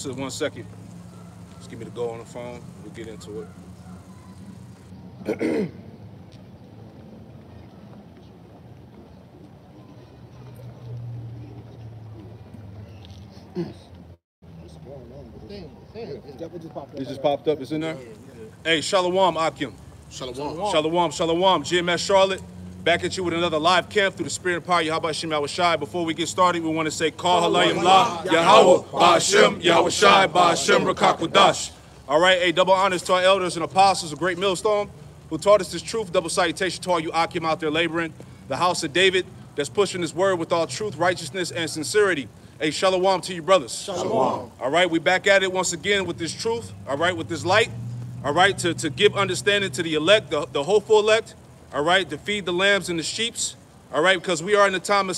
Just 1 second. Just give me the go on the phone. We'll get into it. It just popped up. It's in there? Hey, Shalom, Akim. Shalom. Shalom, shalom. GMS Charlotte, back at you with another live camp through the Spirit and Power Yahweh Hashem Yahweh Shai. Before we get started, we want to say, Kal Halayim La, Yahweh, Ba'ashem, Yahweh Shai, Ba'ashem, Rakakwadash. All right, hey, double honors to our elders and apostles of Great Millstone who taught us this truth. Double salutation to all you Akim out there laboring. The house of David that's pushing this word with all truth, righteousness, and sincerity. Hey, shalom to you brothers. Shalom. All right, we back at it once again with this truth, all right, with this light, all right, to give understanding to the elect, the hopeful elect, all right, to feed the lambs and the sheeps, all right, because we are in the time of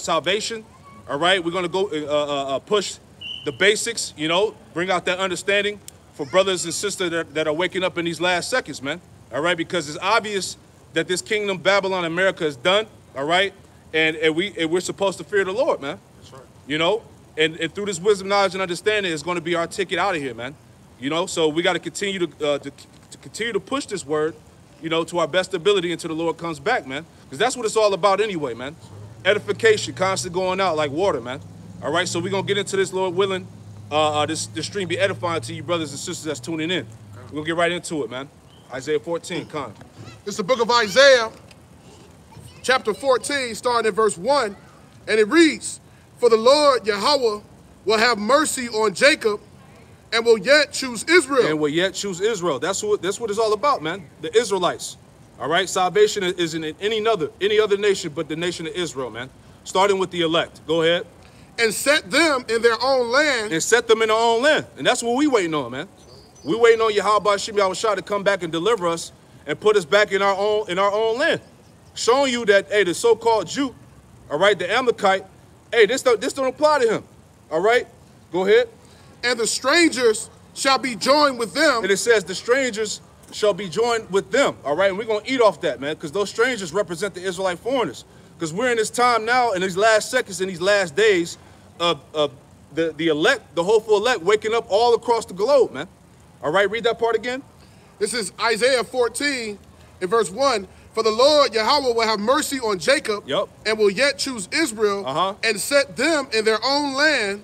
salvation, all right. We're going to go push the basics, you know, bring out that understanding for brothers and sisters that are waking up in these last seconds, man, all right, because it's obvious that this kingdom, Babylon, America is done, all right, and we're supposed to fear the Lord, man. That's right. You know, and through this wisdom, knowledge, and understanding is going to be our ticket out of here, man. You know, so we got to continue to push this word, you know, to our best ability until the Lord comes back, man. Because that's what it's all about anyway, man. Edification, constantly going out like water, man. All right, so we're going to get into this, Lord willing. This stream be edifying to you brothers and sisters that's tuning in. We're going to get right into it, man. Isaiah 14, Con. It's the book of Isaiah, chapter 14, starting at verse 1. And it reads, "For the Lord Yahweh will have mercy on Jacob and will yet choose Israel." And will yet choose Israel. That's what it's all about, man. The Israelites. All right, salvation isn't in any other nation but the nation of Israel, man. Starting with the elect. Go ahead. "And set them in their own land." And set them in their own land. And that's what we waiting on, man. We waiting on Yahweh Hashem Yahweh Shai to come back and deliver us and put us back in our own land. Showing you that, hey, the so-called Jew, all right, the Amalekite, hey, this don't apply to him. All right, go ahead. "And the strangers shall be joined with them." And it says the strangers shall be joined with them. All right, and we're going to eat off that, man, because those strangers represent the Israelite foreigners. Because we're in this time now, in these last seconds, in these last days, of the elect, the hopeful elect, waking up all across the globe, man. All right, read that part again. This is Isaiah 14 in verse 1. "For the Lord Yahweh will have mercy on Jacob and will yet choose Israel and set them in their own land.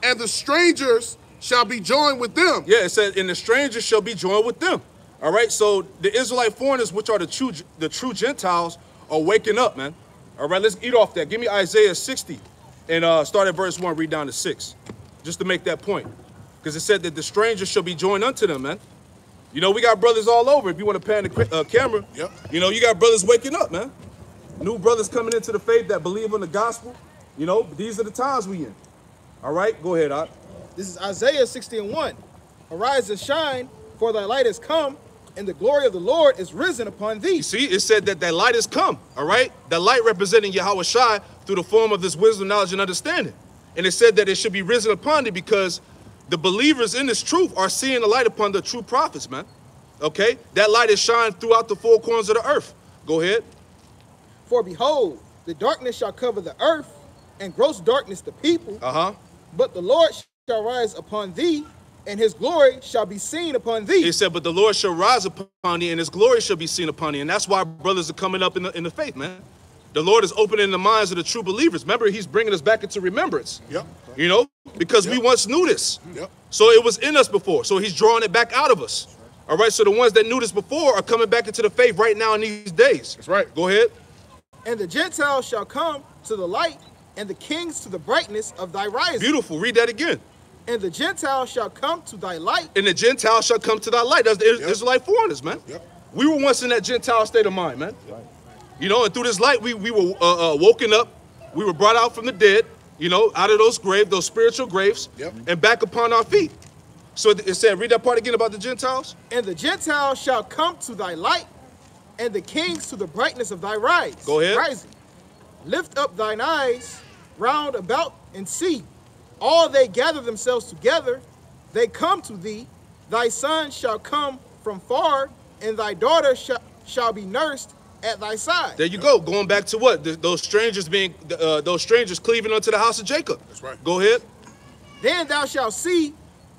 And the strangers shall be joined with them." Yeah, it says, "And the strangers shall be joined with them." All right, so the Israelite foreigners, which are the true Gentiles, are waking up, man. All right, let's eat off that. Give me Isaiah 60 and start at verse 1, read down to 6, just to make that point. Because it said that the strangers shall be joined unto them, man. You know, we got brothers all over. If you want to pan the camera, you know, you got brothers waking up, man. New brothers coming into the faith that believe in the gospel. You know, these are the times we in. All right, go ahead, Ott. This is Isaiah 60 and 1. "Arise and shine, for thy light is come, and the glory of the Lord is risen upon thee." You see, it said that light has come, all right? That light representing Yahweh Shai through the form of this wisdom, knowledge, and understanding. And it said that it should be risen upon thee because the believers in this truth are seeing the light upon the true prophets, man. Okay? That light is shined throughout the four corners of the earth. Go ahead. "For behold, the darkness shall cover the earth, and gross darkness the people. But the Lord shall rise upon thee, and his glory shall be seen upon thee." It said, but the Lord shall rise upon thee, and his glory shall be seen upon thee. And that's why brothers are coming up in the faith, man. The Lord is opening the minds of the true believers. Remember, he's bringing us back into remembrance. You know, because we once knew this. So it was in us before. So he's drawing it back out of us. All right, so the ones that knew this before are coming back into the faith right now in these days. That's right. Go ahead. "And the Gentiles shall come to the light, and the kings to the brightness of thy rising." Beautiful. Read that again. "And the Gentiles shall come to thy light." And the Gentiles shall come to thy light. That's the Israelite foreigners, man. We were once in that Gentile state of mind, man. You know, and through this light, we were woken up. We were brought out from the dead, you know, out of those graves, those spiritual graves, and back upon our feet. So it said, read that part again about the Gentiles. "And the Gentiles shall come to thy light, and the kings to the brightness of thy rise." Go ahead. Rising. "Lift up thine eyes round about and see. All they gather themselves together, they come to thee. Thy son shall come from far, and thy daughter shall be nursed at thy side." There you go. Going back to what? Those strangers being, those strangers cleaving unto the house of Jacob. That's right. Go ahead. Then thou shalt see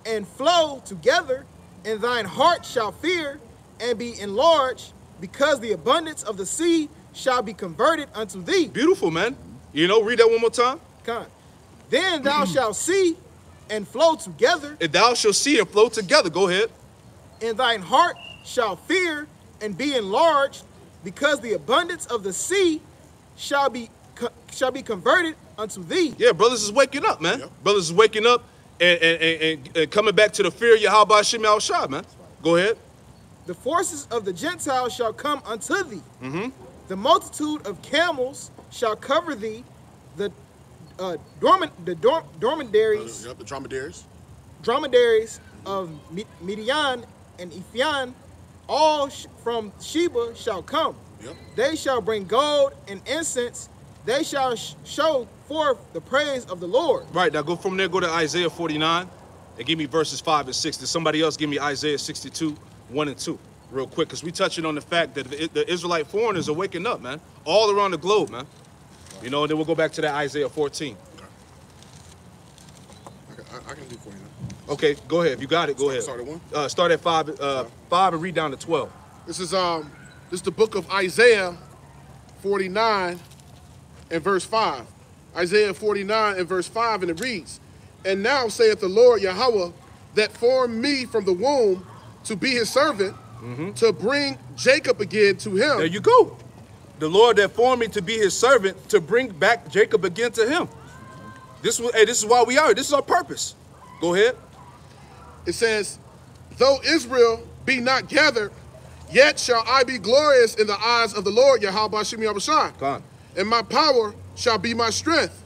and flow together, and thine heart shall fear and be enlarged, because the abundance of the sea shall be converted unto thee. Beautiful, man. You know, read that one more time. Come. Then thou shalt see and flow together. And thou shalt see and flow together. Go ahead. And thine heart shall fear and be enlarged, because the abundance of the sea shall be converted unto thee. Yeah, brothers is waking up, man. Yep. Brothers is waking up and coming back to the fear of Yahweh Hashem Yahushua, man. Go ahead. The forces of the Gentiles shall come unto thee. The multitude of camels shall cover thee. The dromedaries. The dromedaries. Dromedaries of Midian and Ephion, all from Sheba shall come. Yep. They shall bring gold and incense. They shall show forth the praise of the Lord. Right, now go from there, go to Isaiah 49, and give me verses 5 and 6. Did somebody else give me Isaiah 62, 1 and 2, real quick? Because we touching on the fact that the Israelite foreigners are waking up, man, all around the globe, man. You know, and then we'll go back to that Isaiah 14. Okay. I can do for you now. Okay, go ahead. If you got it, go ahead. Start at 1? Start at 5, 5 and read down to 12. This is the book of Isaiah 49 and verse 5. Isaiah 49 and verse 5, and it reads, And now saith the Lord Yahweh, that formed me from the womb to be his servant, to bring Jacob again to him. There you go. The Lord that formed me to be his servant, to bring back Jacob again to him. This is why we are here. This is our purpose. Go ahead. It says, Though Israel be not gathered, yet shall I be glorious in the eyes of the Lord Yahweh Hashem Yahushua, and my power shall be my strength.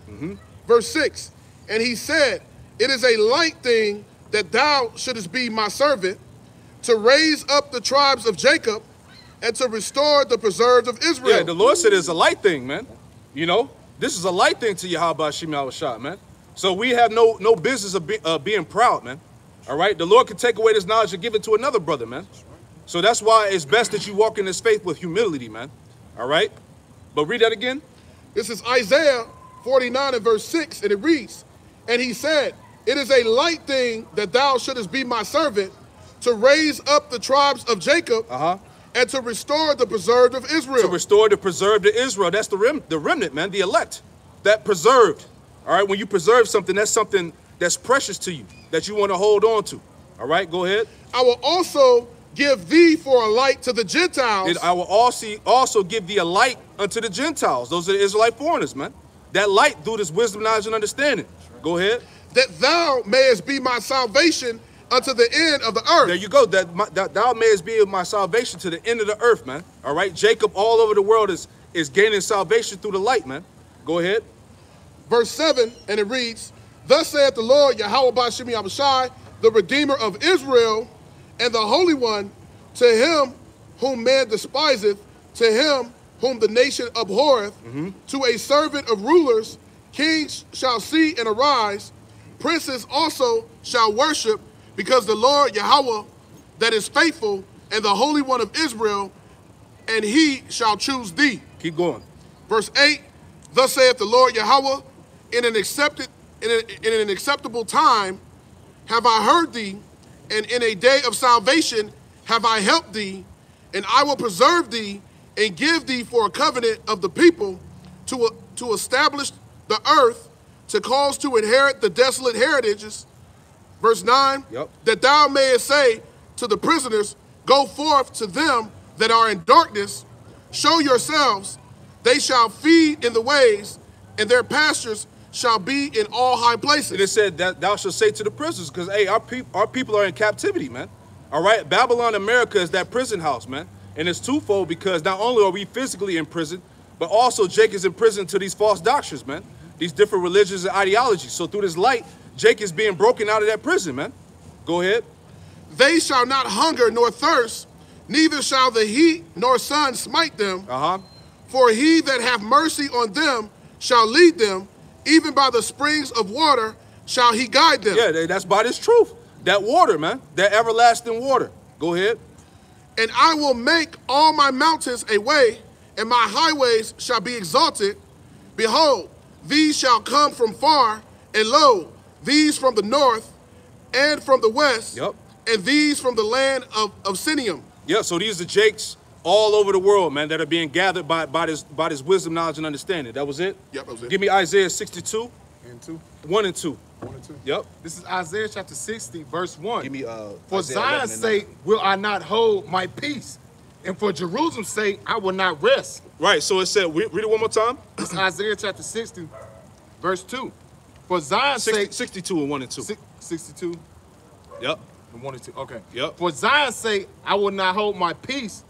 Verse 6, And he said, It is a light thing that thou shouldest be my servant, to raise up the tribes of Jacob, and to restore the preserved of Israel. Yeah, the Lord said it's a light thing, man. You know, this is a light thing to Yahweh Hashem Yahushua, man. So we have no business of being proud, man. All right? The Lord can take away this knowledge and give it to another brother, man. So that's why it's best that you walk in this faith with humility, man. All right? But read that again. This is Isaiah 49 and verse 6, and it reads, And he said, It is a light thing that thou shouldest be my servant, to raise up the tribes of Jacob, and to restore the preserved of Israel. To restore the preserved of Israel. That's the remnant, man, the elect. That preserved. All right? When you preserve something, that's something that's precious to you, that you want to hold on to. All right? Go ahead. I will also give thee for a light to the Gentiles. And I will also give thee a light unto the Gentiles. Those are the Israelite foreigners, man. That light through this wisdom, knowledge, and understanding. Go ahead. That thou mayest be my salvation unto the end of the earth. There you go. That thou mayest be my salvation to the end of the earth, man. All right? Jacob all over the world is gaining salvation through the light, man. Go ahead. Verse 7, and it reads, Thus saith the Lord Yahweh Ba'Shem Yahushai, the Redeemer of Israel, and the Holy One, to him whom man despiseth, to him whom the nation abhorreth, to a servant of rulers, kings shall see and arise, princes also shall worship, because the Lord Yahweh that is faithful, and the Holy One of Israel, and he shall choose thee. Keep going. Verse 8, Thus saith the Lord Yahweh, in an acceptable time have I heard thee, and in a day of salvation have I helped thee, and I will preserve thee, and give thee for a covenant of the people, to establish the earth, to cause to inherit the desolate heritages. Verse 9, That thou mayest say to the prisoners, Go forth to them that are in darkness, show yourselves, they shall feed in the ways, and their pastures shall be in all high places. And it said that thou shalt say to the prisoners, because, hey, our people are in captivity, man. All right? Babylon, America is that prison house, man. And it's twofold, because not only are we physically in prison, but also Jake is in prison to these false doctrines, man. These different religions and ideologies. So through this light, Jake is being broken out of that prison, man. Go ahead. They shall not hunger nor thirst, neither shall the heat nor sun smite them. For he that hath mercy on them shall lead them, even by the springs of water shall he guide them. Yeah, that's by this truth. That water, man. That everlasting water. Go ahead. And I will make all my mountains a way, and my highways shall be exalted. Behold, these shall come from far, and lo, these from the north and from the west, Yep. and these from the land of Sinium. Yeah, so these are Jakes all over the world, man, that are being gathered by this wisdom, knowledge, and understanding. That was it? Yep, that was it. Give me Isaiah 62. And 2. 1 and 2. 1 and 2. Yep. This is Isaiah chapter 60, verse 1. Give me For Zion's sake will I not hold my peace, and for Jerusalem's sake I will not rest. Right, so it said, read it one more time. This is Isaiah chapter 60, verse 2. For Zion's sake... 62 and 1 and 2. 62? Yep. And 1 and 2, okay. Yep. For Zion's sake I will not hold my peace,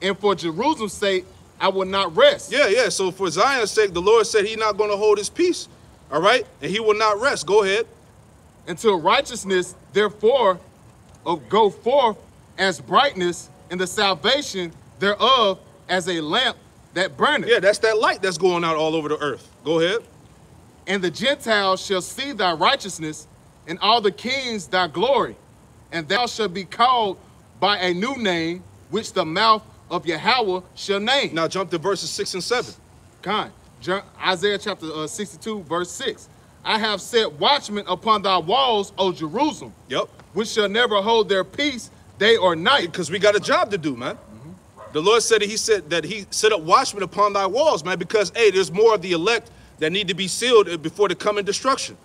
and for Jerusalem's sake I will not rest. Yeah. So for Zion's sake, the Lord said he's not going to hold his peace. All right? And he will not rest. Go ahead. Until righteousness, therefore, go forth as brightness, and the salvation thereof as a lamp that burneth. Yeah, that's that light that's going out all over the earth. Go ahead. And the Gentiles shall see thy righteousness, and all the kings thy glory. And thou shalt be called by a new name, which the mouth of Yahweh shall name. Now jump to verses 6 and 7. Isaiah chapter 62, verse 6. I have set watchmen upon thy walls, O Jerusalem. Yep. Which shall never hold their peace day or night. Because we got a job to do, man. The Lord said that he set up watchmen upon thy walls, man, because, hey, there's more of the elect that need to be sealed before the coming destruction.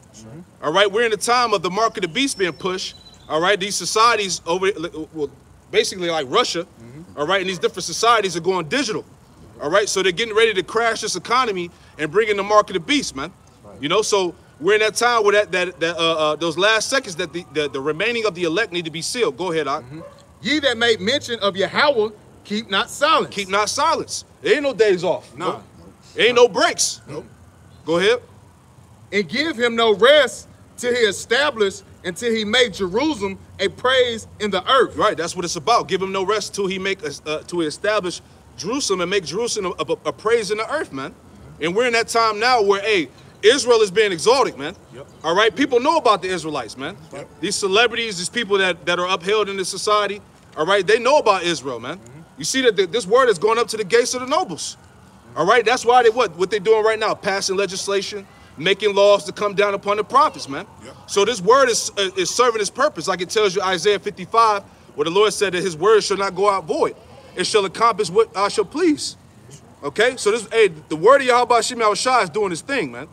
All right, we're in the time of the mark of the beast being pushed. All right, these societies over, well, basically like Russia, all right, and these different societies are going digital. All right, so they're getting ready to crash this economy and bring in the mark of the beast, man. Right. You know, so we're in that time where those last seconds that the remaining of the elect need to be sealed. Go ahead, Ak. Ye that make mention of Yahweh, keep not silence. Keep not silence. There ain't no days off. Nah. There ain't no breaks. Nope. Go ahead. And give him no rest till he establish, until he make Jerusalem a praise in the earth. Right, that's what it's about. Give him no rest till he establish Jerusalem and make Jerusalem a praise in the earth, man. And we're in that time now where, hey, Israel is being exalted, man. Yep. All right, people know about the Israelites, man. Yep. These celebrities, these people that are upheld in this society, all right, they know about Israel, man. You see that this word is going up to the gates of the nobles. All right, that's why what they're doing right now, passing legislation, making laws to come down upon the prophets, man. Yep. So this word is serving its purpose, like it tells you Isaiah 55, where the Lord said that his word shall not go out void. It shall accomplish what I shall please. Okay, so the word of Yahweh Shemel Shah is doing his thing, man.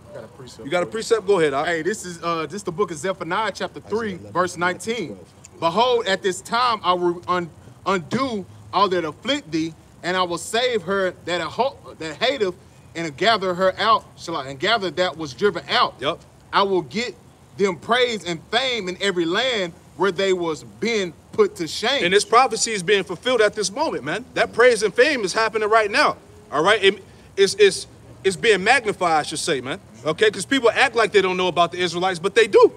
You got a precept? Go ahead, Ak. Hey, this is the book of Zephaniah, chapter 3, verse 19. Behold, at this time I will undo all that afflict thee, and I will save her that hateth, and gather her out, and gather that was driven out. Yep. I will get them praise and fame in every land where they was being put to shame. And this prophecy is being fulfilled at this moment, man. That praise and fame is happening right now. All right, it's being magnified, I should say, man. Okay, because people act like they don't know about the Israelites, but they do.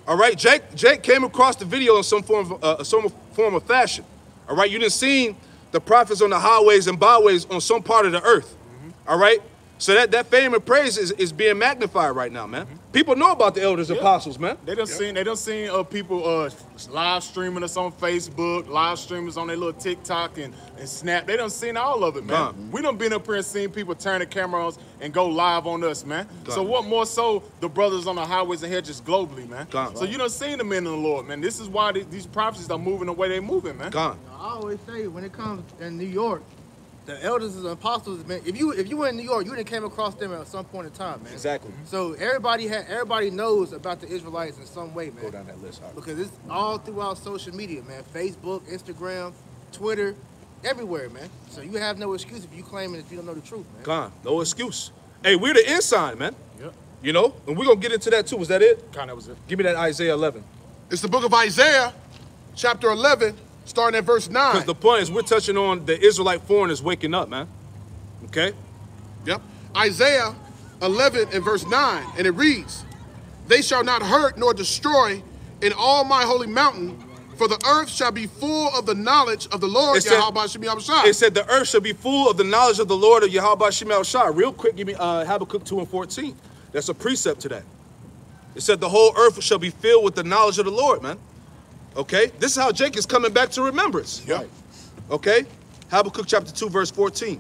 All right, Jake came across the video in some form of fashion. All right, you done seen the prophets on the highways and byways on some part of the earth. All right, so that fame and praise is being magnified right now, man. People know about the elders, apostles, man. They done seen people live streaming us on Facebook, live streamers on their little TikTok and Snap. They done seen all of it, man. We done been up here and seen people turn the cameras and go live on us, man. So what more so the brothers on the highways and here just globally, man. So you done seen the men of the Lord, man. This is why these prophecies are moving the way they moving, man. I always say when it comes in New York, the elders and apostles, man. If you were in New York, you didn't came across them at some point in time, man. Exactly. So everybody knows about the Israelites in some way, man. Go down that list, because it's all throughout social media, man. Facebook, Instagram, Twitter, everywhere, man. So you have no excuse if you claim it if you don't know the truth, man. No excuse. Hey, we're the inside, man. Yep. You know, and we're gonna get into that too. Was that it? That was it. Give me that Isaiah 11. It's the book of Isaiah, chapter 11. Starting at verse 9. Because the point is we're touching on the Israelite foreigners waking up, man. Okay? Yep. Isaiah 11 and verse 9. And it reads, they shall not hurt nor destroy in all my holy mountain, for the earth shall be full of the knowledge of the Lord Yahweh Shemel Shah. It said the earth shall be full of the knowledge of the Lord of Yahweh Shemel Shah. Real quick, give me Habakkuk 2 and 14. That's a precept to that. It said the whole earth shall be filled with the knowledge of the Lord, man. Okay, this is how Jake is coming back to remembrance. Yep. Okay, Habakkuk chapter 2, verse 14.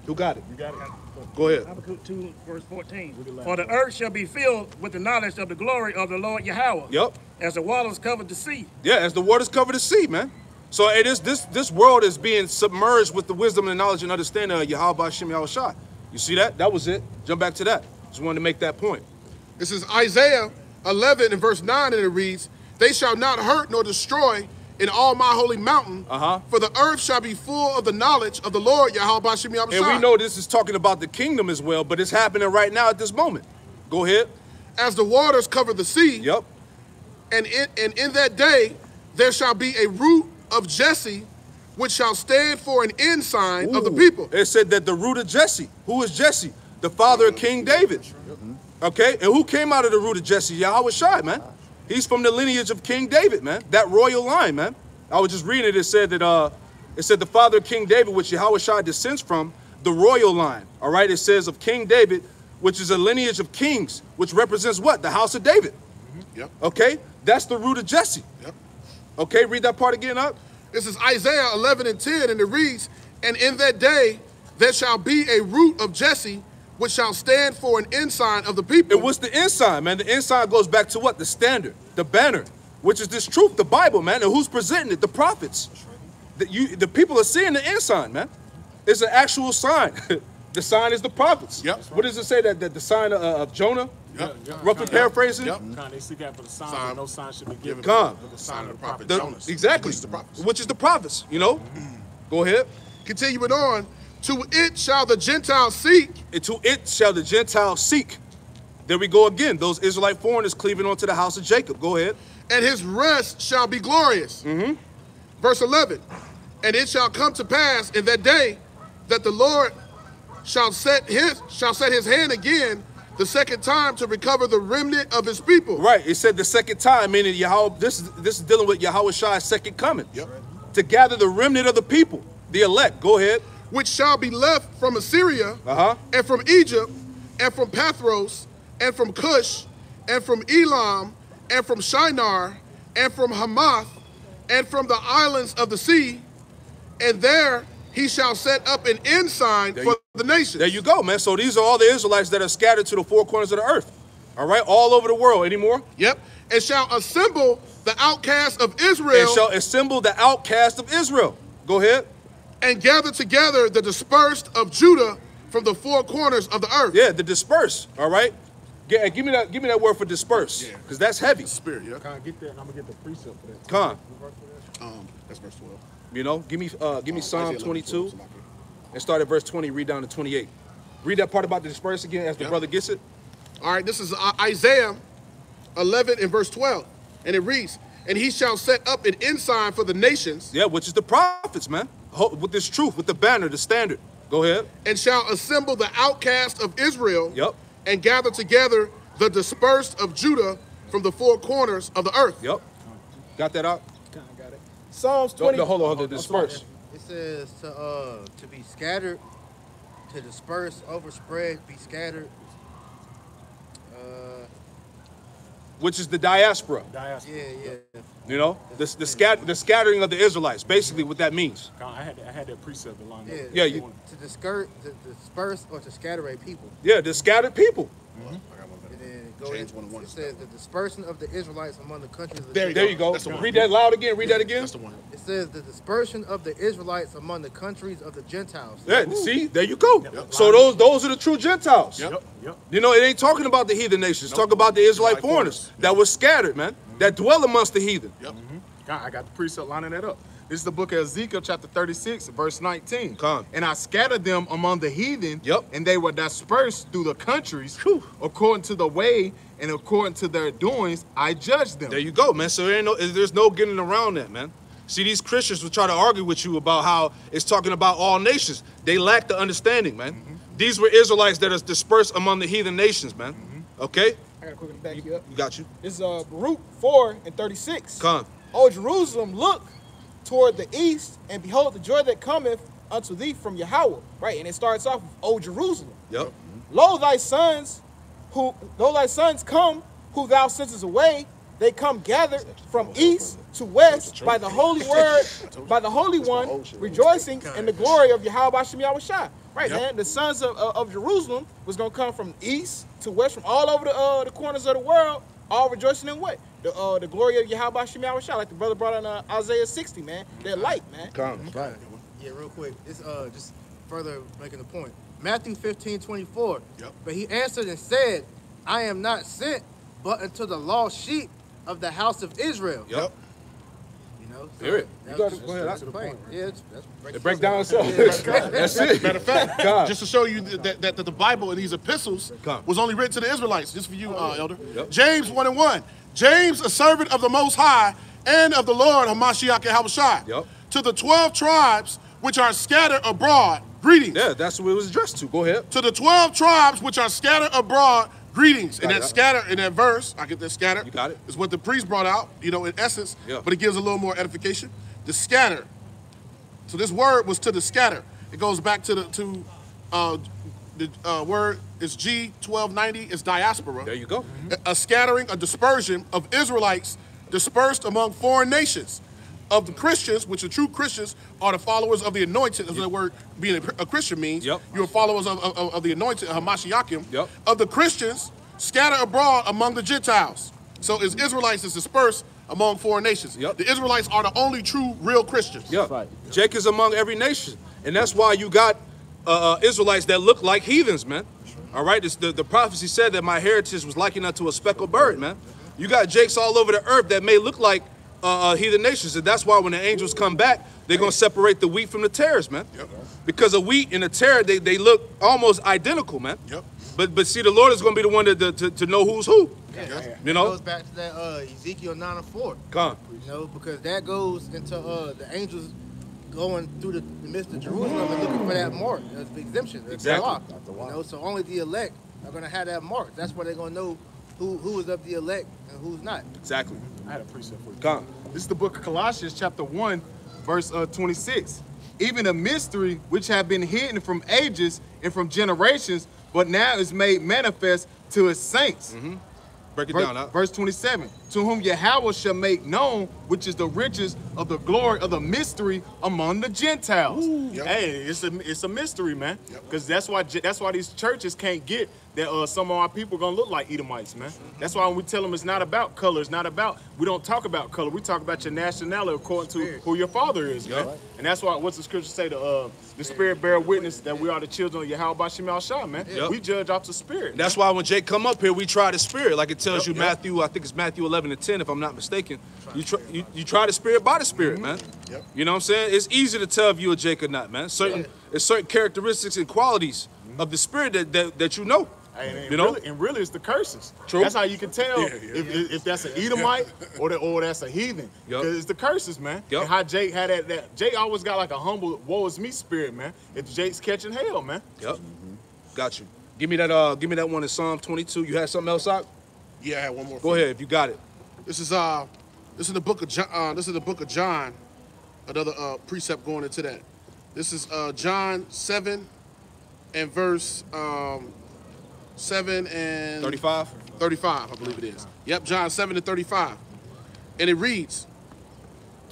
Who got it? You got it. Go ahead. Habakkuk 2, verse 14. For the earth shall be filled with the knowledge of the glory of the Lord Yahweh. Yep. As the waters covered the sea. Yeah, as the waters cover the sea, man. So it is this world is being submerged with the wisdom and knowledge and understanding of Yahweh Shem Yahushua. You see that? That was it. Jump back to that. Just wanted to make that point. This is Isaiah 11 and verse 9, and it reads, they shall not hurt nor destroy in all my holy mountain, for the earth shall be full of the knowledge of the Lord Yahweh Shem Yahushua. And we know this is talking about the kingdom as well, but it's happening right now at this moment. Go ahead. As the waters cover the sea, yep. And in that day there shall be a root of Jesse, which shall stand for an ensign of the people. It said that the root of Jesse. Who is Jesse? The father of King David. Okay, and who came out of the root of Jesse? Yahweh Shai, man. He's from the lineage of King David, man. That royal line, man. I was just reading it. It said that the father of King David, which Yahweh Shai descends from, the royal line. All right, it says of King David, which is a lineage of kings, which represents what? The house of David. Yep. Okay, that's the root of Jesse. Yep. Okay, read that part again up. This is Isaiah 11 and 10, and it reads, and in that day there shall be a root of Jesse, which shall stand for an ensign of the people. And what's the ensign, man? The ensign goes back to what? The standard, the banner, which is this truth, the Bible, man. And who's presenting it? The prophets. The people are seeing the ensign, man. It's an actual sign. The sign is the prophets. Yep. What does it say? That the sign of Jonah? Yep. Roughly paraphrasing? Yep. They seek out for the sign, no sign should be given. Come. The sign of the prophet Jonas. Exactly. Which is the prophets. You know? Go ahead. Continuing on. To it shall the Gentiles seek. And to it shall the Gentiles seek. There we go again. Those Israelite foreigners cleaving onto the house of Jacob. Go ahead. And his rest shall be glorious. Verse 11. And it shall come to pass in that day that the Lord shall set his hand again the second time to recover the remnant of his people. Right. It said the second time, meaning Yahweh. This is dealing with Yahweh Shai's second coming. Yep. To gather the remnant of the people, the elect. Go ahead. Which shall be left from Assyria, and from Egypt, and from Pathros, and from Cush, and from Elam, and from Shinar, and from Hamath, and from the islands of the sea, and there he shall set up an ensign for the nations. There you go, man. So these are all the Israelites that are scattered to the four corners of the earth. All right, all over the world. Any more? Yep. And shall assemble the outcasts of Israel. And shall assemble the outcasts of Israel. Go ahead. And gather together the dispersed of Judah from the four corners of the earth. Yeah, the dispersed. All right. Give me that word for dispersed, because that's heavy. Spirit, yeah. Can I get that? And I'm gonna get the precept for that. Come on. That's verse 12. You know, give me Psalm 22 and start at verse 20. Read down to 28. Read that part about the dispersed again as the brother gets it. All right. This is Isaiah 11 and verse 12, and it reads, "And he shall set up an ensign for the nations." Yeah, which is the prophets, man. With this truth, with the banner, the standard. Go ahead. And shall assemble the outcasts of Israel. Yep. And gather together the dispersed of Judah from the four corners of the earth. Yep. Got that out? Got it. Psalms 20. Hold on. Disperse. It says to be scattered, to disperse, overspread, be scattered. Which is the diaspora. Yeah. You know, the scattering of the Israelites. Basically, what that means. I had that precept along there. Yeah. Yeah. To disperse or to scatter a people. Yeah, the scattered people. And then James 1:1. It says the dispersion of the Israelites among the countries of the There you go. Read that loud again. Read that again. That's the one. It says the dispersion of the Israelites among the countries of the Gentiles. Yeah, see, there you go. Yep. So those are the true Gentiles. Yep. You know, it ain't talking about the heathen nations. It's talking about the Israelite foreigners that were scattered, man, that dwell amongst the heathen. Yep. I got the precept lining that up. This is the book of Ezekiel, chapter 36, verse 19. Come. And I scattered them among the heathen, Yep. and they were dispersed through the countries. According to the way and according to their doings, I judged them. There you go, man. So there's no getting around that, man. See, these Christians will try to argue with you about how it's talking about all nations. They lack the understanding, man. These were Israelites that are dispersed among the heathen nations, man. Okay? I gotta quickly back you up. You got you. This is Baruch 4 and 36. Come. O Jerusalem, look toward the east, and behold the joy that cometh unto thee from Yahweh. Right, and it starts off with, O Jerusalem. Yep. Lo, thy sons come, who thou sentest away, they come gathered from east to west by the holy word, by the Holy One, rejoicing in the glory of Yahweh Shem Yahushua. Right, man. The sons of Jerusalem was gonna come from east to west, from all over the corners of the world, all rejoicing in what? The glory of Yahweh Shem Yahushua, like the brother brought in Isaiah 60, man. That light, man. Right. Yeah, real quick. It's just further making the point. Matthew 15:24. Yep. But he answered and said, I am not sent but unto the lost sheep of the house of Israel. Yep. You know, so Period. You got it. Go ahead. that's the point. Yeah, It break down itself. That's it. Matter of fact, just to show you that the Bible and these epistles was only written to the Israelites. Just for you, Elder. Yep. James 1:1. James, a servant of the Most High and of the Lord Hamashiach Yahushua. Yep. To the 12 tribes which are scattered abroad, greetings. Yeah, that's what it was addressed to. Go ahead. To the 12 tribes which are scattered abroad, greetings. And that scatter in that verse, I get that scatter. You got it. Is what the priest brought out, you know, in essence. Yeah. But it gives a little more edification. The scatter. So this word was to the scatter. It goes back to the word is G1290. It's diaspora. There you go. A scattering, a dispersion of Israelites dispersed among foreign nations. Of the Christians, which the true Christians are the followers of the anointed, as the word being a Christian means. Yep. You're followers of the anointed, Hamashiachim. Yep. Of the Christians, scattered abroad among the Gentiles. So as Israelites is dispersed among foreign nations. Yep. The Israelites are the only true, real Christians. Yeah. Right. Jake is among every nation. And that's why you got Israelites that look like heathens, man. All right? The prophecy said that my heritage was likened unto a speckled bird, man. You got Jakes all over the earth that may look like heathen nations, and that's why when the angels come back, they're gonna separate the wheat from the tares, man. Yep. Because the wheat and the tare, they look almost identical, man. Yep. But see, the Lord is gonna be the one to know who's who. Yeah. You know. It goes back to that Ezekiel 9:4. Come. You know, because that goes into the angels going through the midst of Jerusalem and looking for that mark, the exemption. Exactly. You know, so only the elect are gonna have that mark. That's where they're gonna know who is of the elect and who's not. Exactly. I had a precept for you. Come. This is the book of Colossians, chapter 1, verse 26. Even a mystery which have been hidden from ages and from generations, but now is made manifest to his saints. Break it down. Verse 27. To whom Yahweh shall make known, which is the riches of the glory of the mystery among the Gentiles. Yep. Hey, it's a mystery, man. Because that's why these churches can't get that some of our people gonna look like Edomites, man. That's why when we tell them it's not about color, it's not about, we don't talk about color, we talk about your nationality according to who your father is, man. Right. And that's why, what's the scripture say? The spirit bear witness that we are the children of Yahweh Shem Yahushua, man. Yep. We judge off the spirit. That's why when Jake come up here, we try the spirit. Like it tells you Matthew, I think it's Matthew 11:10, if I'm not mistaken. You try the spirit by the spirit, man. Yep. You know what I'm saying? It's easy to tell if you a Jake or not, man. There's certain characteristics and qualities of the spirit that you know. And you know, really, it's the curses. True. That's how you can tell if that's an Edomite or that's a heathen. Yep. Because it's the curses, man. Yep. And how Jake had that. Jake always got like a humble, woe is me spirit, man. If Jake's catching hell, man. Yep. Got you. Give me that one in Psalm 22. You had something else, Doc? Yeah, I had one more. Go ahead if you got it. This is the book of John. This is the book of John. Another precept going into that. This is John 7 and verse 7 and 35? 35, I believe it is. Yep, John 7 and 35. And it reads,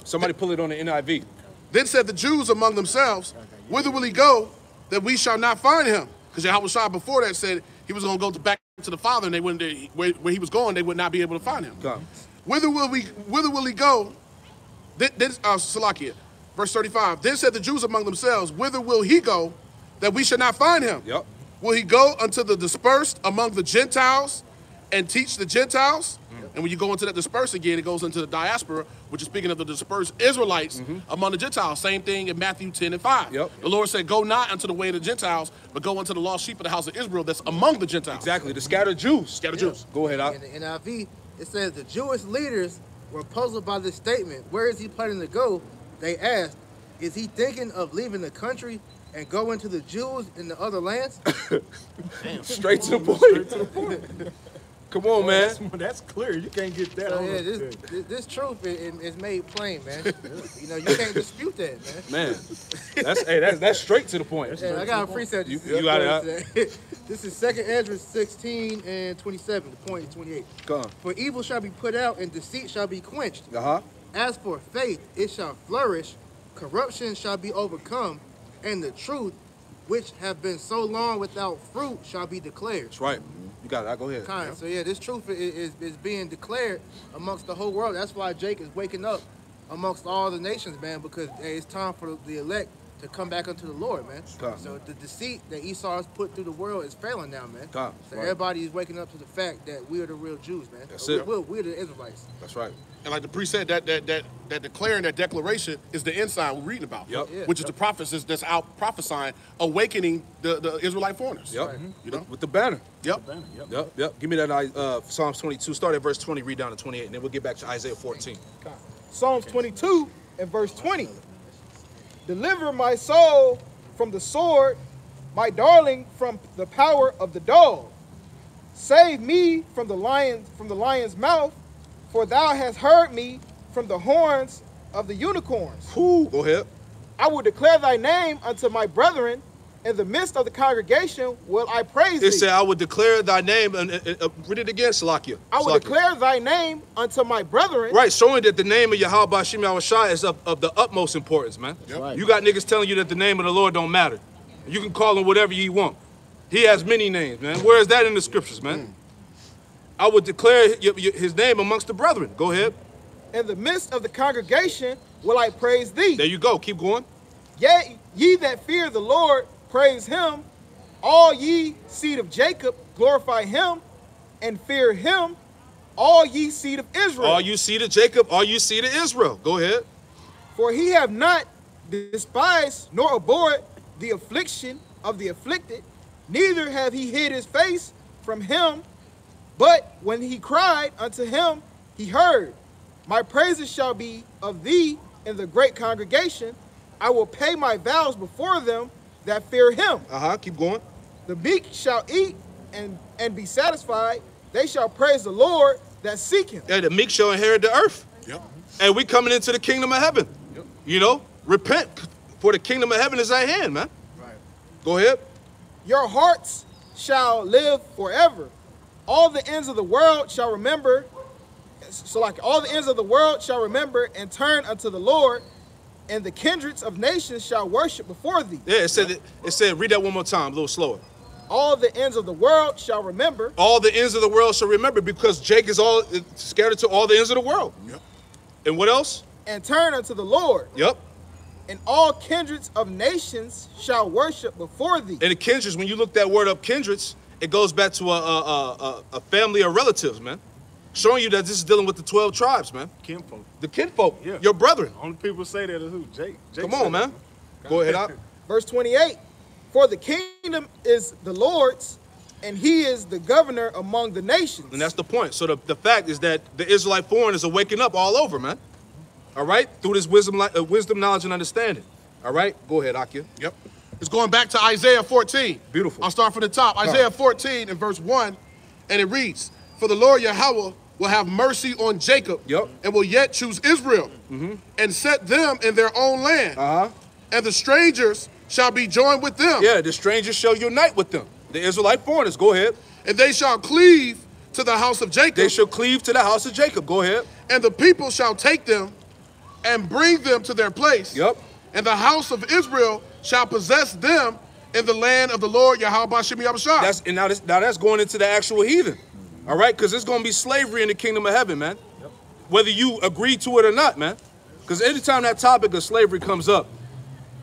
Somebody pull it on the NIV. Then said the Jews among themselves, whither will he go that we shall not find him? Because Yahweh before that said he was going to go back to the Father, and they wouldn't, where he was going, they would not be able to find him. Come. Whither will he go? Salakia, verse 35. Then said the Jews among themselves, whither will he go that we shall not find him? Yep. Will he go unto the dispersed among the Gentiles and teach the Gentiles? And when you go into that dispersed again, it goes into the diaspora, which is speaking of the dispersed Israelites among the Gentiles. Same thing in Matthew 10 and 5. Yep. The Lord said, go not unto the way of the Gentiles, but go unto the lost sheep of the house of Israel that's among the Gentiles. Exactly. The scattered Jews. Scattered Jews. Go ahead, Doc. In the NIV, it says the Jewish leaders were puzzled by this statement. Where is he planning to go? They asked, is he thinking of leaving the country and going to the Jews in the other lands? Straight to the point. Come on, man. That's clear. You can't get that. So yeah, this truth is made plain, man. You know, you can't dispute that, man. Man, that's straight to the point. Yeah, I got a precept. You got it. This is 2nd Ezra 16 and 27. The point is 28. Come on. For evil shall be put out, and deceit shall be quenched. Uh-huh. As for faith, it shall flourish. Corruption shall be overcome, and the truth which have been so long without fruit shall be declared. That's right. You got it. Go ahead. Kind. So yeah, this truth is being declared amongst the whole world. That's why Jake is waking up amongst all the nations, man, because hey, it's time for the elect to come back unto the Lord, man. So the deceit that Esau has put through the world is failing now, man. So everybody is waking up to the fact that we are the real Jews, man. That's it. We're the Israelites. That's right. And like the priest said, that declaring that declaration is the ensign we're reading about, which is the prophets that's out prophesying, awakening the Israelite foreigners. Yep. Right. You know, with the banner. Yep. Yep. Give me that Psalms 22. Start at verse 20, read down to 28, and then we'll get back to Isaiah 14. Psalms 22 and verse 20. Deliver my soul from the sword, my darling from the power of the dog. Save me from the lion's mouth, for thou hast heard me from the horns of the unicorns. Go ahead. I will declare thy name unto my brethren. In the midst of the congregation will I praise thee. It said, I will declare thy name, and read it again, Salakia. I will declare thy name unto my brethren. Right, showing that the name of Yahweh Bashim Yahushua is of the utmost importance, man. Yep. Right. You got niggas telling you that the name of the Lord don't matter. You can call him whatever you want. He has many names, man. Where is that in the scriptures, man? I would declare his name amongst the brethren. Go ahead. In the midst of the congregation will I praise thee. There you go. Keep going. Yea, ye that fear the Lord, praise him. All ye seed of Jacob, glorify him and fear him. All ye seed of Israel. All you seed of Jacob, all you seed of Israel. Go ahead. For he have not despised nor abhorred the affliction of the afflicted, neither have he hid his face from him. But when he cried unto him, he heard. My praises shall be of thee in the great congregation. I will pay my vows before them that fear him. Keep going. The meek shall eat and be satisfied. They shall praise the Lord that seek him. Yeah, the meek shall inherit the earth. Yep. And we coming into the kingdom of heaven. Yep. You know, repent, for the kingdom of heaven is at hand, man. Right. Go ahead. Your hearts shall live forever. All the ends of the world shall remember. So like all the ends of the world shall remember and turn unto the Lord, and the kindreds of nations shall worship before thee. Yeah, it said, read that one more time, a little slower. All the ends of the world shall remember. All the ends of the world shall remember, because Jake is all scattered to all the ends of the world. Yep. And what else? And turn unto the Lord. Yep. And all kindreds of nations shall worship before thee. And the kindreds, when you look that word up, kindreds, it goes back to a family of relatives, man. Showing you that this is dealing with the 12 tribes, man. Kinfolk. The kinfolk, Yeah. your brethren. Only people say that is who? Jake. Come on, man. Go ahead, out. Verse 28. For the kingdom is the Lord's, and he is the governor among the nations. And that's the point. So the fact is that the Israelite foreigners are waking up all over, man. All right? Through this wisdom, knowledge, and understanding. All right? Go ahead, Akia. Yep. It's going back to Isaiah 14. Beautiful. I'll start from the top. Isaiah 14 and verse 1, and it reads, For the Lord Yahweh will have mercy on Jacob, and will yet choose Israel, and set them in their own land. And the strangers shall be joined with them. Yeah, the strangers shall unite with them. The Israelite foreigners. Go ahead. And they shall cleave to the house of Jacob. They shall cleave to the house of Jacob. Go ahead. And the people shall take them and bring them to their place. Yep. And the house of Israel shall possess them in the land of the Lord Yahweh Bashim Yahushua. Now that's going into the actual heathen. All right? Because there's going to be slavery in the kingdom of heaven, man. Yep. Whether you agree to it or not, man. Because anytime that topic of slavery comes up,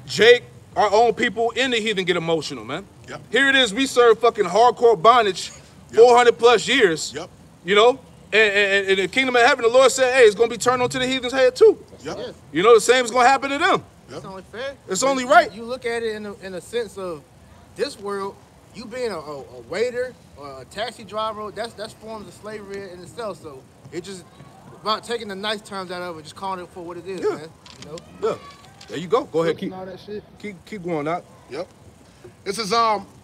Jake, our own people in the heathen get emotional, man. Yep. Here it is, we serve fucking hardcore bondage 400 plus years. Yep. You know? And in the kingdom of heaven, the Lord said, hey, it's going to be turned onto the heathen's head too. Yep. You know, the same is going to happen to them. It's only fair. It's only right. You look at it in a sense of this world, you being a waiter or a taxi driver, that's forms of slavery in itself. So it's just about taking the nice terms out of it, just calling it for what it is, man. You know? Yeah. There you go. Go ahead. Keep all that shit. Keep going out. Yep. This is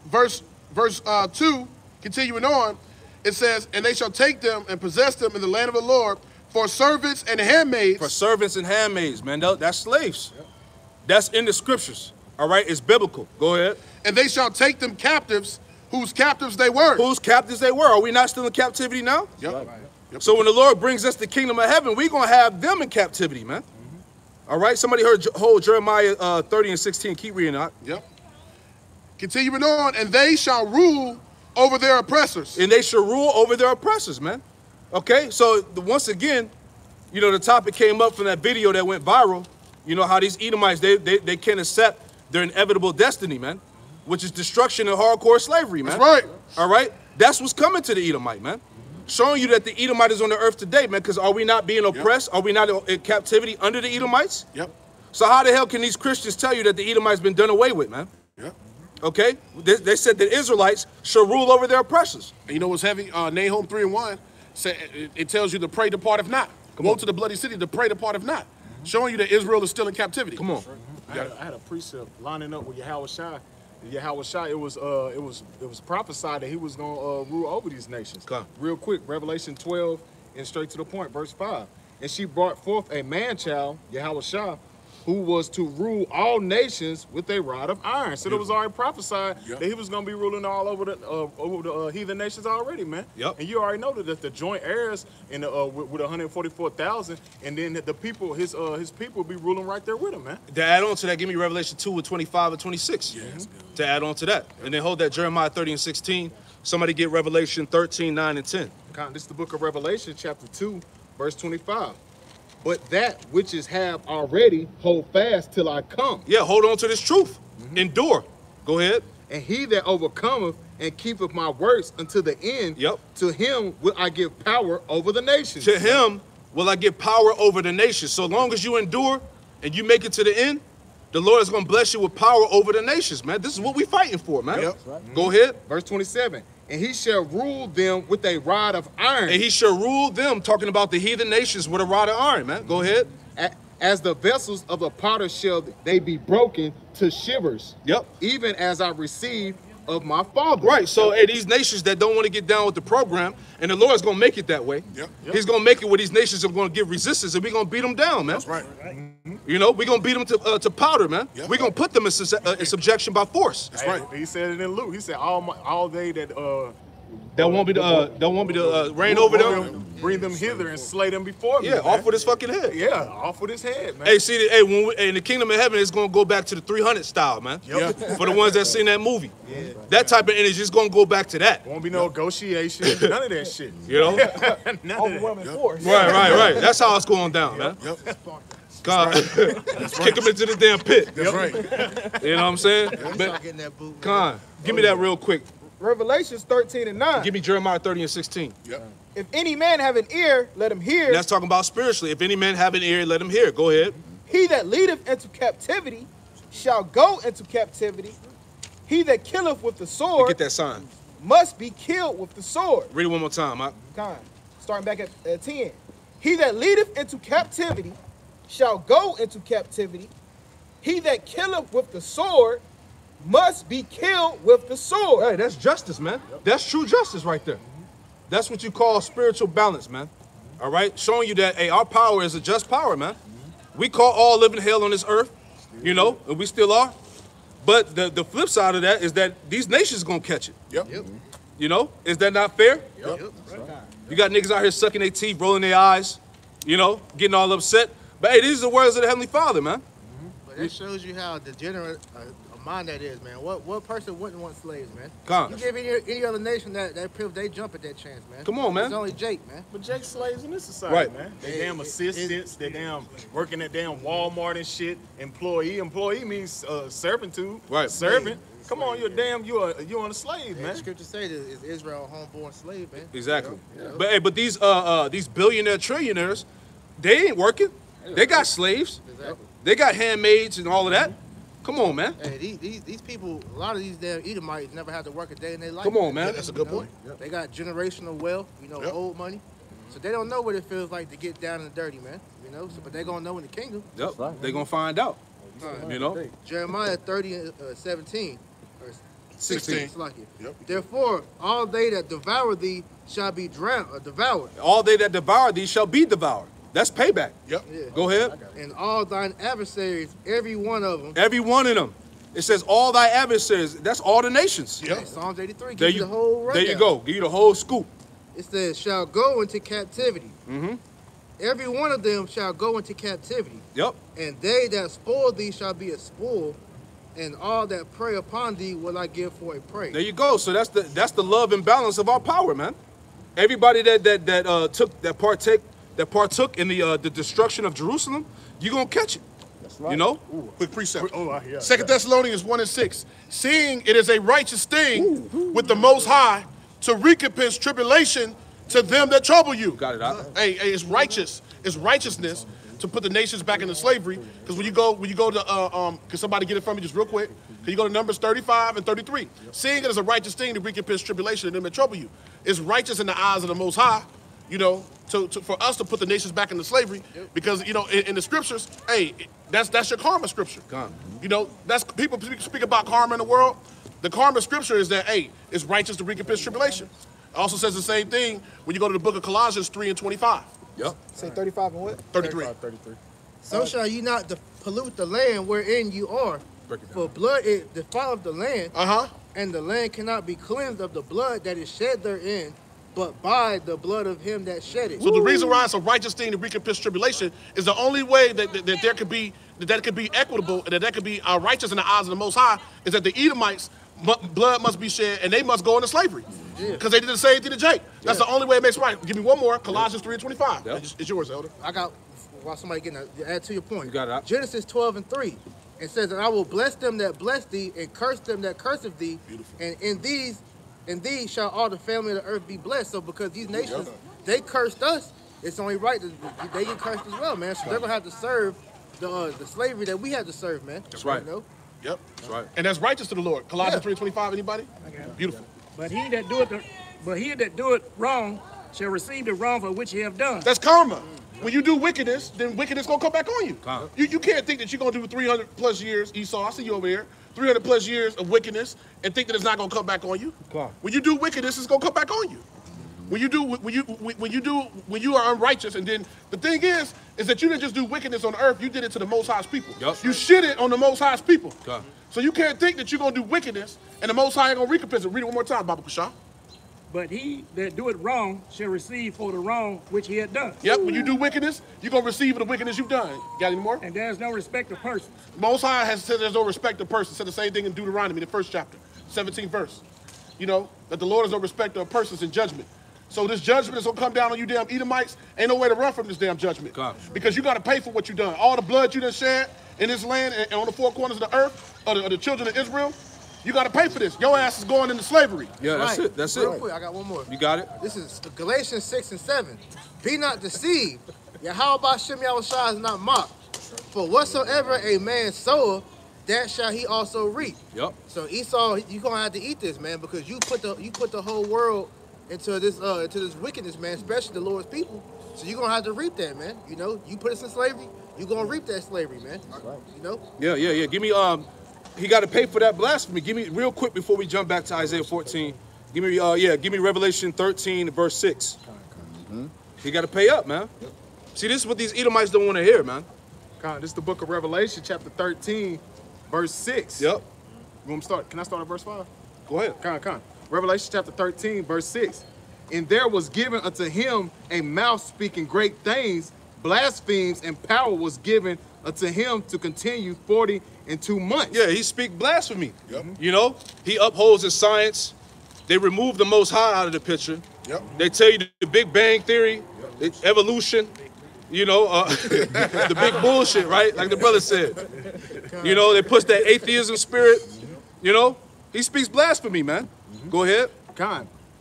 verse 2, continuing on. It says, and they shall take them and possess them in the land of the Lord for servants and handmaids. For servants and handmaids, man. That's slaves. Yep. That's in the scriptures. All right? It's biblical. Go ahead. And they shall take them captives, whose captives they were. Whose captives they were. Are we not still in captivity now? Yep. Right. Yep. So when the Lord brings us the kingdom of heaven, we're going to have them in captivity, man. All right? Somebody hold Jeremiah 30 and 16. Keep reading that. Yep. Continuing on, and they shall rule over their oppressors. And they shall rule over their oppressors, man. Okay, so once again, you know, the topic came up from that video that went viral. You know how these Edomites, they can't accept their inevitable destiny, man, which is destruction and hardcore slavery, man. That's right. All right? That's what's coming to the Edomite, man. Showing you that the Edomite is on the earth today, man, because are we not being oppressed? Are we not in captivity under the Edomites? Yep. So how the hell can these Christians tell you that the Edomite's been done away with, man? Yep. Okay? They said the Israelites shall rule over their oppressors. And you know what's heavy? Nahum 3:1, it tells you to pray, depart not. Go to the bloody city, to pray, depart not. Showing you that Israel is still in captivity. Come on. I had a precept lining up with Yahweh Shai. Yahweh Shai, it was prophesied that he was gonna rule over these nations. Come. Real quick, Revelation 12 and straight to the point, verse 5. And she brought forth a man-child, Yahweh Shai, who was to rule all nations with a rod of iron. So it was already prophesied that he was going to be ruling all over the heathen nations already, man. Yep. And you already know that the joint heirs in with 144,000, and then the people, his people, will be ruling right there with him, man. To add on to that, give me Revelation 2 with 25 and 26. Yes. To add on to that. And then hold that Jeremiah 30 and 16. Somebody get Revelation 13, 9, and 10. This is the book of Revelation, chapter 2, verse 25. But that which is have already, hold fast till I come. Yeah, hold on to this truth. Endure. Go ahead. And he that overcometh and keepeth my works unto the end, to him will I give power over the nations. To him will I give power over the nations. So long as you endure and you make it to the end, the Lord is going to bless you with power over the nations, man. This is what we're fighting for, man. Yep. Go ahead. Verse 27. And he shall rule them with a rod of iron. And he shall rule them, talking about the heathen nations, with a rod of iron, man. Go ahead. As the vessels of the potter shall they be broken to shivers. Yep. Even as I received of my Father. Right. So hey, these nations that don't want to get down with the program, and the Lord's going to make it that way. Yep. He's going to make it where these nations are going to give resistance, and we're going to beat them down, man. That's right. You know, we're going to beat them to powder, man. Yep. We're going to put them in subjection by force. That's right. He said it in Luke. He said, all they that don't want me to reign over them. Bring them hither and slay them before me. Yeah, off with his fucking head. Yeah, off with his head, man. Hey, see, in the kingdom of heaven, it's gonna go back to the 300 style, man. Yep. For the ones that seen that movie. Yeah. That type of energy is gonna go back to that. Won't be no negotiation, none of that shit. You know? Overwhelming force. Right. That's how it's going down, man. Yep. God, kick him into the damn pit. That's right. You know what I'm saying? Start getting that boot. Con, give me that real quick. Revelations 13 and 9. Give me Jeremiah 30 and 16. Yep. If any man have an ear, let him hear. That's talking about spiritually. If any man have an ear, let him hear. Go ahead. He that leadeth into captivity shall go into captivity. He that killeth with the sword Get that sign. must be killed with the sword. Read it one more time. Huh? Kind. Starting back at 10. He that leadeth into captivity shall go into captivity. He that killeth with the sword must be killed with the sword. Hey, that's justice, man. That's true justice right there. That's what you call spiritual balance, man. All right? Showing you that, hey, our power is a just power, man. We call all living hell on this earth, you know, and we still are. But the flip side of that is that these nations going to catch it. Yep. You know? Is that not fair? Yep. You got niggas out here sucking their teeth, rolling their eyes, you know, getting all upset. But, hey, these are the words of the Heavenly Father, man. But that shows you how degenerate a mind that is, man. What person wouldn't want slaves, man? Con. You give any other nation that privilege, they jump at that chance, man. Come on, man. It's only Jake, man. But Jake's slaves in this society, Right. man. They damn assistants, they damn working at damn Walmart and shit. Employee means servitude. Right. Servant. Come on, you're a slave, The man. scripture say that is Israel a homeborn slave, man. Exactly. You know? But, hey, but these billionaire trillionaires, they ain't working. They got slaves. Exactly. They got handmaids and all of that. Come on, man. Hey, these people, a lot of these damn Edomites never had to work a day in their life. Come on, man. That's a good point. They got generational wealth, old money. So they don't know what it feels like to get down and dirty, man. But they're going to know in the kingdom. Yep. They're going to find out. You know? Jeremiah 30 and 17. Or 16. It's like it. Yep. Therefore, all they that devour thee shall be devoured. All they that devour thee shall be devoured. That's payback. Yep. Yeah. Go ahead. And all thine adversaries, every one of them. Every one of them. It says all thy adversaries. That's all the nations. Yep. Psalms 83 There gives you the whole rundown. There you go. Give you the whole scoop. It says, shall go into captivity. Mm-hmm. Every one of them shall go into captivity. Yep. And they that spoil thee shall be a spoil. and all that prey upon thee will I give for a prey. There you go. So that's the love and balance of our power, man. Everybody that partook in the destruction of Jerusalem, you gonna catch it. That's right. You know? Ooh, quick precept. Yeah. 2 Thessalonians 1:6. Seeing it is a righteous thing with the Most High to recompense tribulation to them that trouble you. Got it out. Hey, it's righteous. It's righteousness to put the nations back into slavery. Because when you go to can somebody get it from me just real quick? Can you go to Numbers 35 and 33? Seeing it is a righteous thing to recompense tribulation to them that trouble you. It's righteous in the eyes of the Most High, you know, for us to put the nations back into slavery. Because, you know, in the scriptures, hey, that's your karma scripture. You know, that's people speak about karma in the world. The karma scripture is that, hey, it's righteous to recompense tribulation. It also says the same thing when you go to the book of Colossians 3 and 25. Yep. Say 35 and what? 33. 33. So shall you not pollute the land wherein you are, for blood it defileth the land, and the land cannot be cleansed of the blood that is shed therein, but by the blood of him that shed it. So the reason why it's a righteous thing to recompense tribulation is the only way that there could be that could be equitable and that could be righteous in the eyes of the Most High is that the Edomites blood must be shed and they must go into slavery because they did the same thing to Jake. That's the only way it makes right. Give me one more. Colossians 3 and 25. Yep. It's yours, Elder. I got while somebody getting that, add to your point. You got it out. Genesis 12 and 3. It says, and I will bless them that bless thee, and curse them that curseth thee. Beautiful. And in thee shall all the family of the earth be blessed. So because these nations, they cursed us, it's only right that they get cursed as well, man. So they're gonna have to serve the slavery that we had to serve, man. That's right. You know? Yep. That's right. And that's righteous to the Lord. Colossians 3:25. Anybody? Beautiful. But he that doeth wrong shall receive the wrong for which he have done. That's karma. When you do wickedness, then wickedness gonna come back on you. You can't think that you're gonna do 300 plus years, Esau, I see you over here, 300 plus years of wickedness and think that it's not gonna come back on you. When you do wickedness, it's gonna come back on you. When you are unrighteous, and then the thing is that you didn't just do wickedness on the earth, you did it to the Most High's people. Yep. You shitted on the Most High's people. So you can't think that you're gonna do wickedness and the Most High ain't gonna recompense it. Read it one more time, Baba Kusha. But he that doeth wrong shall receive for the wrong which he had done. Yep, when you do wickedness, you're going to receive the wickedness you've done. Got any more? And there's no respect of persons. Most High has said there's no respect of persons. Said the same thing in Deuteronomy, the 1st chapter, 17th verse. You know, that the Lord is no respecter of persons in judgment. So this judgment is going to come down on you damn Edomites. Ain't no way to run from this damn judgment. Because you got to pay for what you done. All the blood you done shed in this land and on the four corners of the earth, of the children of Israel, you got to pay for this. Your ass is going into slavery. Yeah, that's it. That's Real it. quick, I got one more. You got it? This is Galatians 6 and 7. Be not deceived. Yahweh Shem Yahushua is not mocked. For whatsoever a man soweth, that shall he also reap. Yep. So Esau, you're gonna have to eat this, man, because you put the whole world into this wickedness, man, especially the Lord's people. So you're gonna have to reap that, man. You know, you put us in slavery, you're gonna reap that slavery, man. Right. You know? Yeah. Give me he got to pay for that blasphemy. Give me real quick before we jump back to Isaiah 14. Give me Revelation 13 verse 6. He got to pay up, man. See, this is what these Edomites don't want to hear, man. This is the book of Revelation, chapter 13, verse 6. Yep. You want me to start? Can I start at verse 5? Go ahead. Revelation chapter 13, verse 6. And there was given unto him a mouth speaking great things, blasphemies, and power was given unto him to continue 42 months. Yeah, he speak blasphemy. Yep. You know, he upholds his science. They remove the Most High out of the picture. Yep. They tell you the Big Bang Theory, evolution, you know, the big bullshit, right? Like the brother said. You know, they push that atheism spirit. You know, he speaks blasphemy, man. Go ahead.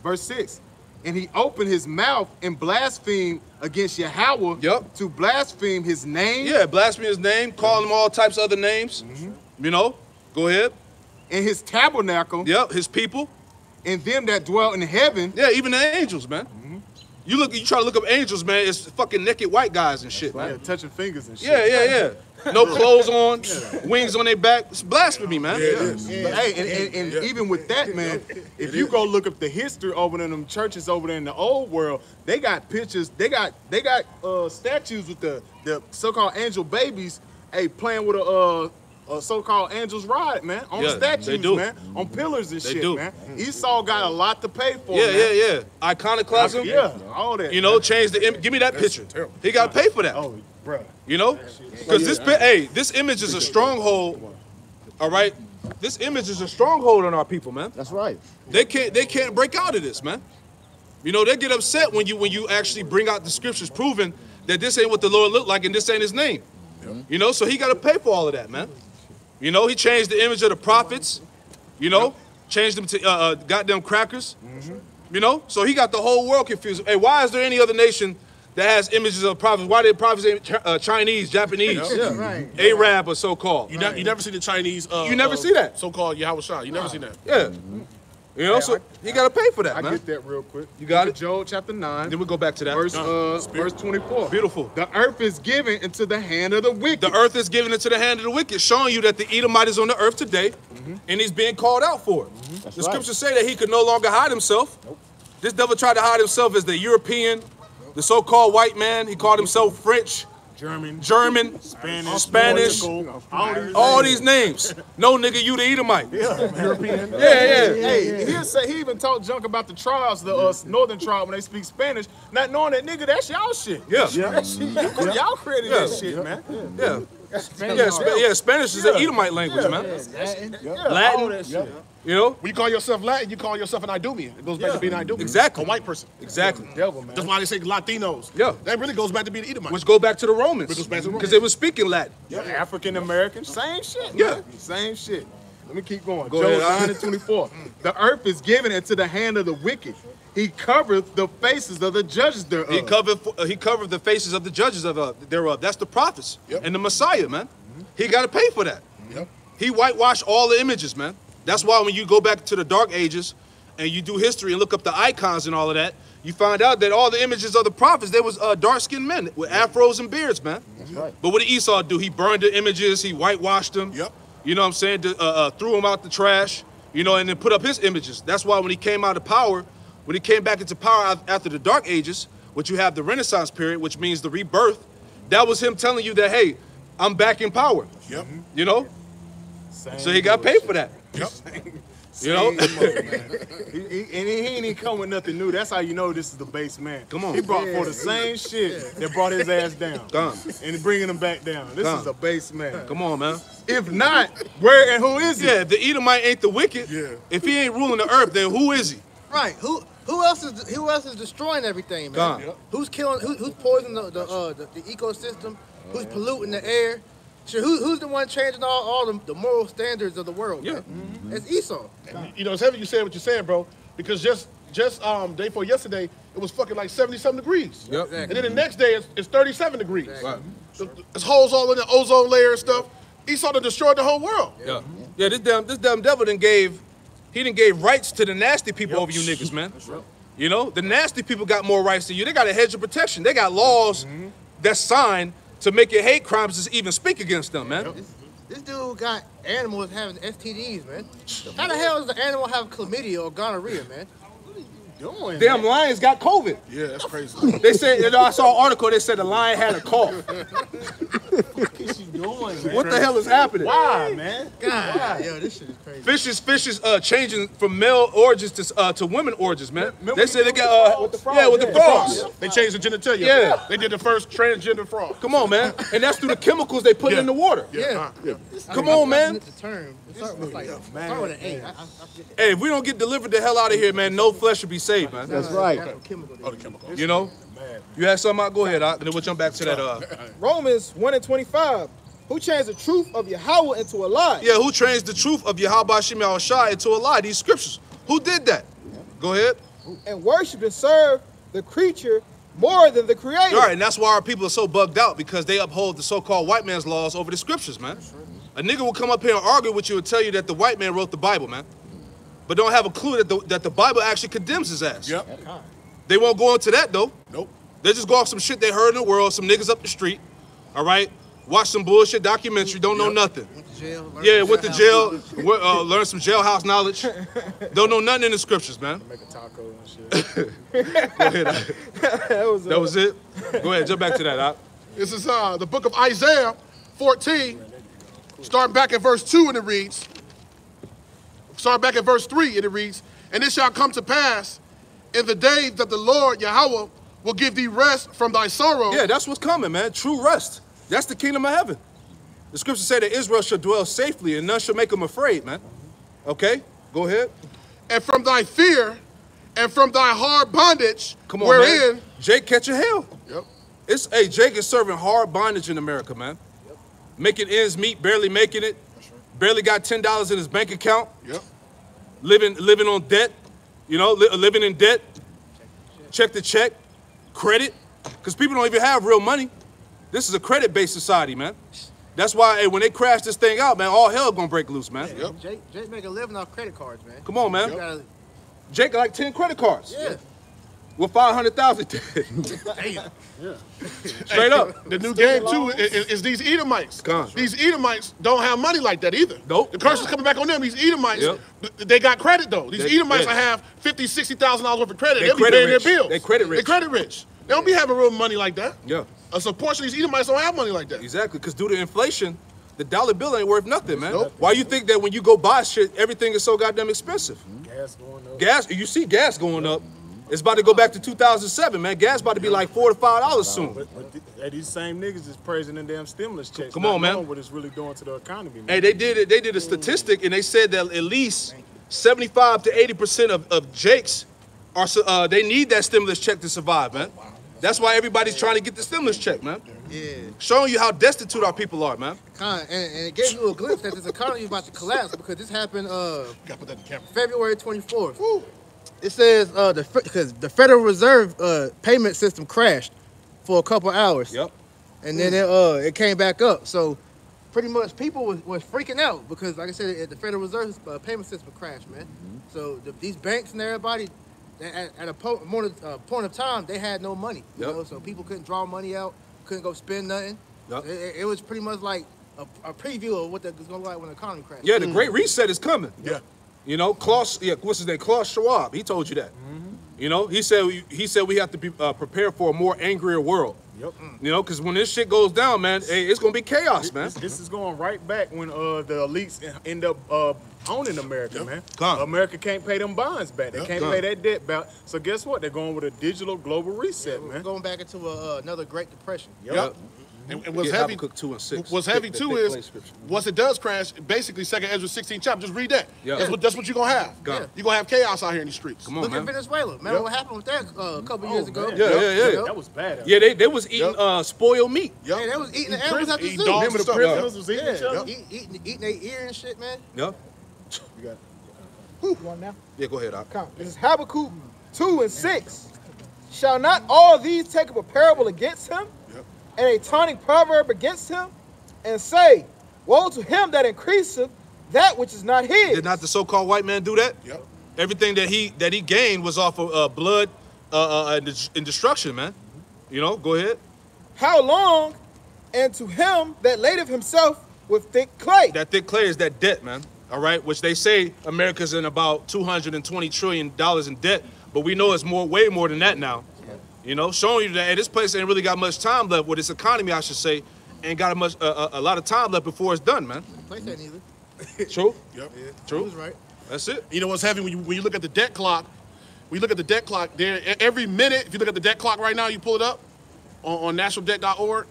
Verse 6. And he opened his mouth and blasphemed against Yahweh to blaspheme his name. Yeah, blaspheme his name, call him all types of other names. You know, go ahead. And his tabernacle. Yep, his people. And them that dwell in heaven. Yeah, even the angels, man. You try to look up angels, man, it's fucking naked white guys and shit, man. Yeah, touching fingers and shit. Yeah. No clothes on, wings on their back. It's blasphemy, man. Hey, and even with that, man, if you go look up the history over in them churches over there in the old world, they got pictures, they got statues with the so-called angel babies, playing with a so-called angel's ride, man, on the statues, man, on pillars and shit, man. Esau got a lot to pay for, Yeah. Iconoclasm. Yeah, all that. You know, change the image. Give me that picture. He got to pay for that. Oh, bro. You know, because this image is a stronghold all right, this image is a stronghold on our people, man. That's right. They can't break out of this, man. You know, they get upset when you actually bring out the scriptures proving that this ain't what the Lord looked like and this ain't his name. You know, so he got to pay for all of that, man. You know, he changed the image of the prophets, you know, changed them to goddamn crackers, you know, so he got the whole world confused. Hey, why is there any other nation that has images of prophets? Why did prophets ain't Chinese, Japanese, Arab or so-called? You never see the Chinese. You never see that. So-called Yahweh Shah. You never see that. Yeah. You know, so he got to pay for that, man. I get that real quick. You got it? Joel chapter 9. Then we go back to that. Verse 24. Beautiful. The earth is given into the hand of the wicked. The earth is given into the hand of the wicked, showing you that the Edomite is on the earth today, and he's being called out for it. The scriptures say that he could no longer hide himself. This devil tried to hide himself as the European, the so-called white man. He called himself French, German, Spanish, all these names. No, nigga, you the Edomite. European. Yeah. Hey, he even talked junk about the tribes, the northern tribe, when they speak Spanish, not knowing that, nigga, that's y'all shit. Yeah. Y'all created that shit, man. Yeah. Spanish is an Edomite language, man. Latin. You know? When you call yourself Latin, you call yourself an Idumean. It goes back to being an Idumean. Exactly. A white person. Exactly. Devil, man. That's why they say Latinos. Yeah. That really goes back to being an Edomite. Which go back to the Romans. Because they were speaking Latin. Yeah. African Americans, same shit. Yeah. Man. Same shit. Let me keep going. Go Joel ahead. 9 and 24. The earth is given into the hand of the wicked. He covereth the faces of the judges thereof. He covered the faces of the judges thereof. That's the prophets and the Messiah, man. He got to pay for that. He whitewashed all the images, man. That's why when you go back to the Dark Ages and you do history and look up the icons and all of that, you find out that all the images of the prophets, they was dark-skinned men with afros and beards, man. That's right. But what did Esau do? He burned the images, he whitewashed them. You know what I'm saying? Threw them out the trash, you know, and then put up his images. That's why when he came out of power, when he came back into power after the Dark Ages, which you have the Renaissance period, which means the rebirth, that was him telling you that, hey, I'm back in power. You know? So he got paid for that. You know? He ain't even come with nothing new. That's how you know this is the base man. Come on. He brought for the same shit that brought his ass down. And bringing him back down. This is a base man. Come on, man. If not, where and who is he? Yeah, if the Edomite ain't the wicked, if he ain't ruling the earth, then who is he? Right. Who else is destroying everything, man? Who's killing? Who's poisoning the ecosystem? Who's polluting the air? Who's the one changing all the moral standards of the world? Yeah, it's Esau. You know, it's heavy you said what you're saying, bro. Because just day before yesterday, it was fucking like 70-something degrees. And then the next day, it's 37 degrees. There's holes all in the ozone layer and stuff. Esau done destroyed the whole world. Yeah, this damn devil done gave rights to the nasty people over you niggas, man. You know, the nasty people got more rights than you. They got a hedge of protection. They got laws that's signed to make it hate crimes to even speak against them, man. This dude got animals having STDs, man. How the hell does the animal have chlamydia or gonorrhea, man? Doing, damn lions got COVID. Yeah, that's crazy. They said, you know, I saw an article, they said the lion had a cough. What is she doing, man? What the hell is happening? Why, man? God, yo, this shit is crazy. Fish is changing from male origins to women origins, man. They said they got with the frogs. They changed the genitalia. Yeah. They did the first transgender frog. Come on, man. And that's through the chemicals they put in the water. Come on, man. Hey, if we don't get delivered the hell out of here, man, no flesh should be saved, man. That's right. You know? You had something out? Go ahead, and then we'll jump back to that. Romans 1 and 25. Who changed the truth of Yahweh into a lie? Yeah, who changed the truth of Yahweh Shem Yahushua into a lie? These scriptures. Who did that? Go ahead. And worship and serve the creature more than the creator. All right, and that's why our people are so bugged out, because they uphold the so-called white man's laws over the scriptures, man. A nigga will come up here and argue with you and tell you that the white man wrote the Bible, man. But don't have a clue that the Bible actually condemns his ass. They won't go into that, though. Nope. They just go off some shit they heard in the world, some niggas up the street, all right? Watch some bullshit documentary, don't know nothing. Went to jail, learn some jailhouse knowledge. Don't know nothing in the scriptures, man. Make a taco and shit. Go ahead. That was it. Go ahead, jump back to that, Doc. This is the book of Isaiah 14, starting back at verse 2, and it reads, starting back at verse 3, and it reads, and it shall come to pass in the day that the Lord Yahweh will give thee rest from thy sorrow. Yeah, that's what's coming, man. True rest. That's the kingdom of heaven. The scriptures say that Israel shall dwell safely and none shall make them afraid, man. Okay, go ahead. And from thy fear and from thy hard bondage, Come on, wherein... man. Jake catching hell. Yep. Hey, Jake is serving hard bondage in America, man. Yep. Making ends meet, barely making it. Right. Barely got $10 in his bank account. Yep. Living on debt. You know, living in debt. Check to check. Credit. Because people don't even have real money. This is a credit-based society, man. That's why, hey, when they crash this thing out, man, all hell gonna break loose, man. Yep. Jake make a living off credit cards, man. Come on, man. Yep. Jake got like 10 credit cards. Yeah. With 500,000. Damn. Yeah. Straight up. The new game too is these Edomites. These Edomites don't have money like that either. Nope. The curse is coming back on them. These Edomites, they got credit though. These Edomites have $50,000, $60,000 worth of credit. They'll be paying their bills. They credit rich. They credit rich. They don't be having real money like that. Yeah. So a portion of these Edomites don't have money like that. Exactly, because due to inflation, the dollar bill ain't worth nothing, man. Nope. Why you think that when you go buy shit, everything is so goddamn expensive? Gas going up. Gas, you see gas going up. It's about to go back to 2007, man. Gas about to be like $4 to $5 soon. But these same niggas is praising them damn stimulus checks. Come on, man. What it's really doing to the economy, man. Hey, they did a statistic, and they said that at least 75 to 80% of Jakes are they need that stimulus check to survive, man. That's why everybody's trying to get the stimulus check, man. Yeah. Showing you how destitute our people are, man. And it gave you a glimpse that this economy is about to collapse because this happened February 24th. Woo. It says because the Federal Reserve payment system crashed for a couple hours. Yep. And then it came back up. So pretty much people was freaking out because, like I said, the Federal Reserve payment system crashed, man. So these banks and everybody, at a point of time, they had no money. You know, so people couldn't draw money out, couldn't go spend nothing. Yep. It was pretty much like a preview of what it's gonna look like when the economy crashes. Yeah, the Great Reset is coming. Yeah. You know, what's his name? Klaus Schwab. He told you that. You know, he said we have to be prepared for a more angrier world. Yep. You know, because when this shit goes down, man, hey, it's gonna be chaos, man. This is going right back when the elites end up owning America, man. America can't pay them bonds back. They can't pay that debt back. So guess what? They're going with a digital global reset, man. We're going back into another Great Depression. Yep. And what's heavy, what's heavy too is once it does crash, basically 2 Ezra 16 chapter. Just read that. Yep. That's what you're gonna have. You're gonna have chaos out here in the streets. Come on, Look man. at Venezuela. Remember what happened with that a couple years ago? Yeah. That was bad. Yeah, they was eating spoiled meat. Yeah, they was eating the animals at the zoo. Remember the prisoners was eating each other? Eating their ear and shit, man. Yep. You got it. You want now? Yeah, go ahead, Doc. This is Habakkuk 2:6. Shall not all these take up a parable against him, and a taunting proverb against him, and say, woe to him that increaseth that which is not his? Did not the so-called white man do that? Yep. Everything that he gained was off of blood and destruction, man. You know, go ahead. How long? And to him that ladeth himself with thick clay. That thick clay is that debt, man. All right, which they say America's in about $220 trillion in debt, but we know it's way more than that now. You know, showing you that hey, this place ain't really got much time left with its economy, I should say, ain't got a lot of time left before it's done, man. The place ain't either. True. Yep. Yeah. True. He was right. That's it. You know what's heavy when you look at the debt clock? When you look at the debt clock, there every minute, if you look at the debt clock right now, you pull it up on nationaldebt.org.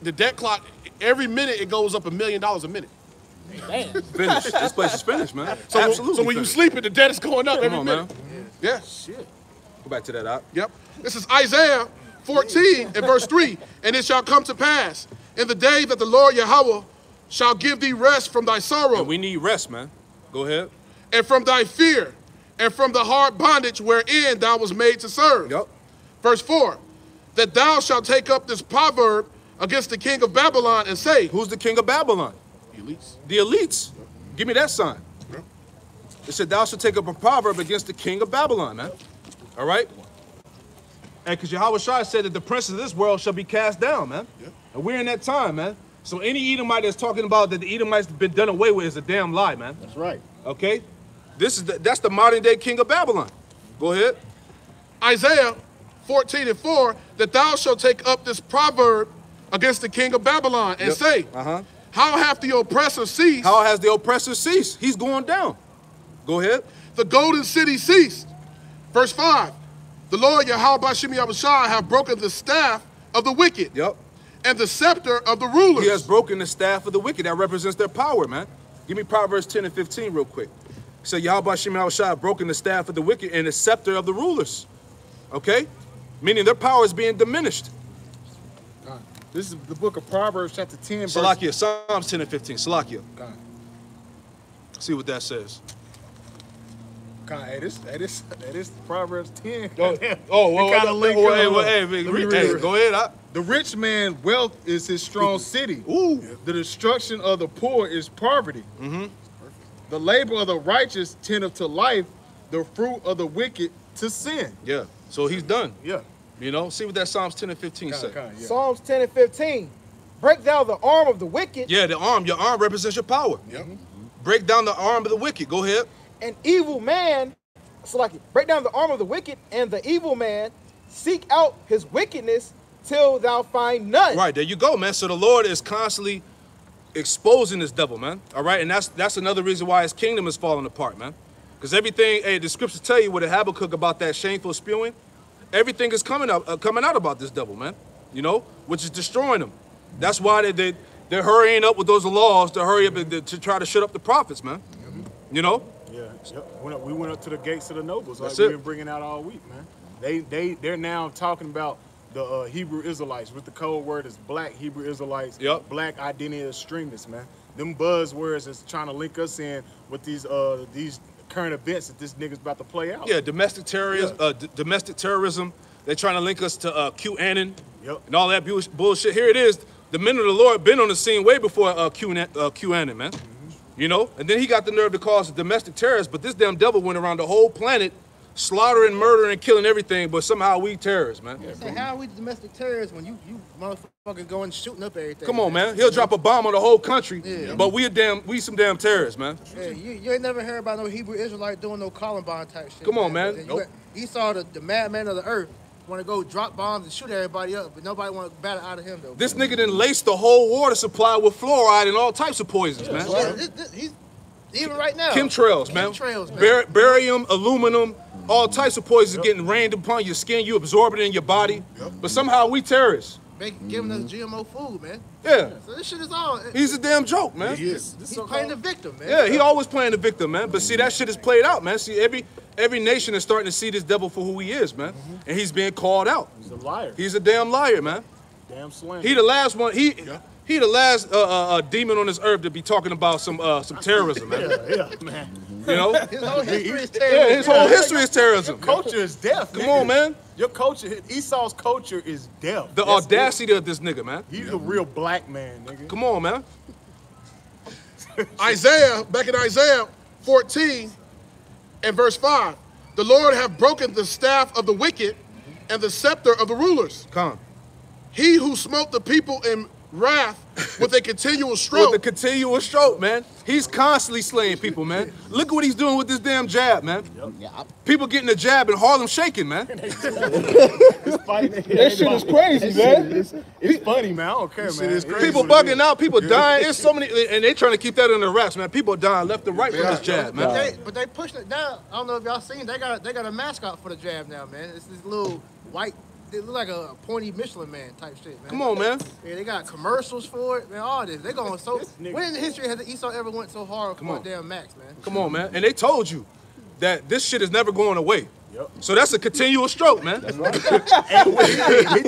The debt clock, every minute it goes up $1 million a minute. Damn. Finished. This place is finished, man. So, Absolutely. so when you sleep, the debt is going up Come every on, minute. man. Yeah. Shit. Go back to that, Doc. Yep. This is Isaiah 14 and verse 3. And it shall come to pass in the day that the Lord Yahweh shall give thee rest from thy sorrow. And we need rest, man. Go ahead. And from thy fear, and from the hard bondage wherein thou was made to serve. Yep. Verse 4, that thou shalt take up this proverb against the king of Babylon and say, who's the king of Babylon? Elites. The elites. Give me that sign. Yep. It said, thou shalt take up a proverb against the king of Babylon, man. All right? And because Yahweh Shai said that the princes of this world shall be cast down, man. Yep. And we're in that time, man. So any Edomite that's talking about that the Edomites have been done away with is a damn lie, man. That's right. Okay? That's the modern day king of Babylon. Go ahead. Isaiah 14 and 4, that thou shalt take up this proverb against the king of Babylon and say, how hath the oppressor ceased? How has the oppressor ceased? He's going down. Go ahead. The golden city ceased. Verse 5, the Lord Yahweh Bashim Yahushua have broken the staff of the wicked. Yep. and the scepter of the rulers. He has broken the staff of the wicked. That represents their power, man. Give me Proverbs 10 and 15 real quick. So Yahweh Shem Yahushua broken the staff of the wicked and the scepter of the rulers. Okay? Meaning their power is being diminished. This is the book of Proverbs, chapter 10. Salakia, Psalms 10 and 15. Salakia. See what that says. Hey, this Proverbs 10. Well, go ahead. The rich man's wealth is his strong city. Ooh. The destruction of the poor is poverty. The labor of the righteous tendeth to life, the fruit of the wicked to sin. Yeah. So he's done. Yeah. You know, see what that Psalms 10 and 15 say. Yeah. Psalms 10 and 15. Break down the arm of the wicked. Yeah, the arm. Your arm represents your power. Yep. Break down the arm of the wicked. Go ahead. An evil man, break down the arm of the wicked, and the evil man seek out his wickedness till thou find none. Right, there you go, man. So the Lord is constantly exposing this devil, man. All right, and that's another reason why his kingdom is falling apart, man. Because everything, the scriptures tell you with Habakkuk about that shameful spewing, everything is coming out about this devil, man. You know, which is destroying them. That's why they're hurrying up with those laws to hurry up to try to shut up the prophets, man. You know. Yeah. Yep. We went up to the gates of the nobles. That's we've been bringing out all week, man. They're now talking about the Hebrew Israelites, with the code word is black Hebrew Israelites, black identity extremists, man. Them buzzwords is trying to link us in with these current events that this nigga's about to play out. Yeah, domestic terrorism. They're trying to link us to QAnon and all that bullshit. Here it is. The men of the Lord been on the scene way before QAnon, man. You know, and then he got the nerve to call us domestic terrorists, but this damn devil went around the whole planet slaughtering, murdering, and killing everything, but somehow we terrorists, man. Yeah, so how are we domestic terrorists when you motherfuckers going shooting up everything? Come on, man. He'll drop a bomb on the whole country, but we some damn terrorists, man. Yeah, you ain't never heard about no Hebrew Israelite doing no Columbine type shit. Come on, man. Esau, the madman of the earth, want to go drop bombs and shoot everybody up, but nobody want to battle out of him, though. This nigga done laced the whole water supply with fluoride and all types of poisons, man. He's even right now. Chemtrails, man. Barium, aluminum, all types of poisons getting rained upon your skin. You absorb it in your body. But somehow we terrorists. Giving us GMO food, man. Yeah. So this shit is all. He's a damn joke, man. He's playing the victim, man. Yeah, he always playing the victim, man. But see, that shit is played out, man. See, every nation is starting to see this devil for who he is, man. And he's being called out. He's a liar. He's a damn liar, man. Damn slander. He the last one. He the last demon on this earth to be talking about some terrorism, man. Yeah, man. You know? His whole history is terrorism. Yeah, his whole history is terrorism. Your culture is death. Come on, man. Your culture, Esau's culture is death. The audacity of this nigga, man. He's a real black man, nigga. Come on, man. Back in Isaiah 14 and verse 5, the Lord hath broken the staff of the wicked and the scepter of the rulers. Come. He who smote the people in wrath with a continual stroke. With a continual stroke, man. He's constantly slaying people, man. Look at what he's doing with this damn jab, man. People getting the jab and Harlem shaking, man. That shit is crazy, man. It's funny, man. I don't care, man. People bugging out, people dying. It's so many, and they trying to keep that under wraps, man. People dying left and right from this jab, man. But they pushing it down. I don't know if y'all seen. They got a mascot for the jab now, man. It's this little white. They look like a pointy Michelin man type shit, man. Come on, man. Yeah, they got commercials for it, man. All this. They going so. When in the history has Esau ever went so hard for a damn Max, man? Come on, man. And they told you that this shit is never going away. Yep. So that's a continual stroke, man. That's right. He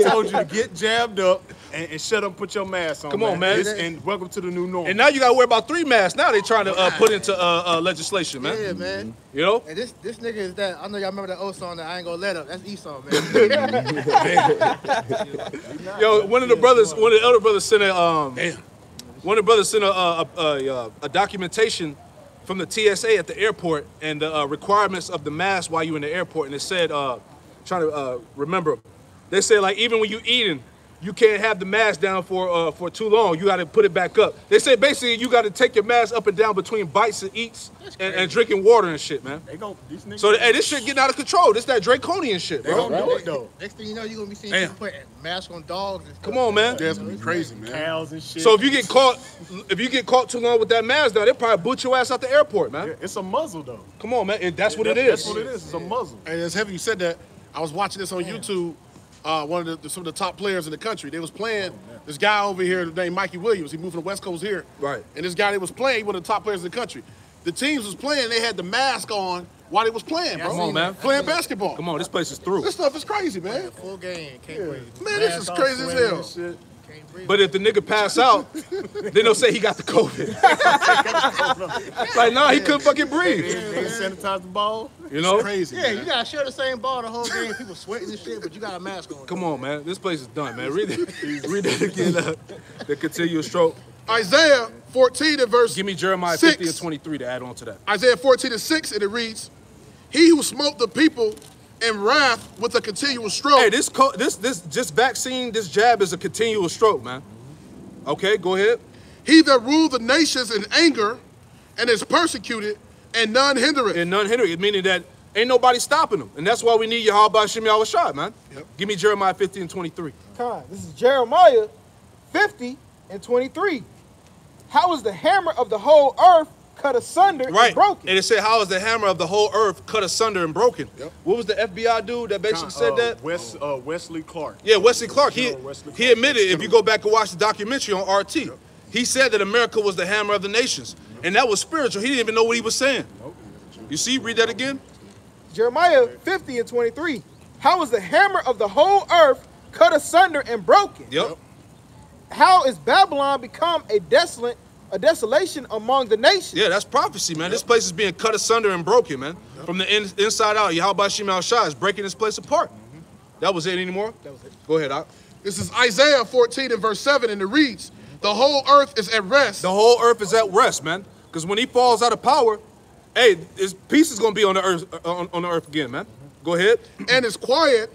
told you to get jabbed up and shut up and put your mask on. Come on, man. And welcome to the new normal. And now you got to wear about 3 masks. Now they trying to put into legislation, man. Yeah, man. You know? And this nigga is that. I know y'all remember that old song that I ain't gonna let up. That's Esau, man. Yo, one of the elder brothers sent a documentation from the TSA at the airport and the requirements of the mask while you in the airport, and it said, trying to remember, they said like even when you eating, you can't have the mask down for too long. You got to put it back up. They say basically you got to take your mask up and down between bites and eats and drinking water and shit, man. So hey, this shit getting out of control. This that draconian shit, bro. They gonna do it though. Next thing you know, you're gonna be seeing people put masks on dogs and stuff. Come on, man. That's gonna be crazy, man. Cows and shit. So if you get caught too long with that mask down, they'll probably boot your ass out the airport, man. Yeah, it's a muzzle though. Come on, man. That's what it is. That's what it is. It's a muzzle. And as heavy you said that, I was watching this on YouTube. one of some of the top players in the country. They was playing this guy over here named Mikey Williams. He moved from the West Coast here. Right. And this guy they was playing, he one of the top players in the country. The teams was playing, they had the mask on while they was playing, bro. Come on, man. Playing basketball. Come on, this place is through. This stuff is crazy, man. Full game, can't breathe. Man, this is crazy as hell. But if the nigga pass out, then they'll say he got the COVID. Like, nah, he couldn't fucking breathe. They sanitize the ball. You know? It's crazy. Yeah, you gotta share the same ball the whole game. People sweating and shit, but you got a mask on. Come on, man. This place is done, man. Read that again. The continuous stroke. Isaiah 14 and verse Give me Jeremiah 6. 50 and 23 to add on to that. Isaiah 14 and 6, and it reads, "He who smote the people in wrath with a continuous stroke." Hey, this just vaccine, this jab is a continuous stroke, man. Okay, go ahead. "He that ruled the nations in anger and is persecuted, and none hinder it." And none hinder it, meaning that ain't nobody stopping them. And that's why we need Yahweh Shem Yahweh Shai, man. Yep. Give me Jeremiah 50 and 23. This is Jeremiah 50 and 23. How is the hammer of the whole earth cut asunder and broken? And it said, how is the hammer of the whole earth cut asunder and broken? Yep. What was the FBI dude that basically said that? Wesley Clark. Yeah, Wesley Clark. He admitted, if you go back and watch the documentary on RT, he said that America was the hammer of the nations. And that was spiritual. He didn't even know what he was saying. You see, read that again. Jeremiah 50 and 23. How is the hammer of the whole earth cut asunder and broken? Yep. How is Babylon become a desolation among the nations? Yeah, that's prophecy, man. This place is being cut asunder and broken, man. From the inside out. Yahweh Shem Yahweh Shai is breaking this place apart. That was it anymore? That was it. Go ahead, Doc. This is Isaiah 14 and verse 7, and it reads, "The whole earth is at rest." The whole earth is at rest, man. Because when he falls out of power, hey, his peace is going to be on the earth on the earth again, man. Go ahead. "And is quiet,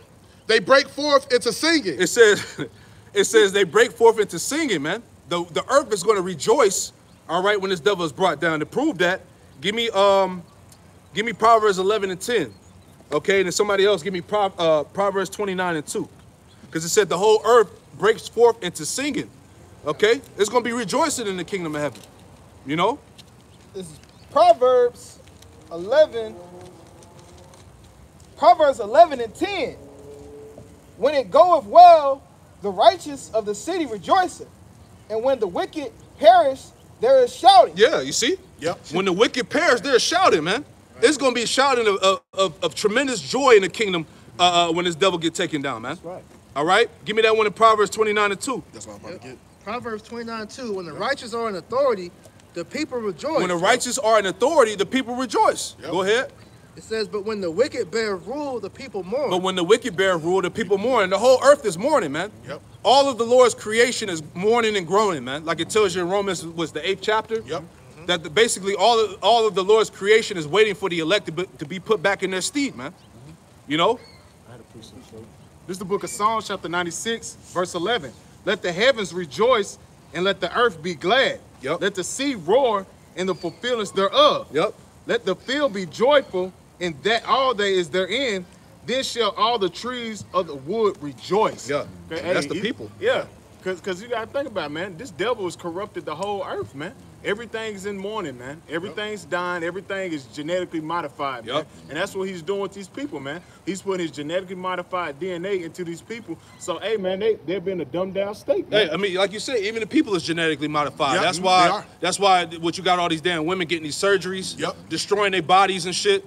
they break forth into singing." It says they break forth into singing, man. The earth is going to rejoice, all right, when this devil is brought down. To prove that, give me Proverbs 11 and 10. Okay, and then somebody else give me Proverbs 29 and 2. Because it said the whole earth breaks forth into singing. Okay? It's going to be rejoicing in the kingdom of heaven. You know? This is Proverbs 11 and 10. When it goeth well, the righteous of the city rejoiceth, and when the wicked perish, there is shouting. Yeah, you see? Yep. When the wicked perish, they're shouting, man. Right. It's going to be a shouting of tremendous joy in the kingdom when this devil get taken down, man. That's right. All right? Give me that one in Proverbs 29 and 2. That's what I'm about to get. Proverbs 29 and 2. When the righteous are in authority, the people rejoice. When the righteous are in authority, the people rejoice. Yep. Go ahead. It says, but when the wicked bear rule, the people mourn. But when the wicked bear rule, the people mourn. And the whole earth is mourning, man. Yep. All of the Lord's creation is mourning and groaning, man. Like it tells you in Romans, was the 8th chapter? Yep. That basically all of the Lord's creation is waiting for the elect to be put back in their stead, man. You know? This is the book of Psalms, chapter 96, verse 11. Let the heavens rejoice and let the earth be glad. Yep. Let the sea roar in the fulfillment thereof. Yep. Let the field be joyful, and that all that is therein. Then shall all the trees of the wood rejoice. Yeah, that's the people. Yeah, because you got to think about it, man. This devil has corrupted the whole earth, man. Everything's in mourning, man. Everything's dying. Everything is genetically modified, man. And that's what he's doing with these people, man. He's putting his genetically modified DNA into these people. So, hey, man, they're being a dumbed down state, man. Hey, I mean, like you said, even the people is genetically modified. That's why what you got all these damn women getting these surgeries, destroying their bodies and shit.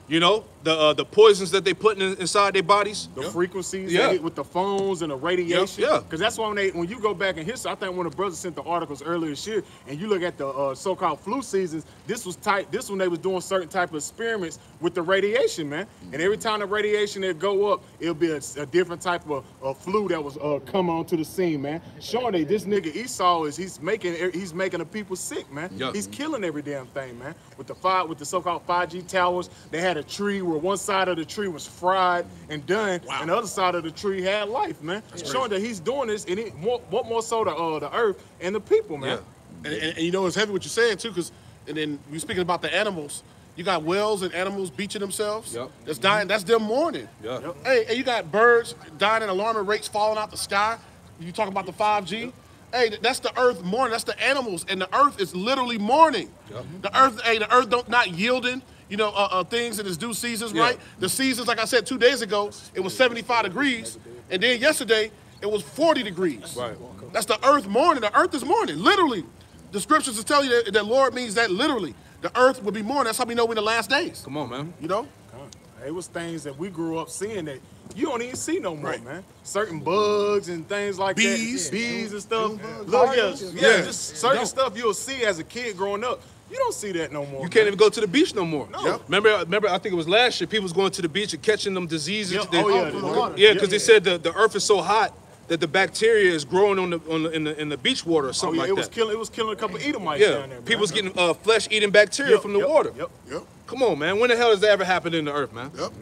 You know, the poisons that they put inside their bodies. The frequencies they hit with the phones and the radiation. Because that's why when you go back in history, I think one of the brothers sent the articles earlier this year, and you look at the so-called flu seasons, this was tight. This when they was doing certain type of experiments with the radiation, man. And every time the radiation would go up, it'll be a different type of flu that was come onto the scene, man. Showing that this nigga Esau he's making the people sick, man. He's killing every damn thing, man. With the so-called 5G towers, they had a tree where one side of the tree was fried and done, and the other side of the tree had life, man. Showing that he's doing this, and what more so the earth and the people, man. And you know, it's heavy what you're saying too, because and then we speaking about the animals. You got whales and animals beaching themselves. That's dying. That's them mourning. Hey, and you got birds dying at alarming rates, falling out the sky. You talking about the 5G? Hey, that's the earth mourning. That's the animals, and the earth is literally mourning. The earth not yielding. You know, things in its due seasons, right? The seasons, like I said 2 days ago, it was 75 degrees. And then yesterday, it was 40 degrees. Right. That's the earth mourning. The earth is mourning, literally. The scriptures is telling you that Lord means that literally. The earth will be mourning. That's how we know we're in the last days. Come on, man. You know? It was things that we grew up seeing that you don't even see no more, man. Certain bugs and things like that. Bees and stuff. Look, just certain stuff you'll see as a kid growing up. You don't see that no more. You can't even go to the beach no more. No. Yep. Remember, I think it was last year, people was going to the beach and catching them diseases. Yep. Yeah, because they said the earth is so hot that the bacteria is growing in the beach water or something like that. It was killing a couple of Edomites down there. People was getting flesh-eating bacteria from the water. Yep. Come on, man. When the hell has that ever happened in the earth, man? Yep.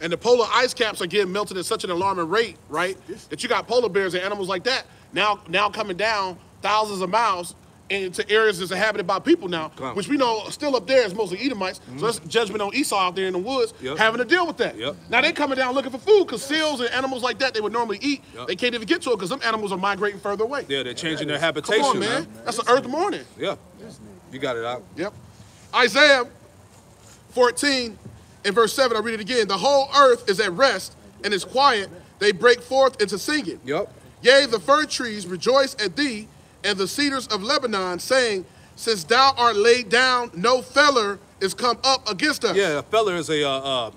And the polar ice caps are getting melted at such an alarming rate, right? That you got polar bears and animals like that now coming down thousands of miles into areas that's inhabited by people now, which we know still up there is mostly Edomites. So that's judgment on Esau out there in the woods having to deal with that. Now they coming down looking for food because seals and animals like that they would normally eat, they can't even get to it because some animals are migrating further away. Yeah, they're changing their habitation. Come on, man. That's an earth mourning. Yeah, you got it out. Yep. Isaiah 14 and verse 7, I read it again. The whole earth is at rest and is quiet. They break forth into singing. Yep. Yea, the fir trees rejoice at thee, and the cedars of Lebanon, saying, since thou art laid down, no feller is come up against us. Yeah, a feller is a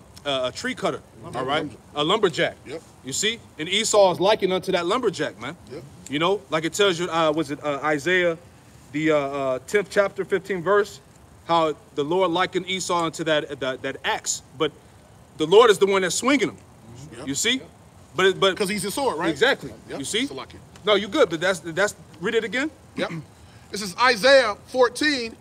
tree cutter, all right? A lumberjack. Yep. You see? And Esau is likened unto that lumberjack, man. Yep. You know, like it tells you, Isaiah, the 10th chapter, 15th verse, how the Lord likened Esau unto that axe. But the Lord is the one that's swinging him. You see? But because he's a sword, right? Exactly. You see? No, you good, but that's read it again. Yep. This is Isaiah 14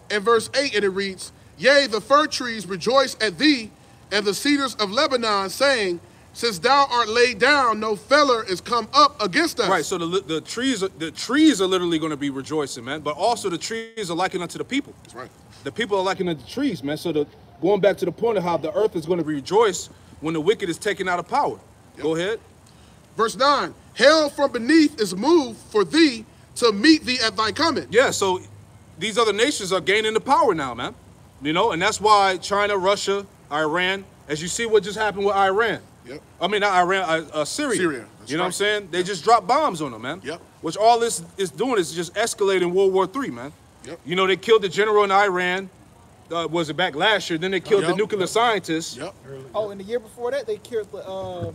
and verse 8, and it reads, yea, the fir trees rejoice at thee, and the cedars of Lebanon, saying, since thou art laid down, no feller is come up against us. Right, so the trees are literally going to be rejoicing, man. But also the trees are likened unto the people. That's right. The people are likened unto the trees, man. So going back to the point of how the earth is going to rejoice when the wicked is taken out of power. Yep. Go ahead. Verse 9, hell from beneath is moved for thee to meet thee at thy coming. Yeah, so these other nations are gaining the power now, man. You know, and that's why China, Russia, Iran, as you see what just happened with Iran. Yep. I mean, not Iran, Syria. You know what I'm saying? They just dropped bombs on them, man. Yep. Which all this is doing is just escalating World War III, man. Yep. You know, they killed the general in Iran. Was it back last year? Then they killed the nuclear scientists. Yep. Oh, and the year before that, they killed the,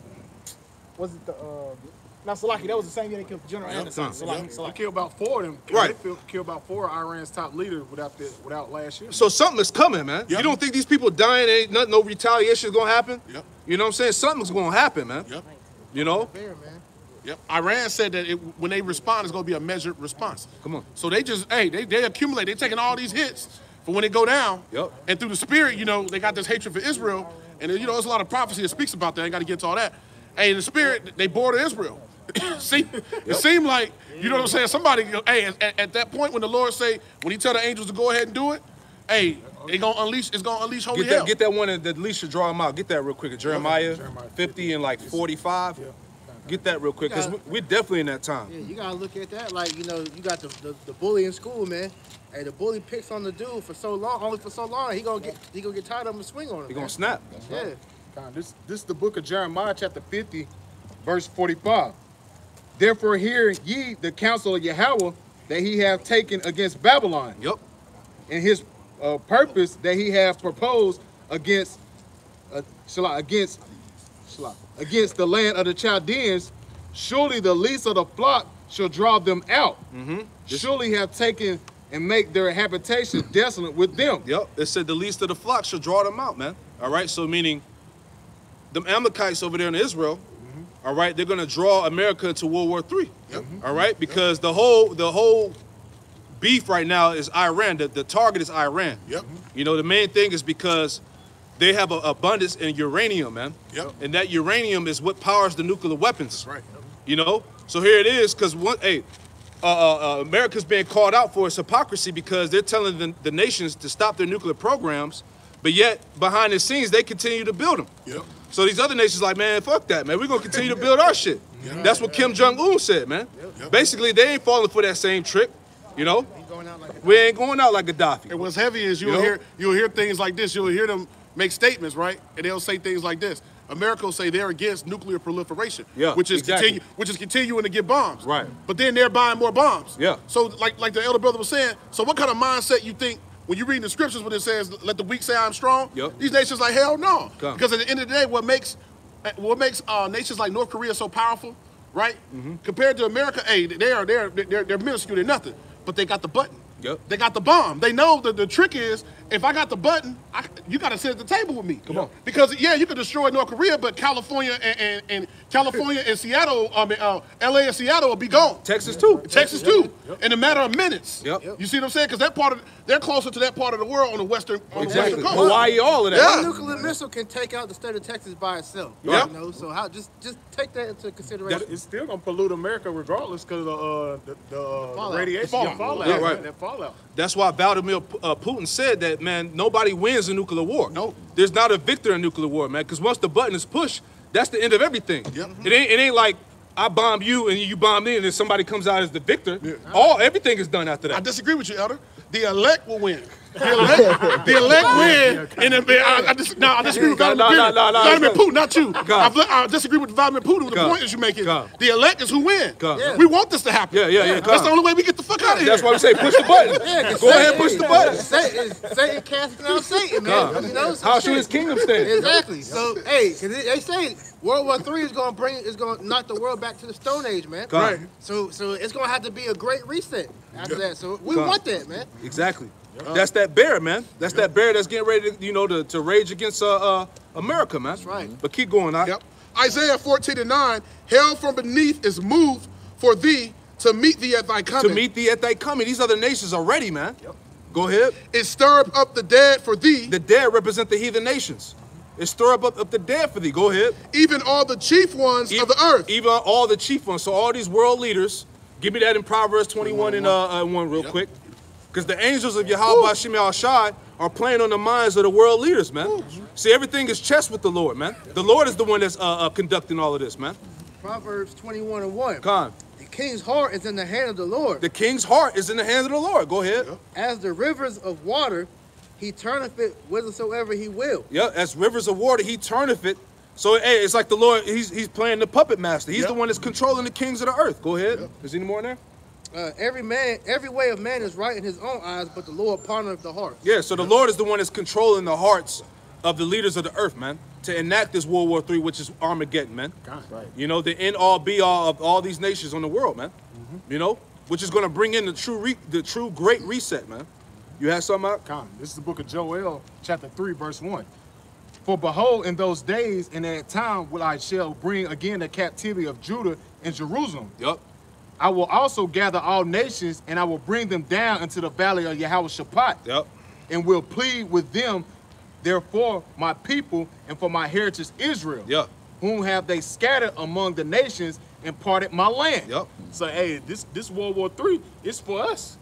not Salaki, that was the same year they killed General Anderson. They killed about 4 of them. Right. They killed about 4 of Iran's top leaders without last year. So something is coming, man. Yep. You don't think these people dying, ain't nothing, no retaliation is going to happen? Yep. You know what I'm saying? Something's going to happen, man. Yep. You know? Fair, man. Yep. Iran said that when they respond, it's going to be a measured response. Come on. So they just, they accumulate. They're taking all these hits for when they go down. Yep. And through the spirit, you know, they got this hatred for Israel. And, you know, there's a lot of prophecy that speaks about that. I ain't got to get into all that. Hey, in the spirit, they border Israel. See, it seemed like, you know what I'm saying? Somebody, hey, at that point when the Lord say, when he tell the angels to go ahead and do it, hey, it's going to unleash holy hell. Get that one that at least should draw them out. Get that real quick. Jeremiah 50 and like 45. Yeah. Get that real quick, because we're definitely in that time. Yeah, you got to look at that. Like, you know, you got the bully in school, man. Hey, the bully picks on the dude for so long, only for so long, he gonna get tired of him and swing on him. He gonna snap. Yeah. This is the book of Jeremiah, chapter 50, verse 45. Therefore hear ye the counsel of Yahweh that he hath taken against Babylon. Yep. And his purpose that he hath proposed against the land of the Chaldeans. Surely the least of the flock shall draw them out. Surely have taken and make their habitation desolate with them. Yep. It said the least of the flock shall draw them out, man. All right. So meaning them Amalekites over there in Israel, all right, they're gonna draw America into World War III. Yep. All right, because the whole beef right now is Iran. The target is Iran. Yep. You know, the main thing is because they have an abundance in uranium, man. Yep. And that uranium is what powers the nuclear weapons. That's right. You know, so here it is, because America's being called out for its hypocrisy because they're telling the nations to stop their nuclear programs, but yet behind the scenes they continue to build them. Yep. So these other nations like, man, fuck that, man. We're gonna continue to build our shit. Yep. That's what Kim Jong-un said, man. Yep. Basically, they ain't falling for that same trick. You know, we ain't going out like Gaddafi. And what's heavy is you'll hear things like this. You'll hear them make statements, right? And they'll say things like this. America will say they're against nuclear proliferation, Yeah, which is exactly. continuing to get bombs. Right. But then they're buying more bombs. Yeah. So like the elder brother was saying, so what kind of mindset you think when you read the scriptures when it says, let the weak say I'm strong? Yep. These nations like, hell no. Come. Because at the end of the day, what makes nations like North Korea so powerful, right? Compared to America, hey, they're minuscule, they're nothing. But they got the button. Yep. They got the bomb. They know that the trick is, if I got the button, you got to sit at the table with me. Come on. Because yeah, you could destroy North Korea, but California and Seattle, LA and Seattle will be gone. Texas too. Texas too. In a matter of minutes. Yep. You see what I'm saying? Because they're closer to that part of the world on the western Exactly. the western coast. Hawaii, all of that. Yeah. One nuclear missile can take out the state of Texas by itself. Yeah. You know, so just take that into consideration. It's still gonna pollute America regardless because of the radiation, fallout. Yeah, right. That fallout. That's why Vladimir Putin said that, man, nobody wins a nuclear war. Nope. There's not a victor in nuclear war, man, because once the button is pushed, that's the end of everything. Yep. It ain't like I bomb you and you bomb me and then somebody comes out as the victor. Yeah. Everything is done after that. I disagree with you, Elder. The elect will win. The elect win. And I disagree with Vladimir Putin, not you. I disagree with Vladimir Putin with the point that you're making. The elect is who win. Yeah. We want this to happen. Yeah. That's the only way we get the fuck out of here. That's why we say push the button. Yeah, Go ahead and push the button. Satan casting out Satan, man. You know, so How should his kingdom stand? Exactly. So, hey, 'cause they say World War III is gonna knock the world back to the Stone Age, man. Right. So it's gonna have to be a great reset after that. So we want that, man. Exactly. That's that bear, man. That's that bear that's getting ready to, to rage against America, man. That's right. But keep going, Yep. Isaiah 14:9, hell from beneath is moved for thee to meet thee at thy coming. To meet thee at thy coming. These other nations are ready, man. Yep. Go ahead. It stirred up the dead for thee. The dead represent the heathen nations. It stir up the dead for thee. Go ahead. Even all the chief ones of the earth. Even all the chief ones. So all these world leaders, give me that in Proverbs 21 and 1 real quick. Because the angels of Yahweh Shem Shai are playing on the minds of the world leaders, man. See, everything is chess with the Lord, man. The Lord is the one that's conducting all of this, man. Proverbs 21 and 1. Con. The king's heart is in the hand of the Lord. The king's heart is in the hands of the Lord. Go ahead. As the rivers of water, he turneth it whithersoever he will. Yeah, as rivers of water, he turneth it. So, hey, it's like the Lord, he's playing the puppet master. He's the one that's controlling the kings of the earth. Go ahead. Is there any more in there? Every way of man is right in his own eyes, but the Lord pondereth the heart. Yeah, so the Lord is the one that's controlling the hearts of the leaders of the earth, man, to enact this World War III, which is Armageddon, man. Right. You know, the end all be all of all these nations on the world, man. You know, which is going to bring in the true great reset, man. You have something out? Come. This is the book of Joel, chapter 3, verse 1. For behold, in those days and that time will I shall bring again the captivity of Judah and Jerusalem. Yup. I will also gather all nations, and I will bring them down into the valley of Yahweh Shaphat. Yep. And will plead with them, therefore, my people, and for my heritage Israel. Yep. Whom have they scattered among the nations and parted my land. Yep. So, hey, this World War III is for us.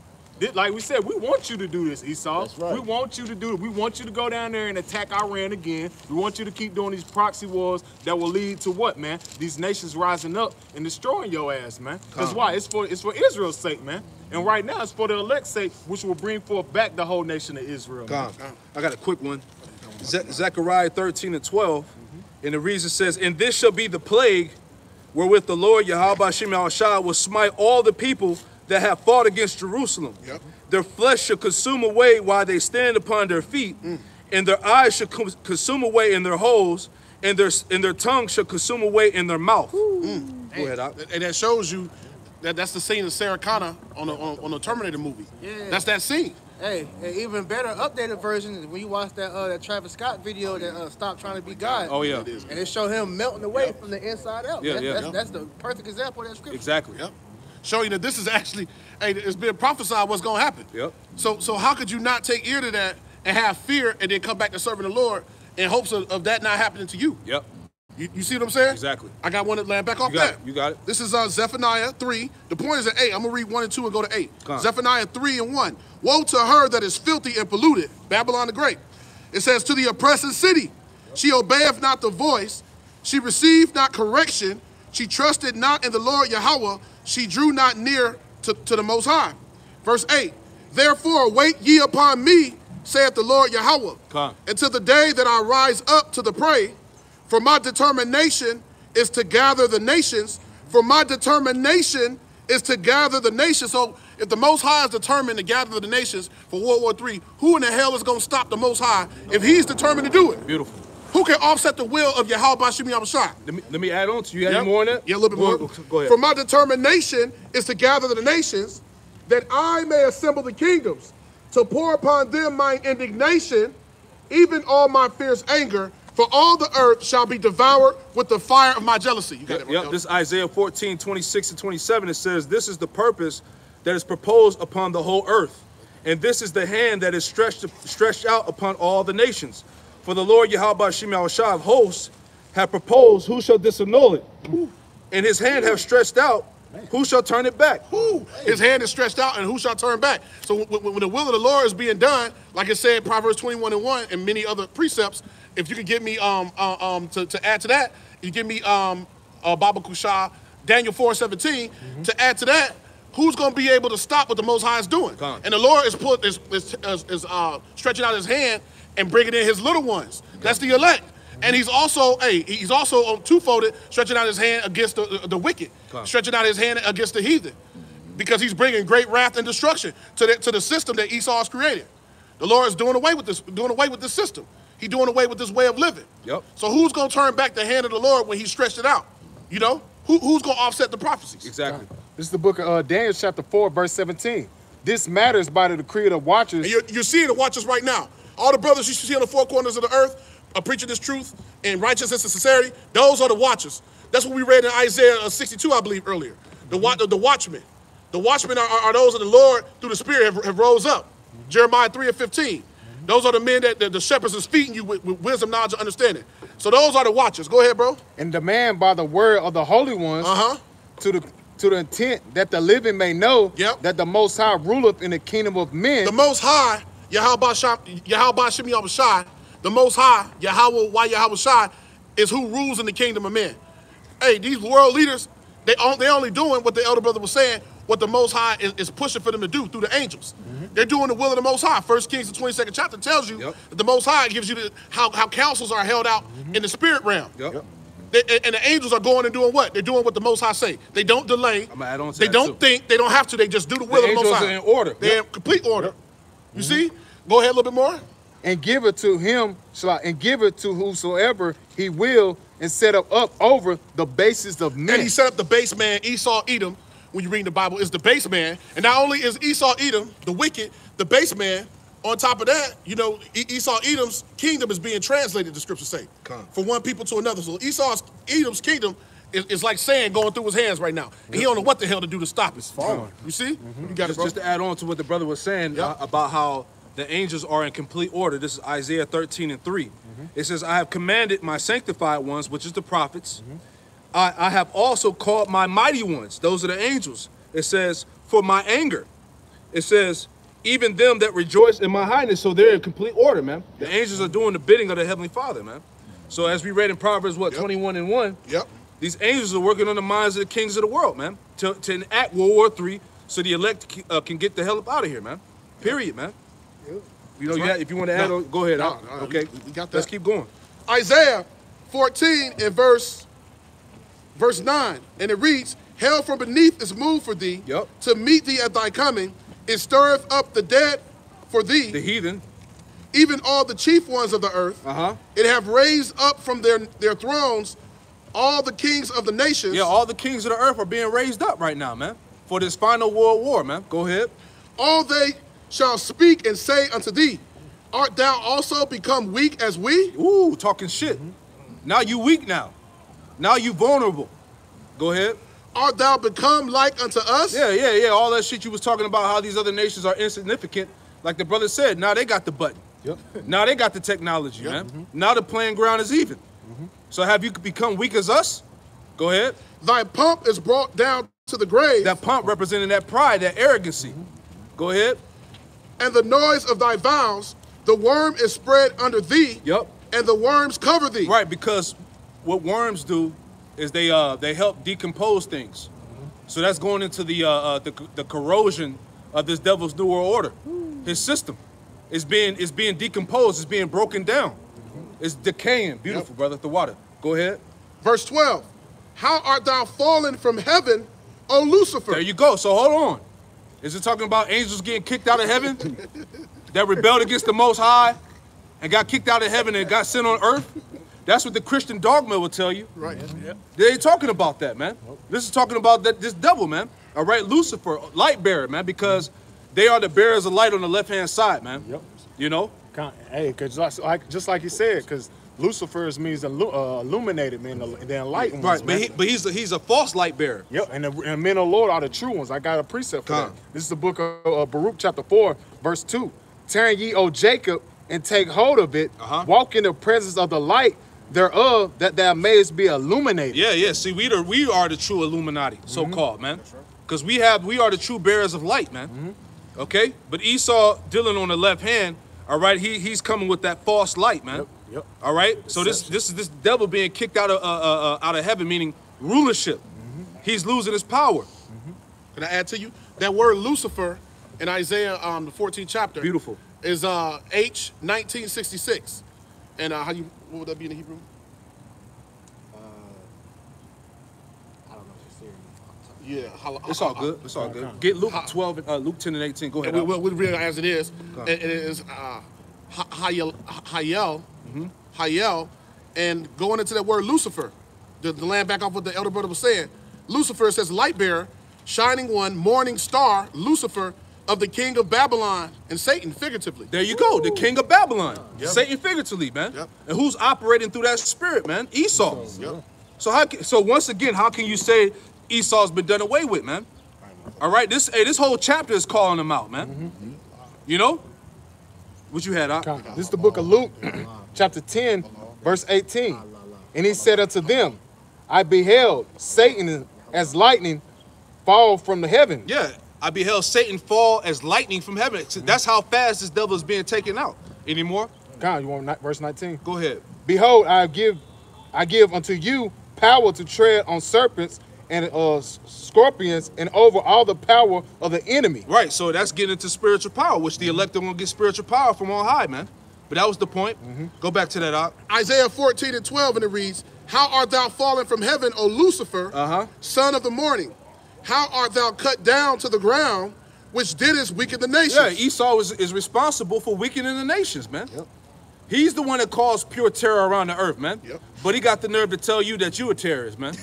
Like we said, we want you to do this, Esau. That's right. We want you to do it. We want you to go down there and attack Iran again. We want you to keep doing these proxy wars that will lead to what, man? These nations rising up and destroying your ass, man. That's why it's for Israel's sake, man. And right now it's for the elect's sake, which will bring forth back the whole nation of Israel. I got a quick one. Zechariah 13 and 12. And the reason says, and this shall be the plague wherewith the Lord Yahweh Shem Shai will smite all the people that have fought against Jerusalem. Yep. Their flesh shall consume away while they stand upon their feet, and their eyes shall consume away in their holes, and their tongue shall consume away in their mouth. Go ahead, Doc. And that shows you that's the scene of Sarah Connor on the Terminator movie. Yeah. That's that scene. Hey, an even better updated version is when you watch that Travis Scott video that Stop Trying to Be God. Oh, yeah. And it showed him melting away from the inside out. Yeah, That's the perfect example of that scripture. Exactly. Yep. Showing that this is actually, hey, it's been prophesied what's going to happen. Yep. So how could you not take ear to that and have fear and then come back to serving the Lord in hopes of that not happening to you? Yep. You see what I'm saying? Exactly. I got one that land back off You got that. it. You got it. This is Zephaniah 3. The point is at 8. I'm going to read 1 and 2 and go to 8. Zephaniah 3 and 1. Woe to her that is filthy and polluted, Babylon the Great. It says, to the oppressive city, she obeyeth not the voice, she received not correction, she trusted not in the Lord Yahweh, she drew not near to the Most High. Verse 8. Therefore wait ye upon me, saith the Lord Yahweh, until the day that I rise up to the prey. For my determination is to gather the nations. For my determination is to gather the nations. So if the Most High is determined to gather the nations for World War III, who in the hell is going to stop the Most High if he's determined to do it? Beautiful. Who can offset the will of Yahweh Bashim Yahushua? Let me add on to you. Any more on that? Yeah, a little bit more. Go ahead. For my determination is to gather the nations, that I may assemble the kingdoms, to pour upon them my indignation, even all my fierce anger, for all the earth shall be devoured with the fire of my jealousy. You got it, yep. This is Isaiah 14, 26 and 27. It says, this is the purpose that is proposed upon the whole earth. And this is the hand that is stretched out upon all the nations. For the Lord Yahweh Bashim Yahushua of hosts have proposed, who shall disannul it? And his hand have stretched out, who shall turn it back? His hand is stretched out, and who shall turn back? So when the will of the Lord is being done, like it said, Proverbs 21:1 and many other precepts, if you could give me to add to that, you give me Baba Kushah, Daniel 4:17 to add to that. Who's going to be able to stop what the Most High is doing? And the Lord is stretching out his hand and bringing in his little ones. That's the elect. And he's also two-folded, stretching out his hand against the wicked, stretching out his hand against the heathen, because he's bringing great wrath and destruction to the system that Esau has created. The Lord is doing away with this system. He's doing away with this way of living. Yep. So who's going to turn back the hand of the Lord when he stretched it out? You know, who's going to offset the prophecies? Exactly. This is the book of Daniel, chapter 4, verse 17. This matters by the decree of the watchers. And you're seeing the watchers right now. All the brothers you see on the four corners of the earth are preaching this truth and righteousness and sincerity. Those are the watchers. That's what we read in Isaiah 62, I believe, earlier. The watchmen. The watchmen are those of the Lord through the Spirit have rose up. Jeremiah 3:15. Those are the men that the shepherds is feeding you with wisdom, knowledge, and understanding. So those are the watchers. Go ahead, bro. And demand by the word of the holy ones to the intent that the living may know that the Most High ruleth in the kingdom of men. The Most High, Yahweh Bashim Yahushua, the Most High, Yahweh Shai, is who rules in the kingdom of men. Hey, these world leaders, they only doing what the elder brother was saying, what the Most High is pushing for them to do through the angels. They're doing the will of the Most High. 1 Kings, the 22nd chapter, tells you that the Most High gives you how counsels are held out in the spirit realm. And the angels are going and doing what? They're doing what the Most High say. They don't delay. They don't think. They don't have to. They just do the will of the Most High. Angels are in order. They're in complete order. You see? Go ahead a little bit more. And give it to him, and give it to whosoever he will, and set up over the basis of men. And he set up the base man, Esau, Edom. When you read the Bible, is the base man. And not only is Esau, Edom, the wicked, the base man, on top of that, you know, Esau, Edom's kingdom is being translated, the scriptures say, from one people to another. So Edom's kingdom is like sand going through his hands right now. And he don't know what the hell to do to stop it. You see? You got it, bro. Just to add on to what the brother was saying about how the angels are in complete order. This is Isaiah 13:3. It says, I have commanded my sanctified ones, which is the prophets. I have also called my mighty ones. Those are the angels. It says, for my anger. It says, even them that rejoice in my highness. So they're in complete order, man. The angels are doing the bidding of the Heavenly Father, man. So as we read in Proverbs, 21:1, these angels are working on the minds of the kings of the world, man, to enact World War III so the elect can get the hell up out of here, man. Period, man. You know, if you want to add on, go ahead. Okay, we got that. Let's keep going. Isaiah 14 and verse 9, and it reads, hell from beneath is moved for thee to meet thee at thy coming. It stirreth up the dead for thee, the heathen, even all the chief ones of the earth. It have raised up from their thrones all the kings of the nations. Yeah, all the kings of the earth are being raised up right now, man, for this final world war, man. Go ahead. All they shall speak and say unto thee, art thou also become weak as we? Ooh, talking shit. Now you weak now. Now you vulnerable. Go ahead. Art thou become like unto us? Yeah. All that shit you was talking about, how these other nations are insignificant. Like the brother said, now they got the button. Now they got the technology, man. Now the playing ground is even. So have you become weak as us? Go ahead. Thy pomp is brought down to the grave. That pomp representing that pride, that arrogancy. Go ahead. And the noise of thy vows, the worm is spread under thee. And the worms cover thee. Right, because what worms do is they help decompose things. So that's going into the corrosion of this devil's new world order. His system is being decomposed. It's being broken down. It's decaying. Beautiful, brother. The water. Go ahead. Verse 12. How art thou fallen from heaven, O Lucifer? There you go. So hold on. Is it talking about angels getting kicked out of heaven that rebelled against the Most High and got kicked out of heaven and got sent on earth? That's what the Christian dogma will tell you. Right. Yep. They ain't talking about that, man. Nope. This is talking about this devil, man. All right, Lucifer, light bearer, man, because they are the bearers of light on the left-hand side, man. Yep. You know? Hey, because just like you said, because Lucifer means illuminated, man, the enlightened ones. Right, but he's a false light bearer. Yep, and the men of the Lord are the true ones. I got a precept for that. This is the book of Baruch, chapter 4, verse 2. Turn ye, O Jacob, and take hold of it. Walk in the presence of the light thereof, that thou mayest be illuminated. Yeah. See, we are the true Illuminati, so-called, man. Because we are the true bearers of light, man. Okay? But Esau, dealing on the left hand, all right, he's coming with that false light, man. Yep. All right? So this is this devil being kicked out of heaven, meaning rulership. He's losing his power. Can I add to you? That word Lucifer in Isaiah, the 14th chapter. Beautiful. Is H1966. And what would that be in the Hebrew? I don't know if it's serious. Yeah. It's all good. It's all good. Get Luke 12, Luke 10 and 18. Go ahead. We'll read it as it is. It is Hayel. Hayel. And going into that word Lucifer, the land back off what the elder brother was saying. Lucifer says light bearer, shining one, morning star, Lucifer, of the king of Babylon and Satan, figuratively. There you go, the king of Babylon. Satan figuratively, man. And who's operating through that spirit, man? Esau. So once again, how can you say Esau's been done away with, man? All right, this whole chapter is calling him out, man. You know? What you had, This is the book of Luke, chapter 10, verse 18. And he said unto them, I beheld Satan as lightning fall from the heaven. Yeah. I beheld Satan fall as lightning from heaven. That's how fast this devil is being taken out. Any more? God, you want verse 19? Go ahead. Behold, I give unto you power to tread on serpents and scorpions and over all the power of the enemy. Right, so that's getting into spiritual power, which the elect are going to get spiritual power from on high, man. But that was the point. Go back to that, Isaiah 14 and 12, and it reads, How art thou fallen from heaven, O Lucifer, son of the morning? How art thou cut down to the ground, which didst weaken the nations? Yeah, Esau is responsible for weakening the nations, man. He's the one that caused pure terror around the earth, man. But he got the nerve to tell you that you a terrorist, man.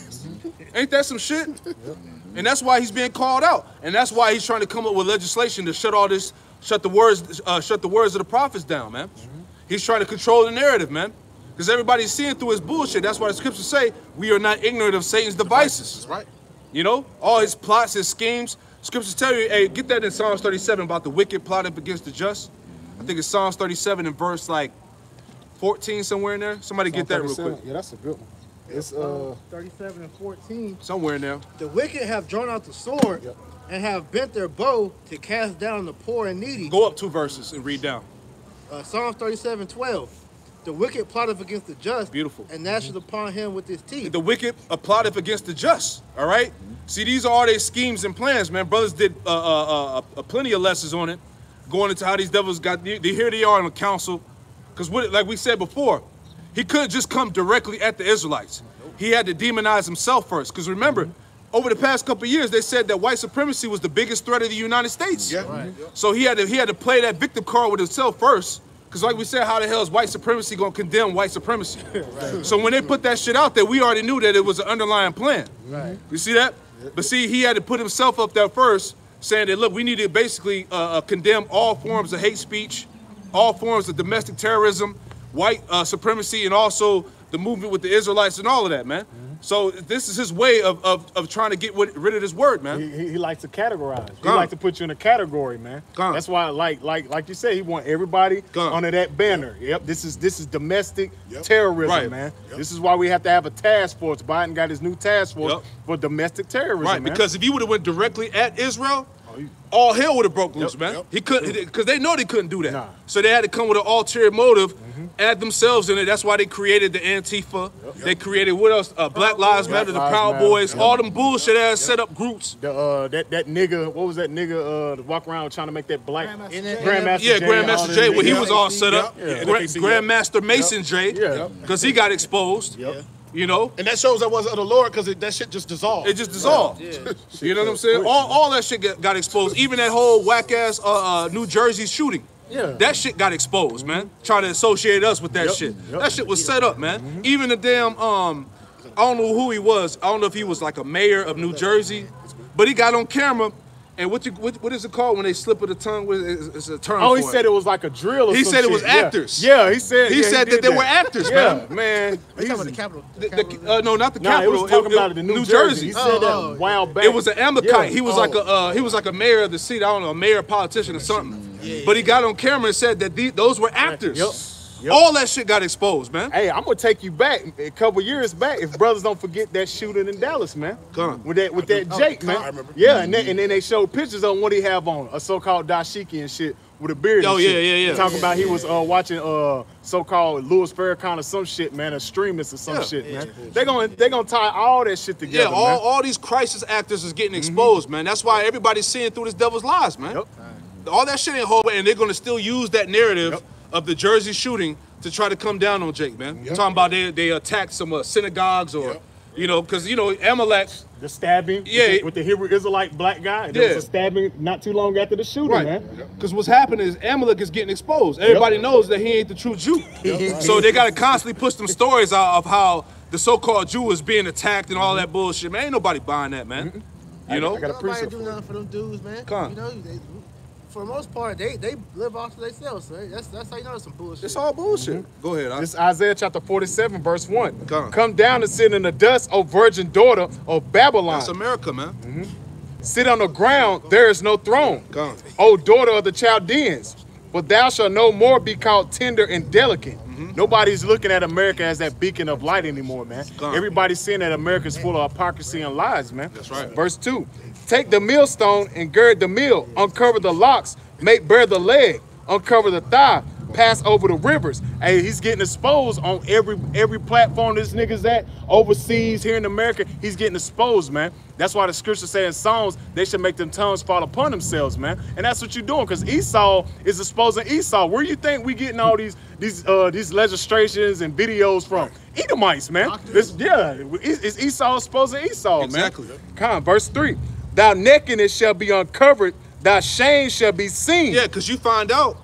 Ain't that some shit? And that's why he's being called out. And that's why he's trying to come up with legislation to shut the words of the prophets down, man. He's trying to control the narrative, man. Because everybody's seeing through his bullshit. That's why the scriptures say we are not ignorant of Satan's devices. That's right. You know, all his plots, his schemes. Scriptures tell you, hey, get that in Psalms 37 about the wicked plotting against the just. I think it's Psalms 37 in verse like 14 somewhere in there. Somebody get that real quick. Yeah, that's a good one. It's 37 and 14. Somewhere in there. The wicked have drawn out the sword and have bent their bow to cast down the poor and needy. Go up 2 verses and read down. Psalms 37:12. The wicked plotteth against the just. Beautiful. And gnasheth upon him with his teeth. The wicked plotteth against the just. All right. See, these are all their schemes and plans, man. Brothers did plenty of lessons on it, going into how these devils got. Here they are in the council, because like we said before, he couldn't just come directly at the Israelites. He had to demonize himself first. Because remember, over the past couple of years, they said that white supremacy was the biggest threat of the United States. So he had to play that victim card with himself first. Because like we said, how the hell is white supremacy going to condemn white supremacy? So when they put that shit out there, we already knew that it was an underlying plan. You see that? But see, he had to put himself up there first, saying that, look, we need to basically condemn all forms of hate speech, all forms of domestic terrorism, white supremacy, and also the movement with the Israelites and all of that, man. So this is his way of trying to get rid of this word, man. He likes to categorize. He likes to put you in a category, man. That's why, like you said, he want everybody under that banner. Yep, this is domestic terrorism, man. This is why we have to have a task force. Biden got his new task force for domestic terrorism, man. Because if he would have went directly at Israel, all hell would have broke loose, man. He couldn't, because they know they couldn't do that. So they had to come with an ulterior motive, add themselves in it. That's why they created the Antifa. They created, what else? Black Lives Matter, the Proud Boys, all them bullshit ass set up groups. That nigga, what was that nigga that walk around trying to make that black Grandmaster J? Grandmaster J. Well, he was all set up. Grandmaster Mason J. Because he got exposed. You know? And that shows that wasn't of the Lord because that shit just dissolved. It just dissolved. Yeah. You know what I'm saying? All that shit got exposed. Even that whole whack-ass New Jersey shooting. Yeah. That shit got exposed, man. Trying to associate us with that shit. That shit was set up, man. Even the damn, I don't know who he was. I don't know if he was like a mayor of New Jersey, but he got on camera. And what is it called when they slip of the tongue? It's a term. Oh, he said it was like a drill. Or he said it was actors. Yeah, he said that they were actors, man. Are you talking about the Capitol? No, not the Capitol. He was talking about the New Jersey. He said that a while back. It was an Amalekite. He was like a mayor of the city. I don't know, a mayor, politician, or something. But he got on camera and said that those were actors. Yep. All that shit got exposed, man. Hey, I'm gonna take you back a couple years back. If brothers don't forget that shooting in Dallas, man. With that Jake, man. I remember. Yeah, and then they showed pictures on what he have on, a so-called dashiki and shit with a beard. Oh, and shit. yeah. Talking about he was watching so-called Louis Farrakhan or some shit, man, a streamers or some shit, man. They gonna tie all that shit together. Yeah, all these crisis actors is getting exposed, man. That's why everybody's seeing through this devil's lies, man. All that shit ain't whole, and they're gonna still use that narrative of the Jersey shooting to try to come down on Jake, man. Talking about they attacked some synagogues or, you know, because, you know, Amalek. The stabbing with the Hebrew Israelite black guy. There was a stabbing not too long after the shooting, man. Because what's happening is Amalek is getting exposed. Everybody knows that he ain't the true Jew. So they got to constantly push them stories out of how the so-called Jew is being attacked and all that bullshit, man. Ain't nobody buying that, man. You know? Nobody do nothing for them dudes, man. Come on. You know, for the most part, they live off to themselves. So that's how you know it's some bullshit. It's all bullshit. Go ahead. This is Isaiah chapter 47, verse 1. Come down and sit in the dust, O virgin daughter of Babylon. That's America, man. Sit on the ground, there is no throne. O daughter of the Chaldeans, for thou shalt no more be called tender and delicate. Nobody's looking at America as that beacon of light anymore, man. Everybody's seeing that America's full of hypocrisy and lies, man. That's right. Verse 2. Take the millstone and gird the mill, uncover the locks, make bare the leg, uncover the thigh, pass over the rivers. Hey, he's getting exposed on every platform this nigga's at, overseas, here in America, he's getting exposed, man. That's why the scriptures say in Psalms, they should make them tongues fall upon themselves, man. And that's what you're doing, because Esau is exposing Esau. Where do you think we getting all these legislations and videos from? Edomites, man. It's Esau exposing Esau, exactly, man. Come on, verse 3. Thy nakedness shall be uncovered, thy shame shall be seen. Yeah, because you find out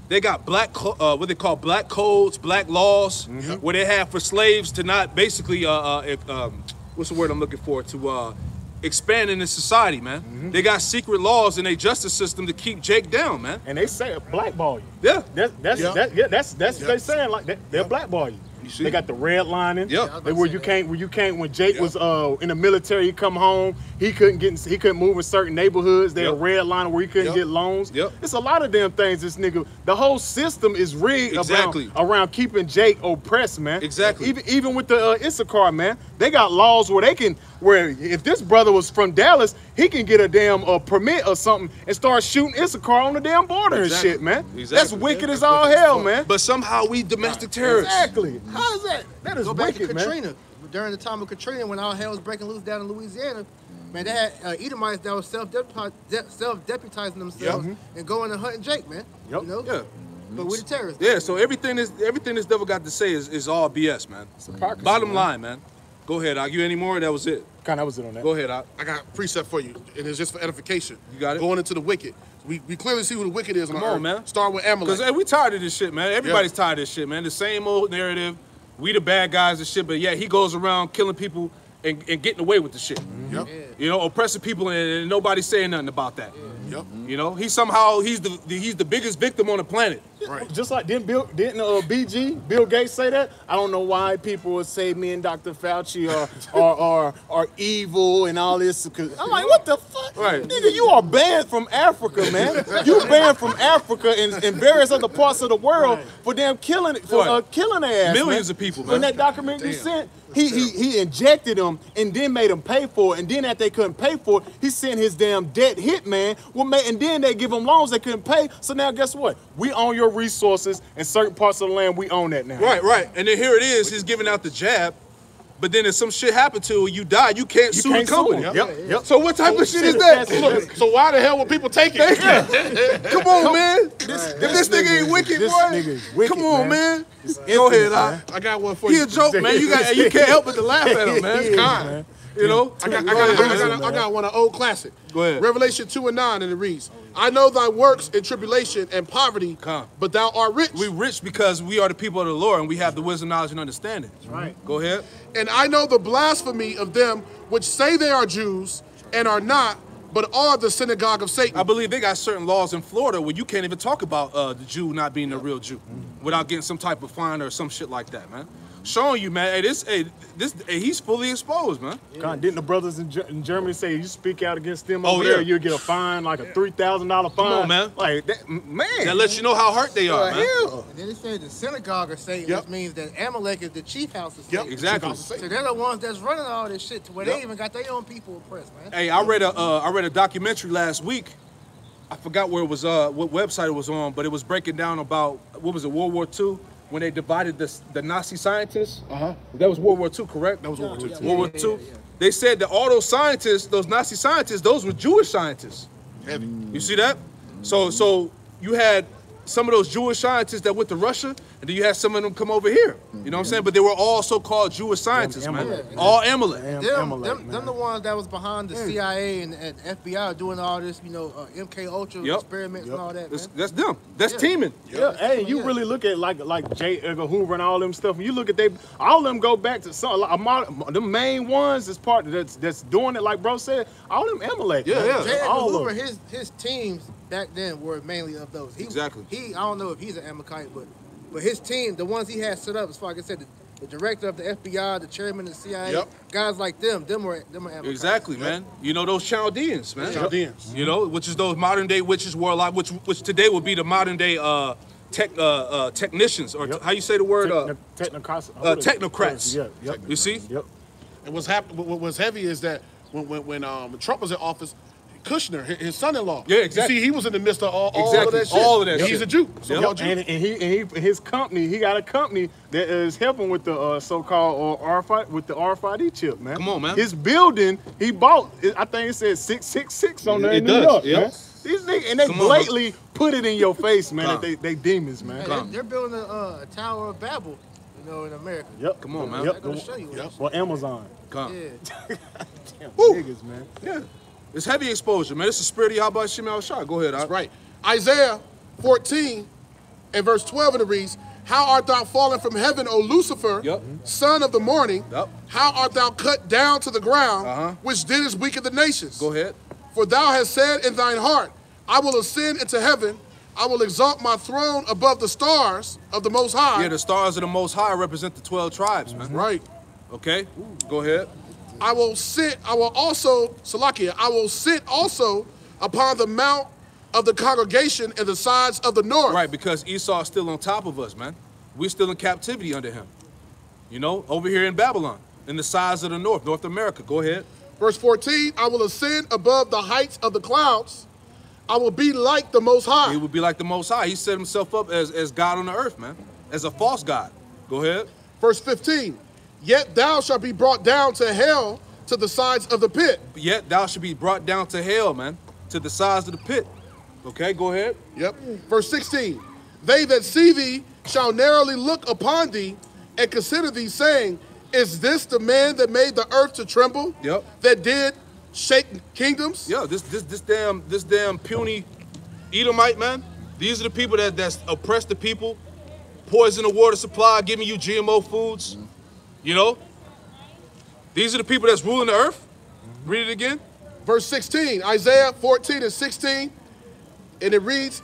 they got what they call black codes, black laws, where they have for slaves to not basically, what's the word I'm looking for, to expand in the society, man. They got secret laws in their justice system to keep Jake down, man. And they say blackball you. Yeah. That's what they saying, like they'll blackball you. They got the red lining. Where you can't when Jake was in the military, he come home, he couldn't move in certain neighborhoods. They red line where he couldn't get loans. It's a lot of damn things this nigga. The whole system is rigged around keeping Jake oppressed, man. Even with the Issachar, man. They got laws where if this brother was from Dallas, he can get a damn permit or something and start shooting Issachar on the damn border and shit, man. That's wicked as all hell, man. But somehow we domestic terrorists. Exactly. How is that? That is Go back wicked, to man. Katrina. During the time of Katrina, when all hell was breaking loose down in Louisiana, man, they had Edomites that were self-deputizing themselves and going and hunting Jake, man. You know? Yeah. But we're the terrorists. Yeah, so everything this devil got to say is all BS, man. Bottom line, man. Go ahead, Ak. You any more? That was it. That was it on that. Go ahead, Ak. I got a precept for you, and it's just for edification. You got it? Going into the wicked. We clearly see who the wicked is. Come on, man. Start with Amalek. Because we tired of this shit, man. Everybody's tired of this shit, man. The same old narrative. We the bad guys and shit, but yeah, he goes around killing people and getting away with the shit. You know, oppressing people and nobody's saying nothing about that. You know, he's the biggest victim on the planet. Right. Just like didn't Bill Gates say that? I don't know why people would say me and Dr. Fauci are evil and all this. I'm like, what the fuck? Right. Nigga, you are banned from Africa, man. You banned from Africa and various other parts of the world for them killing their ass. Millions of people, man. When that documentary sent, he injected them and then made them pay for it. And then after they couldn't pay for it, he sent his damn debt hitman. And then they give them loans they couldn't pay. So now guess what? We own your resources in certain parts of the land. We own that now. Right. And then here it is. He's giving out the jab but then if some shit happened to you, you die, you can't sue the company. Yep. So what type of shit is that? Look, so why the hell would people take it? Come on, man. If this nigga ain't wicked, boy, come on, man. Go ahead, I got one for He you. a joke, man. You can't help but to laugh at him, man. It's kind. You know? I got one, an old classic. Go ahead. Revelation 2:9, and it reads, I know thy works in tribulation and poverty, but thou art rich. We rich because we are the people of the Lord and we have the wisdom, knowledge, and understanding. That's right. Go ahead. And I know the blasphemy of them which say they are Jews and are not, but are the synagogue of Satan. I believe they got certain laws in Florida where you can't even talk about the Jew not being a real Jew without getting some type of fine or some shit like that, man. Showing you, man, he's fully exposed, man. God, didn't the brothers in Germany say you speak out against them over there, you'll get a fine, like a $3,000 fine? Come on, man. Like that, man. That lets you know how hurt they are, man. And then it says the synagogue of Satan, which means that Amalek is the chief house of Satan. Exactly. So they're the ones that's running all this shit to where they even got their own people oppressed, man. Hey, I read a documentary last week. I forgot where it was, what website it was on, but it was breaking down about, what was it, World War II? When they divided the Nazi scientists. That was World War II, correct? That was World War II. World War II. They said that all those scientists, those Nazi scientists, those were Jewish scientists. Heavy. You see that? So you had some of those Jewish scientists that went to Russia, and then you had some of them come over here. You know what I'm saying? But they were all so-called Jewish scientists, man. All Amalek. Them the ones that was behind the CIA and FBI doing all this, you know, MK Ultra experiments and all that, man. That's them. That's teaming. Yeah, hey, you really look at like J. Edgar Hoover and all them stuff, and you look at all of them go back to some, the main ones that's doing it, like bro said, all them Amalek. J. Edgar Hoover, his teams back then were mainly of those. I don't know if he's an Amalekite, but his team, the ones he had set up, as far as I said, the director of the FBI, the chairman of the CIA, guys like them were Amalekites. Exactly, man. You know those Chaldeans, man. Chaldeans. You know, which is those modern day witches, warlock, which today would be the modern day technicians, or how you say the word? Technocrats. You see? Yep. And what was heavy is that when Trump was in office, Kushner, his son-in-law. Yeah, exactly. You see, he was in the midst of all of that shit. All of that shit. He's a Jew. So and his company, he got a company that is helping with the so-called RFID chip, man. Come on, man. His building, he bought, I think it said 666 on there in New York, man. These niggas, and they blatantly put it in your face, man, that they demons, man. Hey, they're building a Tower of Babel, you know, in America. Yep. Come on, man. I'm going to show you. Or Amazon. Come. Yeah. Damn, niggas, man. Yeah. It's heavy exposure, man. It's the spirit of Yahweh Shem El Shah. Go ahead, That's right. Isaiah 14 and verse 12, and it reads, How art thou fallen from heaven, O Lucifer, son of the morning? How art thou cut down to the ground, which didst weaken the nations? Go ahead. For thou hast said in thine heart, I will ascend into heaven. I will exalt my throne above the stars of the Most High. Yeah, the stars of the Most High represent the 12 tribes, man. Right. Okay, go ahead. I will sit also upon the mount of the congregation in the sides of the north. Right, because Esau's still on top of us, man. We're still in captivity under him. You know, over here in Babylon, in the sides of the north, North America. Go ahead. Verse 14, I will ascend above the heights of the clouds. I will be like the Most High. He will be like the Most High. He set himself up as God on the earth, man. As a false God. Go ahead. Verse 15, Yet thou shalt be brought down to hell, to the sides of the pit. Yet thou shalt be brought down to hell, man, to the sides of the pit. Okay, go ahead. Yep. Verse 16, They that see thee shall narrowly look upon thee and consider thee, saying, Is this the man that made the earth to tremble? Yep. That did shake kingdoms? Yeah, this damn puny Edomite, man. These are the people that's oppress the people, poison the water supply, giving you GMO foods. You know, these are the people that's ruling the earth. Read it again. Verse 16, Isaiah 14 and 16, and it reads,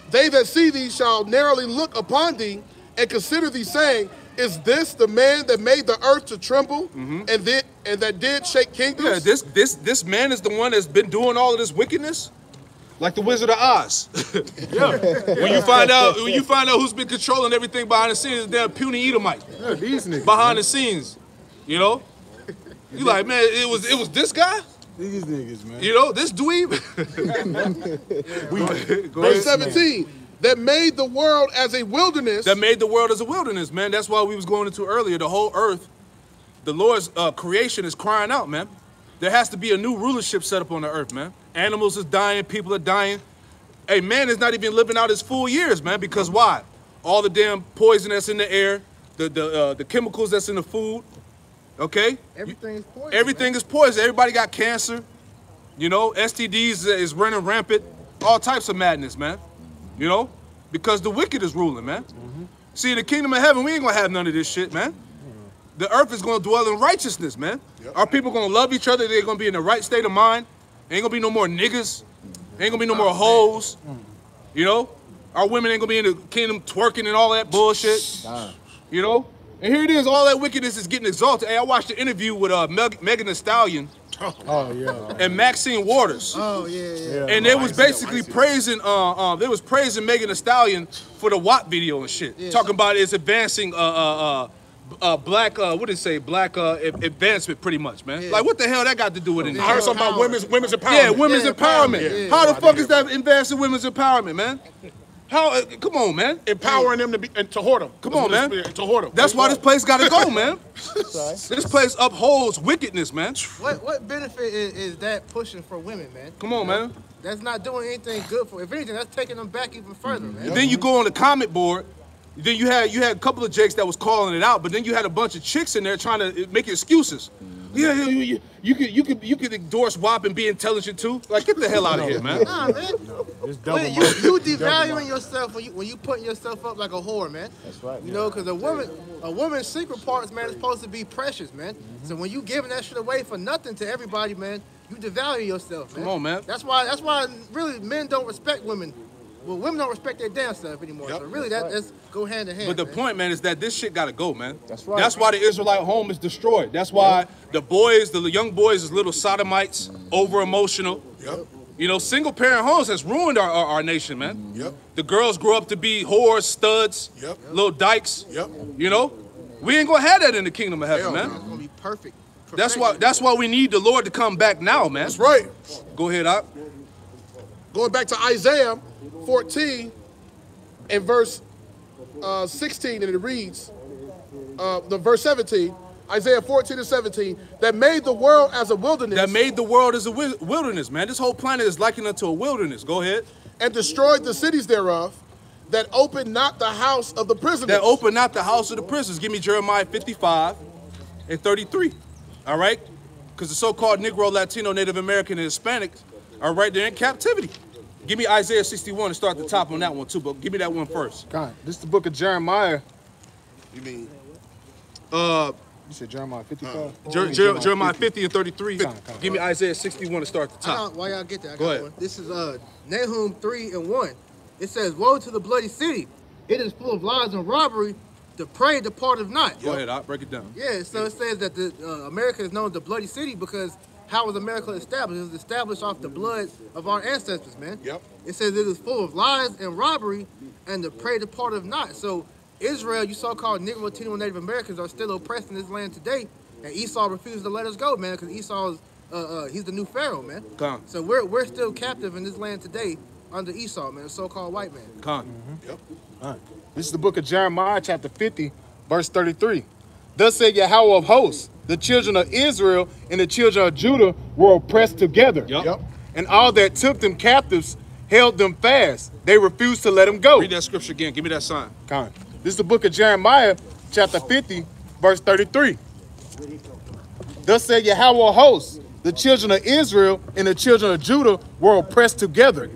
They that see thee shall narrowly look upon thee and consider thee, saying, Is this the man that made the earth to tremble and that did shake kingdoms? Yeah, this man is the one that's been doing all of this wickedness, like the Wizard of Oz. Yeah. When you find out who's been controlling everything behind the scenes, the damn puny Edomite. Yeah, these niggas behind the scenes, you know. You like, man, it was this guy. These niggas, man. You know, this dweeb. Verse 17. That made the world as a wilderness. That made the world as a wilderness, man. That's why we was going into earlier. The whole earth the Lord's creation is crying out, man. There has to be a new rulership set up on the earth, man. Animals is dying, people are dying. Hey, man is not even living out his full years, man, because why? All the damn poison that's in the air, the chemicals that's in the food, okay? Everything is poison. Everything is poison. Everybody got cancer. You know, STDs is running rampant. All types of madness, man. You know, because the wicked is ruling, man. See, in the kingdom of heaven, we ain't gonna have none of this shit, man. The earth is gonna dwell in righteousness, man. Our people gonna love each other. They're gonna be in the right state of mind. Ain't gonna be no more niggas. Ain't gonna be no more hoes. You know, our women ain't gonna be in the kingdom twerking and all that bullshit. You know, and here it is. All that wickedness is getting exalted. Hey, I watched the interview with Megan Thee Stallion. Oh yeah. And Maxine Waters. Oh yeah. And they was basically praising they was praising Megan Thee Stallion for the WAP video and shit. Yeah. Talking about it's advancing black what did it say? Black advancement pretty much, man. Yeah. Like what the hell that got to do with it? I heard something about women's empowerment. Yeah, women's empowerment. Yeah. How the fuck is that advancing women's empowerment, man? How come on, man. Empowering them to be and to whore them. Come on, man. To whore them. That's why this place gotta go, man. This place upholds wickedness, man. What benefit is that pushing for women, man? Come on, man. That's not doing anything good for. If anything, that's taking them back even further, man. And then you go on the comment board. Then you had a couple of jakes that was calling it out, but then you had a bunch of chicks in there trying to make excuses. Yeah, you could endorse WAP and be intelligent too. Like, get the hell out of here, man. Nah, man. You devaluing yourself when you putting yourself up like a whore, man. That's right. You know, because a woman's secret parts, man, is supposed to be precious, man. So when you giving that shit away for nothing to everybody, man, you devalue yourself, man. Come on, man. That's why really men don't respect women. Well, women don't respect their damn self anymore. So really, that's go hand in hand. But the man. point, man, is that this shit gotta go, man. That's right. That's why the Israelite home is destroyed. That's why the young boys is little sodomites, over emotional. Yep. You know, single parent homes has ruined our nation, man. Yep. The girls grow up to be whores, studs, Yep. little dykes. Yep. You know, we ain't gonna have that in the kingdom of heaven, Hell man. It's gonna be perfect. That's why we need the Lord to come back now, man. That's right. Go ahead, Op. Going back to Isaiah 14 and verse 16, and it reads, the verse 17, Isaiah 14 and 17, that made the world as a wilderness. That made the world as a wilderness, man. This whole planet is likened unto a wilderness. Go ahead. And destroyed the cities thereof, that opened not the house of the prisoners. That opened not the house of the prisoners. Give me Jeremiah 55 and 33. All right? Because the so-called Negro, Latino, Native American, and Hispanics are right there in captivity. Give me Isaiah 61 and start the top on that one too, but give me that one first. God, this is the book of Jeremiah. You mean? You said Jeremiah 55? Jeremiah 50 and 33. Give me Isaiah 61 and start the top. Why y'all get that? I Go got ahead. one. This is Nahum 3 and 1. It says, "Woe to the bloody city! It is full of lies and robbery. The prey departeth not." Go ahead, I'll break it down. Yeah, so it says that America is known as the bloody city because how was America established? It was established off the blood of our ancestors, man. Yep. It says it is full of lies and robbery, and the prey departeth not. So Israel, you so-called Negro, Latino, and Native Americans are still oppressed in this land today, and Esau refuses to let us go, man, because Esau is he's the new Pharaoh, man. Con. So we're still captive in this land today under Esau, man, a so-called white man. Con. Yep. This is the book of Jeremiah, chapter 50, verse 33. Thus said Yahweh of hosts, the children of Israel and the children of Judah were oppressed together. Yep. And all that took them captives held them fast. They refused to let them go. Read that scripture again. Give me that sign. Con. This is the book of Jeremiah, chapter 50, verse 33. Thus said Yahweh of hosts, the children of Israel and the children of Judah were oppressed together.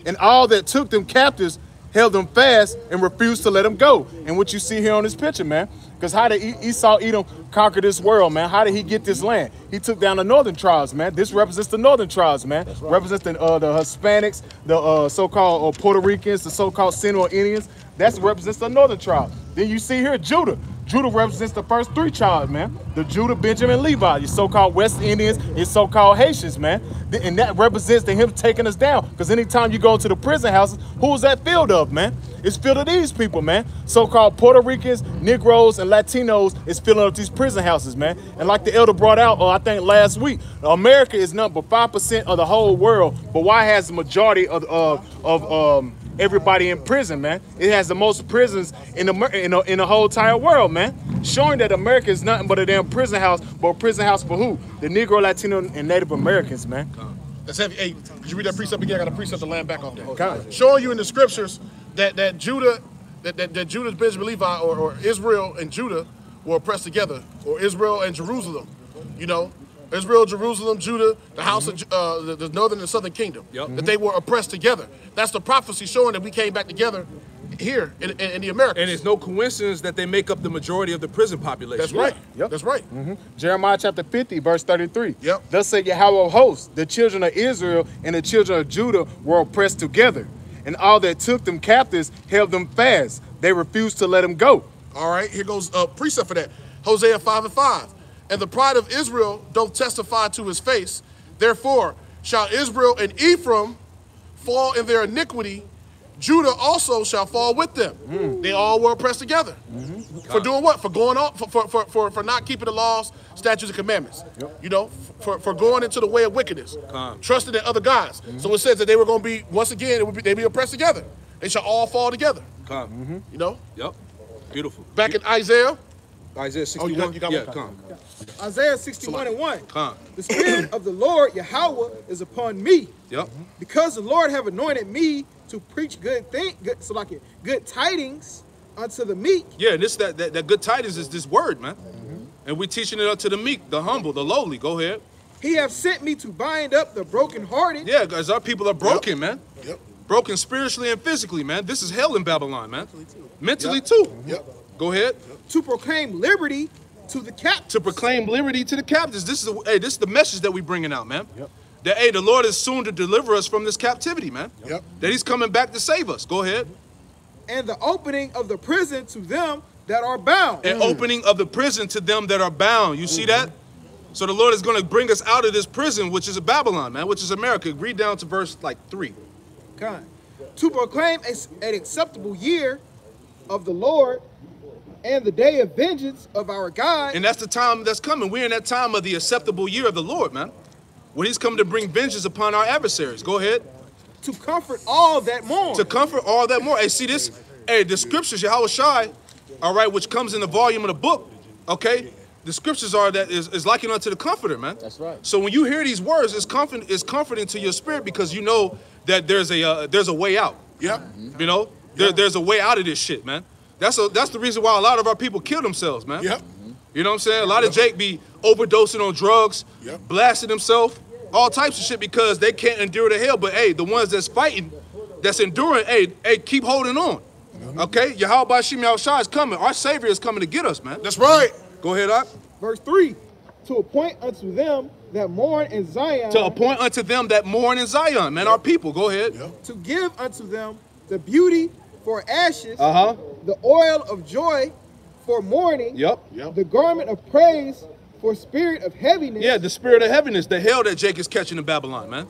And all that took them captives held them fast and refused to let them go. And what you see here on this picture, man, because how did Esau Edom conquer this world, man? How did he get this land? He took down the northern tribes, man. This represents the northern tribes, man. Right. Represents the Hispanics, the so-called Puerto Ricans, the so-called Seminole Indians. That represents the northern tribe. Then you see here Judah. Judah represents the first three tribes, man. The Judah, Benjamin, Levi, your so-called West Indians, your so-called Haitians, man. And that represents him taking us down. Because anytime you go to the prison houses, who's that filled of, man? It's filled of these people, man. So-called Puerto Ricans, Negroes, and Latinos is filling up these prison houses, man. And like the elder brought out, I think last week, America is number 5% of the whole world. But why has the majority of everybody in prison, man. It has the most prisons in the whole entire world, man. Showing that America is nothing but a damn prison house, but a prison house for who? The Negro, Latino, and Native Americans, man. That's heavy. Hey, did you read that precept again? I got a precept to land back on that. Okay. Showing you in the scriptures that Judah, that Judah, Benjamin, Levi, or Israel and Judah were oppressed together, or Israel and Jerusalem. You know, Israel, Jerusalem, Judah, the house of the northern and southern kingdom. That they were oppressed together. That's the prophecy showing that we came back together here in the Americas. And it's no coincidence that they make up the majority of the prison population. That's right. That's right. Jeremiah chapter 50, verse 33. Yep. Thus said Yahweh of hosts, the children of Israel and the children of Judah were oppressed together, and all that took them captives held them fast. They refused to let them go. All right, here goes a precept for that. Hosea 5:5. And the pride of Israel doth testify to his face. Therefore shall Israel and Ephraim fall in their iniquity. Judah also shall fall with them. They all were oppressed together. For doing what? For going on, for not keeping the laws, statutes, and commandments. You know, for going into the way of wickedness, trusting in other gods. So it says that they were going to be, once again, they'd be oppressed together. They shall all fall together. You know? Yep. Beautiful. Back in Isaiah. Isaiah 61. You got one. Isaiah 61:1. The Spirit of the Lord Yahweh is upon me. Yep. Because the Lord have anointed me to preach good tidings unto the meek. Yeah, and that good tidings is this word, man. And we're teaching it up to the meek, the humble, the lowly. Go ahead. He have sent me to bind up the brokenhearted. Yeah, guys, our people are broken, man. Broken spiritually and physically, man. This is hell in Babylon, man. Mentally too. Go ahead. To proclaim liberty to the captives. To proclaim liberty to the captives. This is the message that we're bringing out, man. That, hey, the Lord is soon to deliver us from this captivity, man. That he's coming back to save us. Go ahead. And the opening of the prison to them that are bound. And opening of the prison to them that are bound. You see that? So the Lord is going to bring us out of this prison, which is Babylon, man, which is America. Read down to verse 3. To proclaim an acceptable year of the Lord and the day of vengeance of our God. And that's the time that's coming. We're in that time of the acceptable year of the Lord, man. When he's coming to bring vengeance upon our adversaries. Go ahead. To comfort all that mourn. To comfort all that mourn. Hey, see this? Hey, the scriptures, Yahweh Shai, all right, which comes in the volume of the book, okay? The scriptures are that is likened unto the comforter, man. That's right. So when you hear these words, it's comforting to your spirit because you know that there's a way out. Yeah. You know, there's a way out of this shit, man. That's the reason why a lot of our people kill themselves, man. Yep. You know what I'm saying? A lot of Jake be overdosing on drugs, blasting himself, all types of shit because they can't endure the hell. But hey, the ones that's fighting, that's enduring, hey, keep holding on. Okay? Yahweh Bashim Yahushua is coming. Our Savior is coming to get us, man. That's right. Go ahead, Ak. Verse 3. To appoint unto them that mourn in Zion. To appoint unto them that mourn in Zion, man. Our people. Go ahead. To give unto them the beauty for ashes. The oil of joy for mourning. The garment of praise for spirit of heaviness. Yeah, the spirit of heaviness, the hell that Jake is catching in Babylon, man.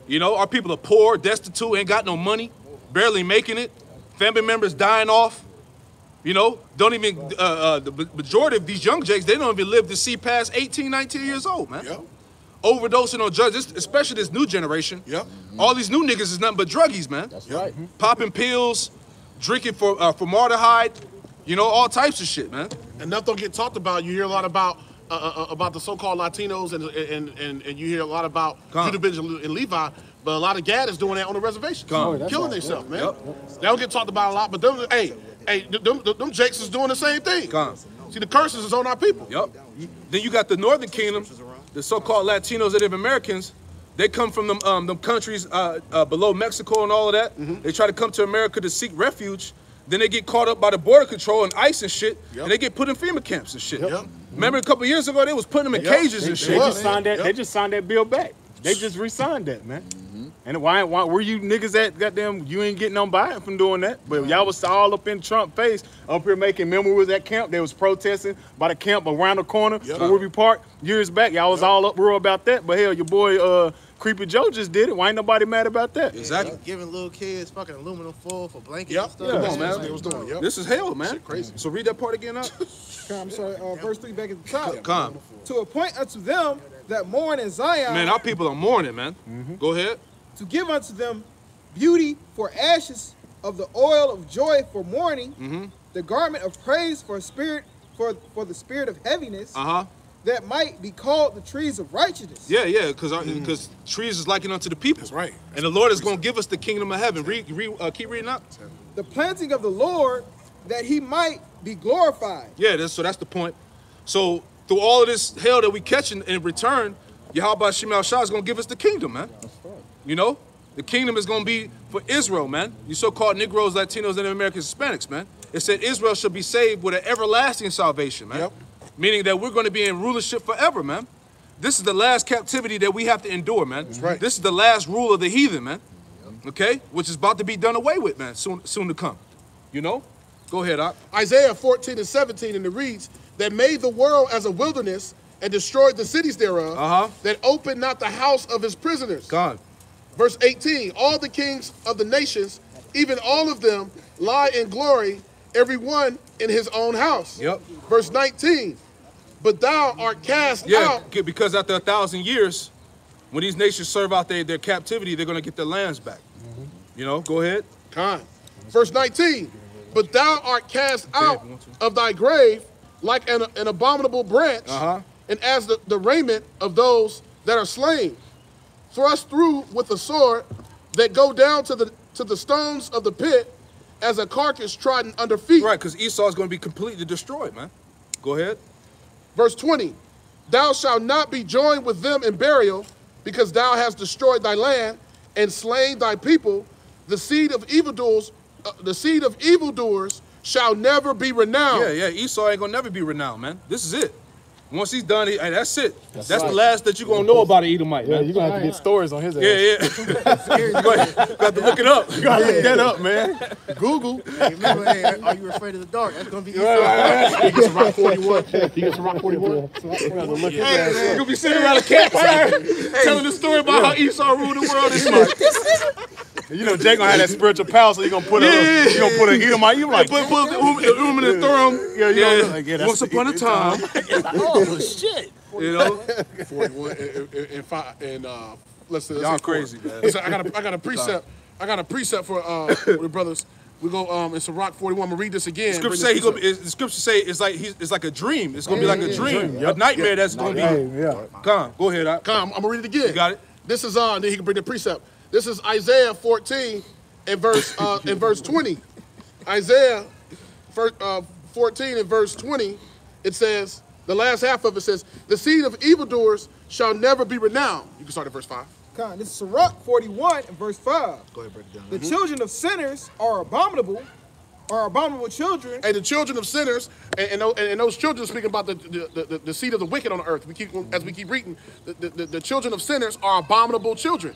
You know, our people are poor, destitute, ain't got no money, barely making it. Family members dying off. You know, don't even, the majority of these young Jakes, they don't even live to see past 18, 19 years old, man. Overdosing on drugs, especially this new generation. All these new niggas is nothing but druggies, man. That's right. Popping pills, drinking formaldehyde, you know, all types of shit, man. And nothing don't get talked about. You hear a lot about the so-called Latinos, and you hear a lot about Judah, Benjamin, and Levi, but a lot of Gad is doing that on the reservation, killing themselves, man. They don't get talked about a lot, but them, them Jakes is doing the same thing. See, the curses is on our people. Then you got the Northern Kingdom, the so-called Latinos, Native Americans. They come from them countries below Mexico and all of that. They try to come to America to seek refuge. Then they get caught up by the border control and ICE and shit, and they get put in FEMA camps and shit. Remember a couple years ago, they was putting them in cages and shit. They just signed that bill back. They just re-signed that, man. And why were you niggas at goddamn, you ain't getting on by from doing that? But y'all was all up in Trump's face, up here making, remember we was at camp, they was protesting by the camp around the corner from Ruby Park years back. Y'all was all uproar about that, but hell, your boy Creepy Joe just did it. Why ain't nobody mad about that? Exactly. Giving little kids fucking aluminum foil for blankets and stuff. Come on, man. They was doing, This is hell, man. Shit crazy. So read that part again up. I'm sorry, verse 3 back at the top. Come. To appoint unto them that mourn in Zion. Man, our people are mourning, man. Go ahead. To give unto them beauty for ashes of the oil of joy for mourning, the garment of praise for the spirit of heaviness, that might be called the trees of righteousness. Yeah, because trees is likened unto the people. That's right. And the Lord is going to give us the kingdom of heaven. Keep reading up. The planting of the Lord, that he might be glorified. Yeah, so that's the point. So through all of this hell that we catch in return, Yahweh Shema Shah is going to give us the kingdom, man. That's right. You know? The kingdom is going to be for Israel, man. You so-called Negroes, Latinos, and Americans, Hispanics, man. It said Israel shall be saved with an everlasting salvation, man. Yep. Meaning that we're going to be in rulership forever, man. This is the last captivity that we have to endure, man. That's right. This is the last rule of the heathen, man. Okay? Which is about to be done away with, man, soon to come. You know? Go ahead, Doc. Isaiah 14 and 17, and it reads, that made the world as a wilderness and destroyed the cities thereof, that opened not the house of his prisoners. God. Verse 18, all the kings of the nations, even all of them, lie in glory, every one in his own house. Yep. Verse 19, but thou art cast out. Yeah, because after 1,000 years, when these nations serve out their captivity, they're going to get their lands back. You know, go ahead. Verse 19, but thou art cast out of thy grave like an abominable branch, and as the raiment of those that are slain, thrust through with a sword, that go down to the stones of the pit, as a carcass trodden under feet. Right, because Esau is going to be completely destroyed, man. Go ahead. Verse 20, thou shalt not be joined with them in burial, because thou hast destroyed thy land and slain thy people. The seed of evildoers, shall never be renowned. Yeah, Esau ain't gonna never be renowned, man. This is it. Once he's done, that's it. That's right. The last that you're gonna know about an Edomite, man. You're gonna have to get stories on his ass. Yeah. Got to look it up. You gotta look that up, man. Google. Hey, remember, are you afraid of the dark? That's gonna be Esau. He gets a rock 41. He gets a rock 41. You're gonna be sitting around a campfire telling the story about how Esau ruled the world this month. You know, Jay gonna have that spiritual power, so you gonna put an Edomite. You like put the Urim and the Thummim. Yeah. Once upon a time. Oh shit! You know, 41 and 5 and let's say y'all crazy, man. Listen, I got a precept. I got a precept for the brothers. We go in Sirach 41. I'm gonna read this again. The scripture say it's like a dream. It's gonna be like a dream, a nightmare that's gonna be. Come, go ahead. Come, I'm gonna read it again. You got it. This is then he can bring the precept. This is Isaiah 14 and verse 20. Isaiah 14 and verse 20. It says, the last half of it says, the seed of evildoers shall never be renowned. You can start at verse 5. This is Sirach 41 and verse 5. Go ahead, break it down. The children of sinners are abominable children. And the children of sinners, and those children speaking about the seed of the wicked on the earth. As we keep reading, the children of sinners are abominable children.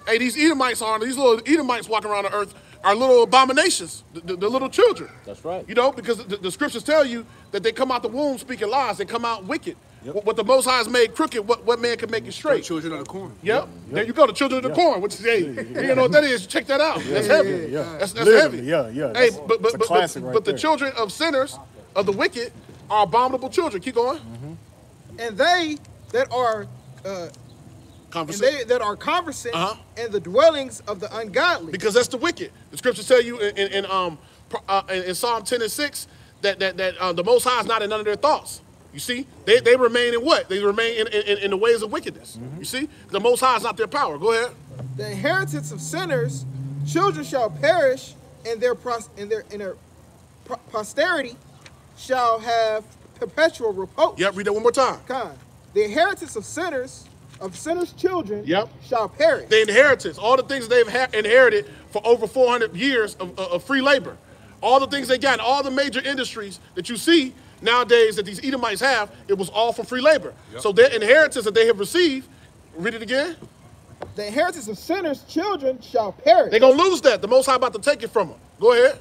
Hey, these little Edomites walking around the earth are little abominations, the little children. That's right. You know, because the scriptures tell you that they come out the womb speaking lies. They come out wicked. Yep. What the Most High has made crooked, what man can make it straight? The children of the corn. Yep. There you go, the children of the corn. Which is, hey, you know what that is? Check that out. That's heavy. That's heavy. Yeah. Hey, but the children of sinners, of the wicked, are abominable children. Keep going. And they that are conversant in the dwellings of the ungodly. Because that's the wicked. The scriptures tell you in Psalm 10 and 6 that the Most High is not in none of their thoughts. You see, they remain in what? They remain in the ways of wickedness. You see, the Most High is not their power. Go ahead. The inheritance of sinners, children shall perish, and their posterity shall have perpetual reproach. Yep, read that one more time. The inheritance of sinners children shall perish. The inheritance, all the things they've inherited for over 400 years of free labor, all the things they got, all the major industries that you see nowadays that these Edomites have, it was all from free labor. So their inheritance that they have received, read it again. The inheritance of sinners, children shall perish. They're going to lose that. The Most High about to take it from them. Go ahead.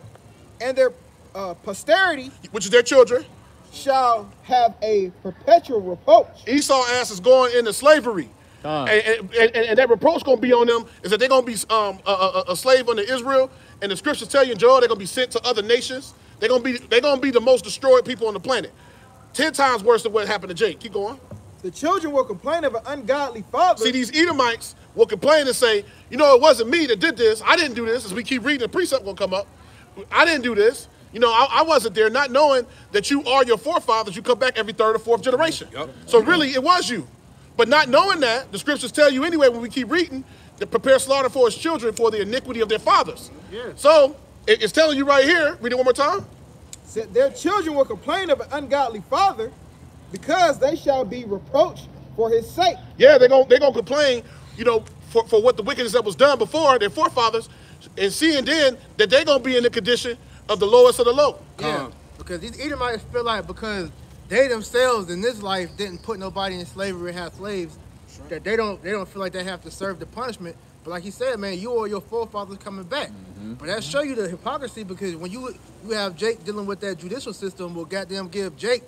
And their posterity, which is their children, shall have a perpetual reproach. Esau ass is going into slavery. And that reproach going to be on them is that they're going to be a slave under Israel. And the scriptures tell you in Joel, they're going to be sent to other nations. They're going to be the most destroyed people on the planet. 10 times worse than what happened to Jake. Keep going. The children will complain of an ungodly father. See, these Edomites will complain and say, you know, it wasn't me that did this. I didn't do this. As we keep reading, the precept will come up. I didn't do this. You know, I wasn't there, not knowing that you are your forefathers. You come back every third or fourth generation. So really, it was you. But not knowing that, the scriptures tell you anyway, when we keep reading, to prepare slaughter for his children for the iniquity of their fathers. So it's telling you right here, read it one more time. Said their children will complain of an ungodly father because they shall be reproached for his sake. Yeah, they're gonna complain, you know, for what the wickedness that was done before their forefathers, and seeing then that they're gonna be in the condition of the lowest of the low. Yeah, because these Edomites feel like because they themselves in this life didn't put nobody in slavery or have slaves, that they don't feel like they have to serve the punishment. But like he said, man, you or your forefathers coming back. But that show you the hypocrisy, because when you have Jake dealing with that judicial system, will goddamn give Jake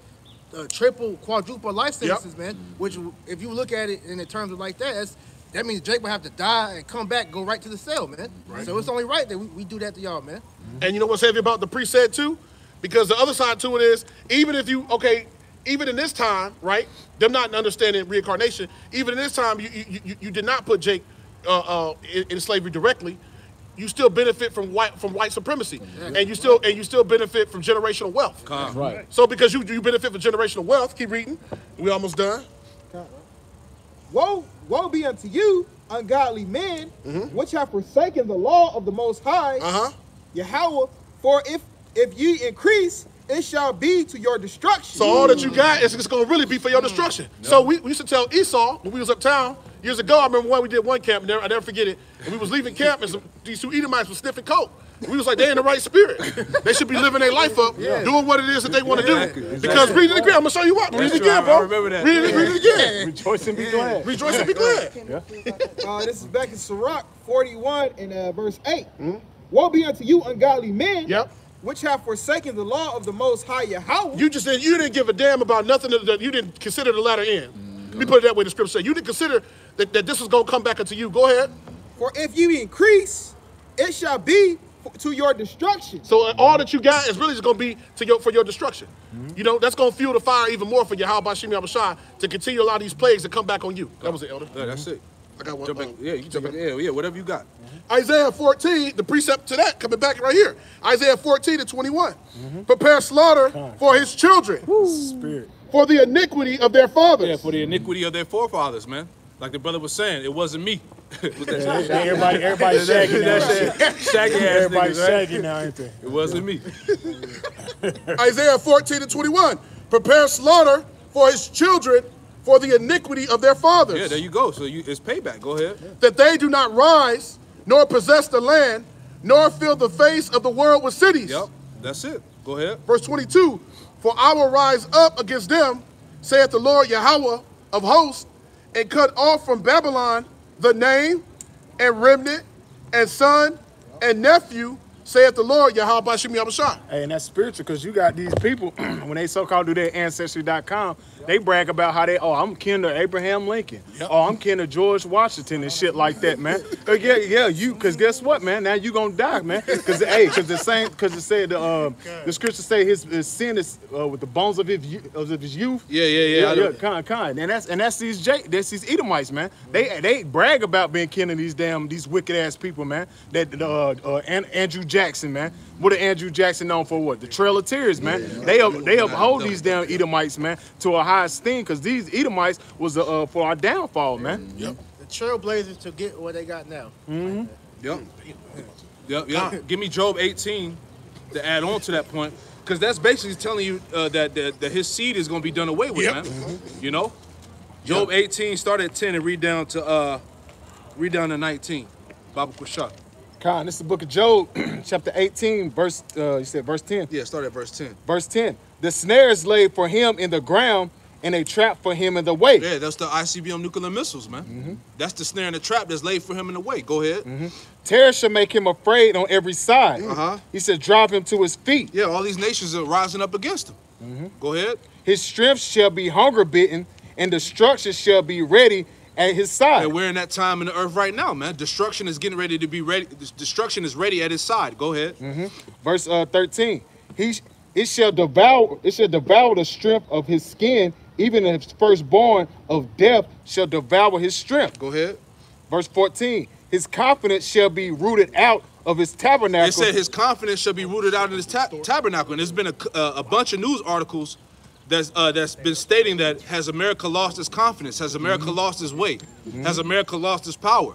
triple, quadruple life sentences, man. Which, if you look at it in the terms of like that means Jake will have to die and come back, go right to the cell, man. So it's only right that we do that to y'all, man. And you know what's heavy about the precept too? Because the other side to it is, even if you, even in this time, right, them not understanding reincarnation, even in this time, you did not put Jake in slavery directly. You still benefit from white supremacy, and you still benefit from generational wealth. Right. So because you benefit from generational wealth, keep reading. We almost done. Woe be unto you, ungodly men, which have forsaken the law of the Most High, Yahweh. For if ye increase, it shall be to your destruction. So all that you got is going to really be for your destruction. So we used to tell Esau when we was uptown years ago. I remember we did one camp, I never forget it. And we was leaving camp, and these two Edomites were sniffing coke. We was like, they in the right spirit. They should be living their life up, doing what it is that they want to do. Because read it again. I'm going to show you what. Read it again, bro. I remember that. Read it again. Rejoice and be glad. Rejoice and be glad. This is back in Sirach 41 and verse 8. Woe be unto you, ungodly men, which have forsaken the law of the Most High Yahweh. You just said you didn't give a damn about nothing. You didn't consider the latter end. Let me put it that way. The scripture said you didn't consider that this was going to come back unto you. Go ahead. For if you increase, it shall be to your destruction. So all that you got is really just going to be for your destruction. You know, that's going to fuel the fire even more for Yahweh Bashim Yahushua to continue a lot of these plagues to come back on you. That was it, Elder. Yeah, that's it. I got one. Jump back. Yeah, you jump back. Yeah, whatever you got. Isaiah 14, the precept to that, coming back right here. Isaiah 14 and 21. Prepare slaughter for his children. Spirit. For the iniquity of their fathers. Yeah, for the iniquity of their forefathers, man. Like the brother was saying, it wasn't me. Everybody shaggy now. Shaggy ass Everybody niggas, shaggy now, ain't they? It wasn't me. Isaiah 14 and 21. Prepare slaughter for his children for the iniquity of their fathers. Yeah, there you go. So it's payback. Go ahead. That they do not rise, nor possess the land, nor fill the face of the world with cities. Yep, that's it. Go ahead. Verse 22. For I will rise up against them, saith the Lord Yahweh of hosts, and cut off from Babylon the name and remnant and son and nephew, saith the Lord Yahweh Bashim Yahushua. Hey, and that's spiritual, because you got these people, when they so-called do their Ancestry.com, they brag about how I'm kin to Abraham Lincoln. Oh, I'm kin to George Washington and shit like that, man. Because guess what, man? Now you gonna die, man. Because it said the scripture say his sin is with the bones of his youth. Yeah. Kind. And that's these Edomites, man. They brag about being kin to these wicked ass people, man. That Andrew Jackson, man. What Andrew Jackson known for? What? The Trail of Tears, man. They uphold these damn Edomites, man, to a high esteem, because these Edomites was for our downfall, man. The trailblazers to get what they got now. Yep. Give me Job 18 to add on to that point, because that's basically telling you that his seed is going to be done away with, man. You know, Job 18, start at 10 and read down to 19. Baba Kushak. Khan, this is the book of Job, chapter 18, verse, you said verse 10? Yeah, start at verse 10. Verse 10. The snare is laid for him in the ground, and a trap for him in the way. Yeah, that's the ICBM nuclear missiles, man. That's the snare and the trap that's laid for him in the way. Go ahead. Terror shall make him afraid on every side. He said, drive him to his feet. Yeah, all these nations are rising up against him. Go ahead. His strength shall be hunger bitten, and destruction shall be ready at his side. And we're in that time in the earth right now, man. Destruction is getting ready to be ready. Destruction is ready at his side. Go ahead. Verse 13. It shall devour the strength of his skin, even his firstborn of death shall devour his strength. Go ahead. Verse 14, his confidence shall be rooted out of his tabernacle. It said his confidence shall be rooted out in his tabernacle. And there's been a bunch of news articles that's been stating that has America lost its confidence? Has America lost its way? Has America lost its power?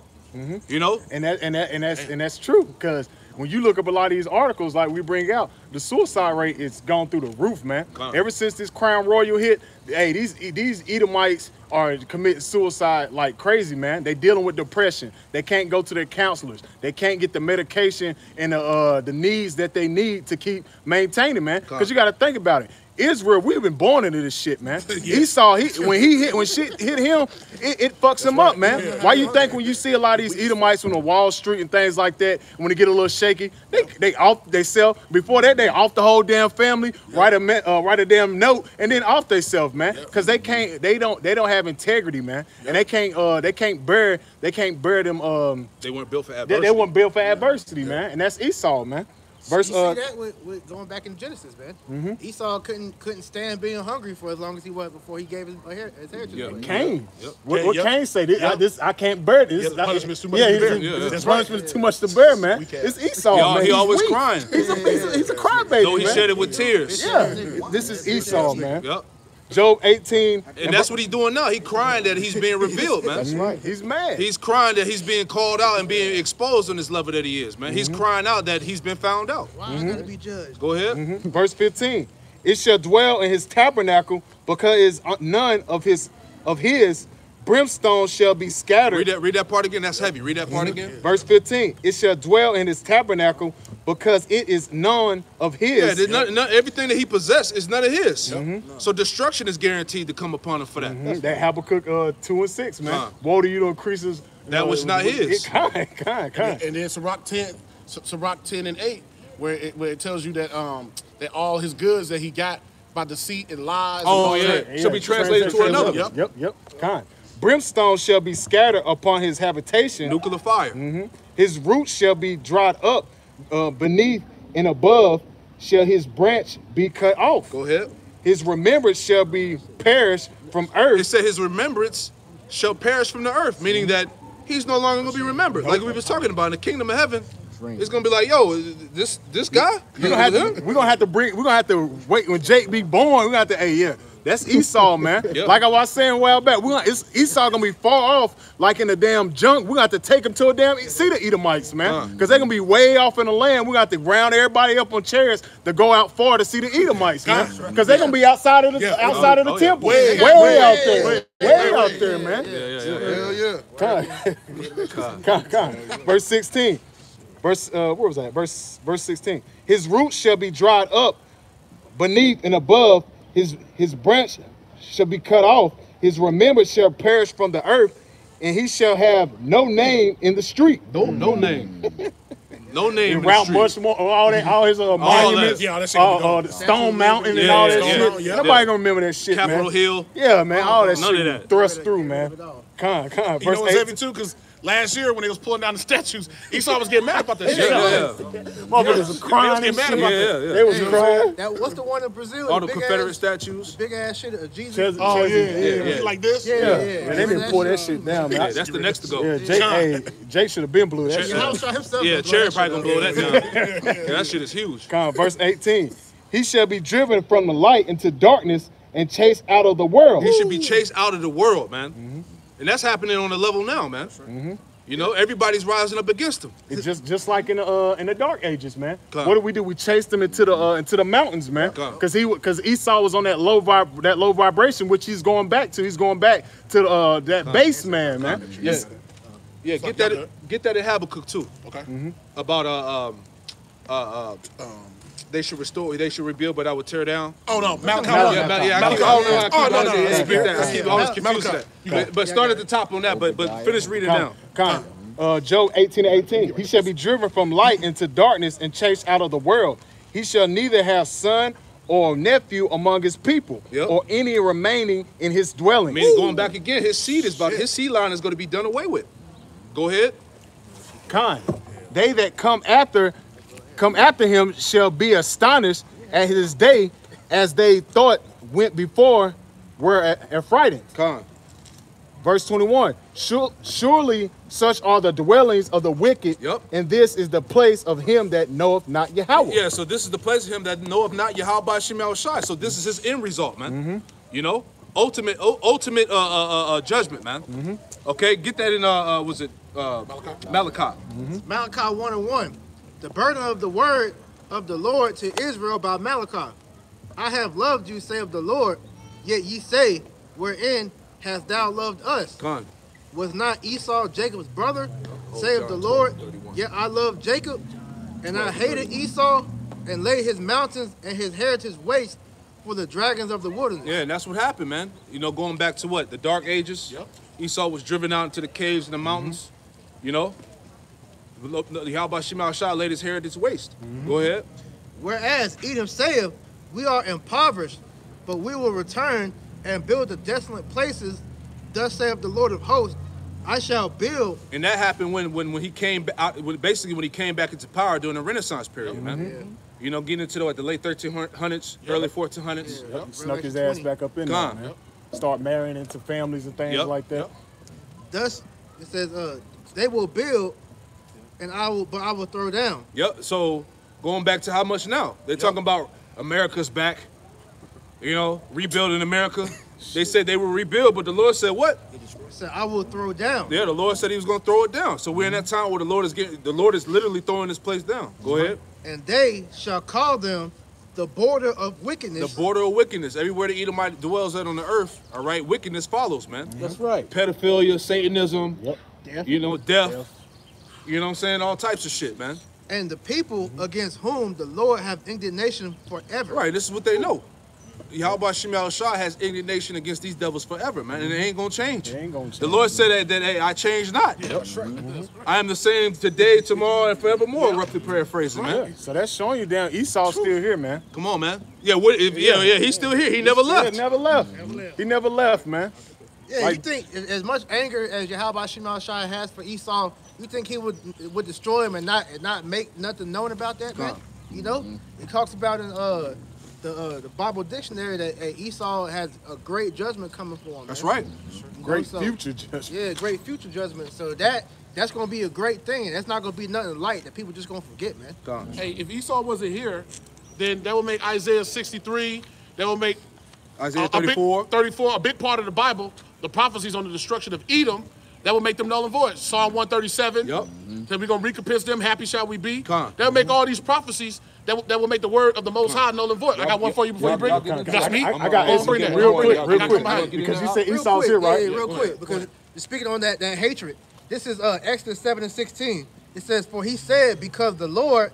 You know? And that's true, because when you look up a lot of these articles like we bring out, the suicide rate is gone through the roof, man. Ever since this Crown Royal hit, hey, these Edomites are committing suicide like crazy, man. They dealing with depression. They can't go to their counselors. They can't get the medication and the needs that they need to keep maintaining, man. Because you got to think about it. Israel, we've been born into this shit, man. Esau, when shit hit him, it fucks him up, man. Why you think when you see a lot of these Edomites on the Wall Street and things like that, when they get a little shaky, they sell. Before that, they off the whole damn family, write a damn note, and then off they self, man. Because they don't have integrity, man, and they can't bear them. They weren't built for adversity. They weren't built for adversity, man, and that's Esau, man. Verse, you see that with going back in Genesis, man. Esau couldn't stand being hungry for as long as he was before he gave his heritage. Cain. What Cain say? I can't bear this. The punishment's too much to bear. This punishment's too much to bear, man. It's Esau, man. He always crying. He's a crybaby, though he shed it with tears. Yeah, this is Esau, man. Job 18. And that's what he's doing now. He's crying that he's being revealed, man. That's right. He's mad. He's crying that he's being called out and being exposed on this level that he is, man. He's crying out that he's been found out. Why I gotta be judged? Go ahead. Verse 15. It shall dwell in his tabernacle, because none of his brimstone shall be scattered. Read that part again. That's heavy. Read that part again. Verse 15. It shall dwell in his tabernacle, because it is none of his. Yeah, everything that he possessed is none of his. So destruction is guaranteed to come upon him for that. That Habakkuk 2 and 6, man. Woe to you to increases. That was not his. Kind. And then Sirach 10 and 8, where it tells you that that all his goods that he got by deceit and lies. Oh, yeah. Shall be translated to another. Yep. Kind. Brimstone shall be scattered upon his habitation. Nuclear fire. His roots shall be dried up. Beneath and above shall his branch be cut off. Go ahead. His remembrance shall be perished from earth. It said his remembrance shall perish from the earth, meaning that he's no longer going to be remembered. Like we was talking about in the kingdom of heaven, it's going to be like, yo, this guy? We're gonna have to wait when Jake be born. We're gonna have to, that's Esau, man. Like I was saying a while back, Esau gonna be far off, like in the damn junk. We're gonna have to take him to a damn see the Edomites, man, because they're gonna be way off in the land. We're gonna have to round everybody up on chairs to go out far to see the Edomites, man, because they're gonna be outside of the temple, way out there, man. Yeah. Verse 16. Where was that? Verse 16. His roots shall be dried up beneath and above. His branch shall be cut off. His remembrance shall perish from the earth, and he shall have no name in the street. No name. No name in the Route street. Rushmore, all his monuments, the Stone Mountain and all that shit. Nobody gonna remember that shit, Capitol man. Hill. Yeah, man, all that None shit of that. thrust through, man. Con. You know Verse what's 8. heavy too? Because last year when they was pulling down the statues, Esau was getting mad about that shit. Motherfuckers was crying and shit. They was crying. What's the one in Brazil? All the Confederate statues. Big ass shit of Jesus. Oh yeah. Like this. Yeah. Man, they didn't pull that shit down, man. Yeah, that's the next to go. Yeah, Jake should have been blew that shit. Yeah, Cherry probably gonna blow that down. Yeah, that shit is huge. Verse 18. He shall be driven from the light into darkness and chased out of the world. He should be chased out of the world, man. And that's happening on the level now, man. You know, everybody's rising up against him. It's just like in the Dark Ages, man. What do? We chased him into the mountains, man. Because Esau was on that low vibration, which he's going back to. He's going back to that base man. Yeah, get that in Habakkuk too. Okay. About they should restore, they should rebuild, but I would tear down. Oh no, Malachi. I keep always confused with that. But start at the top on that, but finish reading down. Job 18:18. He shall be driven from light into darkness and chased out of the world. He shall neither have son or nephew among his people, or any remaining in his dwelling. Meaning going back again, his seed line is going to be done away with. Go ahead. They that come after him shall be astonished at his day, as they thought went before were affrighted. Verse 21, surely such are the dwellings of the wicked, and this is the place of him that knoweth not Yahweh. Yeah, so this is the place of him that knoweth not Yahweh by Shem Shai. So this is his end result, man. You know, ultimate judgment, man. Okay, get that in, was it Malachi? Malachi 1:1. The burden of the word of the Lord to Israel by Malachi. I have loved you, saith the Lord, yet ye say, wherein hast thou loved us? Come on. Was not Esau Jacob's brother, saith the Lord, yet I loved Jacob, and I hated Esau, and laid his mountains and his heritage waste for the dragons of the wilderness. Yeah, and that's what happened, man. You know, going back to what? The Dark Ages? Esau was driven out into the caves and the mountains, you know? Yahweh Shema Shah laid his heritage waste. Go ahead. Whereas Edom saith, we are impoverished, but we will return and build the desolate places. Thus saith the Lord of hosts, I shall build. And that happened when he came out, basically when he came back into power during the Renaissance period, man. You know, getting into the late 1300s, early 1400s. He snuck his ass back up in there, man. Start marrying into families and things like that. Thus, it says, they will build, and I will throw down. Yep. So going back to how much now? They're talking about America's back. You know, rebuilding America. They said they will rebuild, but the Lord said what? He said, I will throw down. Yeah, the Lord said he was going to throw it down. So we're in that time where the Lord is literally throwing this place down. Go ahead. And they shall call them the border of wickedness. The border of wickedness. Everywhere the Edomite dwells at on the earth, all right, wickedness follows, man. That's right. Pedophilia, Satanism, Death. you know, death. You know what I'm saying? All types of shit, man. And the people against whom the Lord have indignation forever. Right, this is what they know. Yahweh Shem Shah has indignation against these devils forever, man, and it ain't gonna change. It ain't gonna change. The Lord said that hey, I change not. Yeah, that's right. I am the same today, tomorrow, and forevermore, roughly paraphrasing, man. Yeah. So that's showing you down Esau's still here, man. Come on, man. Yeah, he's still here. He never left. He never left. He never left, man. Yeah, Like, you think as much anger as Yahweh Shema Shai has for Esau, you think he would destroy him and not make nothing known about that, man? You know, it talks about in the Bible dictionary that Esau has a great judgment coming for him. That's man. right. Great future judgment. Yeah, great future judgment. So that's gonna be a great thing, and that's not gonna be nothing light that people just gonna forget, man. Hey, if Esau wasn't here, then that would make Isaiah 63. That would make Isaiah 34. A big part of the Bible, the prophecies on the destruction of Edom. That will make them null and void. Psalm 137. Yep. Then we're going to recompense them. Happy shall we be. Come on. That will make all these prophecies that will make the word of the Most High null and void. I got one for you before you bring it. That's me. I got bring that. real quick, because you said Esau's here, right? Yeah, real quick, because speaking on that hatred, this is Exodus 7:16. It says, for he said, because the Lord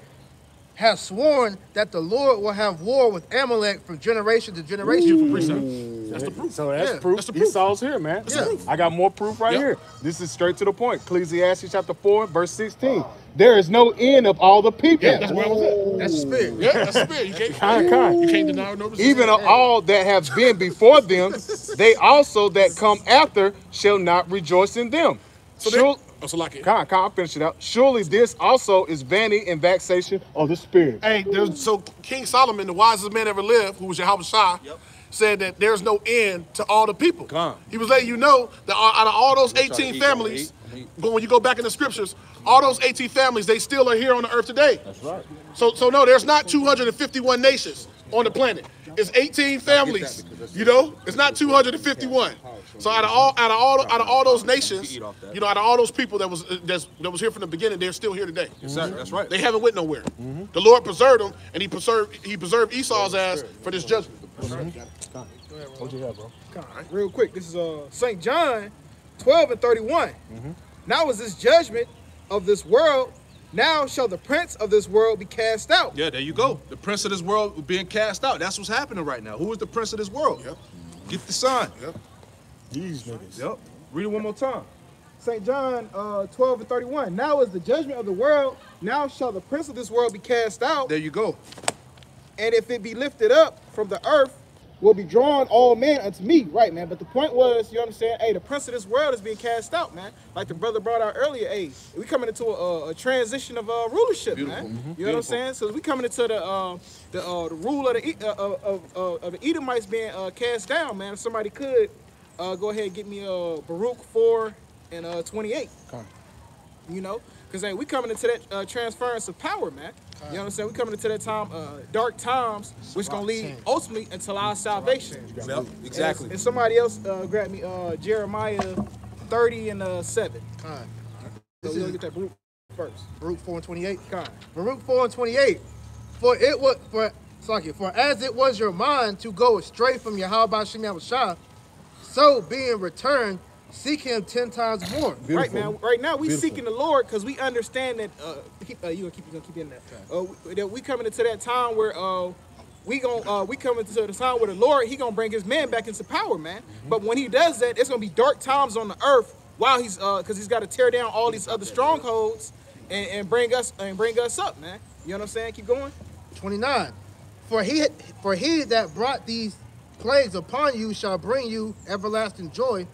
has sworn that the Lord will have war with Amalek from generation to generation. That's the proof. So that's Yeah. proof. That's the proof. Esau's here, man. Yeah. I got more proof right here. This is straight to the point. Ecclesiastes chapter 4, verse 16. There is no end of all the people. Yeah, that's where I was at. That's the spirit. Yeah, that's the spirit. You can't deny no resistance. Even of all that have been before them, they also that come after shall not rejoice in them. So like it. I'll finish it out. Surely this also is vanity and vexation of the spirit. Hey, so King Solomon, the wisest man ever lived, who was Yahweh Shai, said that there's no end to all the people. He was letting you know that out of all those 18 families, when you go back in the scriptures, all those 18 families, they still are here on the earth today. That's right. So no, there's not 251 nations on the planet. It's 18 families. You know, it's not 251. So out of all those nations, you know, out of all those people that was here from the beginning, they're still here today. That's right. They haven't went nowhere. The Lord preserved them, and He preserved Esau's ass for this judgment. What you have, bro? Real quick, this is St. John 12:31. Now is this judgment of this world. Now shall the prince of this world be cast out. Yeah, there you go. The prince of this world being cast out. That's what's happening right now. Who is the prince of this world? Yep. Get the sign. Yep. These niggas. Yep. Read it one more time. St. John 12:31. Now is the judgment of the world. Now shall the prince of this world be cast out. There you go. And if it be lifted up from the earth, will be drawn all men unto me. Right, man. But the point was, you know what I'm saying? Hey, the prince of this world is being cast out, man. Like the brother brought out earlier. Hey, we coming into a transition of rulership, man. You know what I'm saying? So we coming into the rule of the Edomites being cast down, man. If somebody could go ahead and get me Baruch 4 and 28. Okay. You know, because hey, we coming into that transference of power, man. You know what I'm saying? We coming into that time, dark times, which gonna lead ultimately until our salvation. Yep, exactly. And somebody else grabbed me Jeremiah 30 and 7. So we're gonna get that Baruch first. Baruch 4 and 28. Con. Baruch 4 and 28. For as it was your mind to go astray from Yahweh Shem Yahushua, so being returned, seek him 10 times more. Beautiful. Right, man. Right now, we seeking the Lord because we understand that you gonna keep in there. That we coming into that time where we coming into the time where the Lord he gonna bring his man back into power, man. But when he does that, it's gonna be dark times on the earth while he's because he's got to tear down all these other strongholds and bring us up, man. You know what I'm saying? Keep going. 29. For he that brought these plagues upon you shall bring you everlasting joy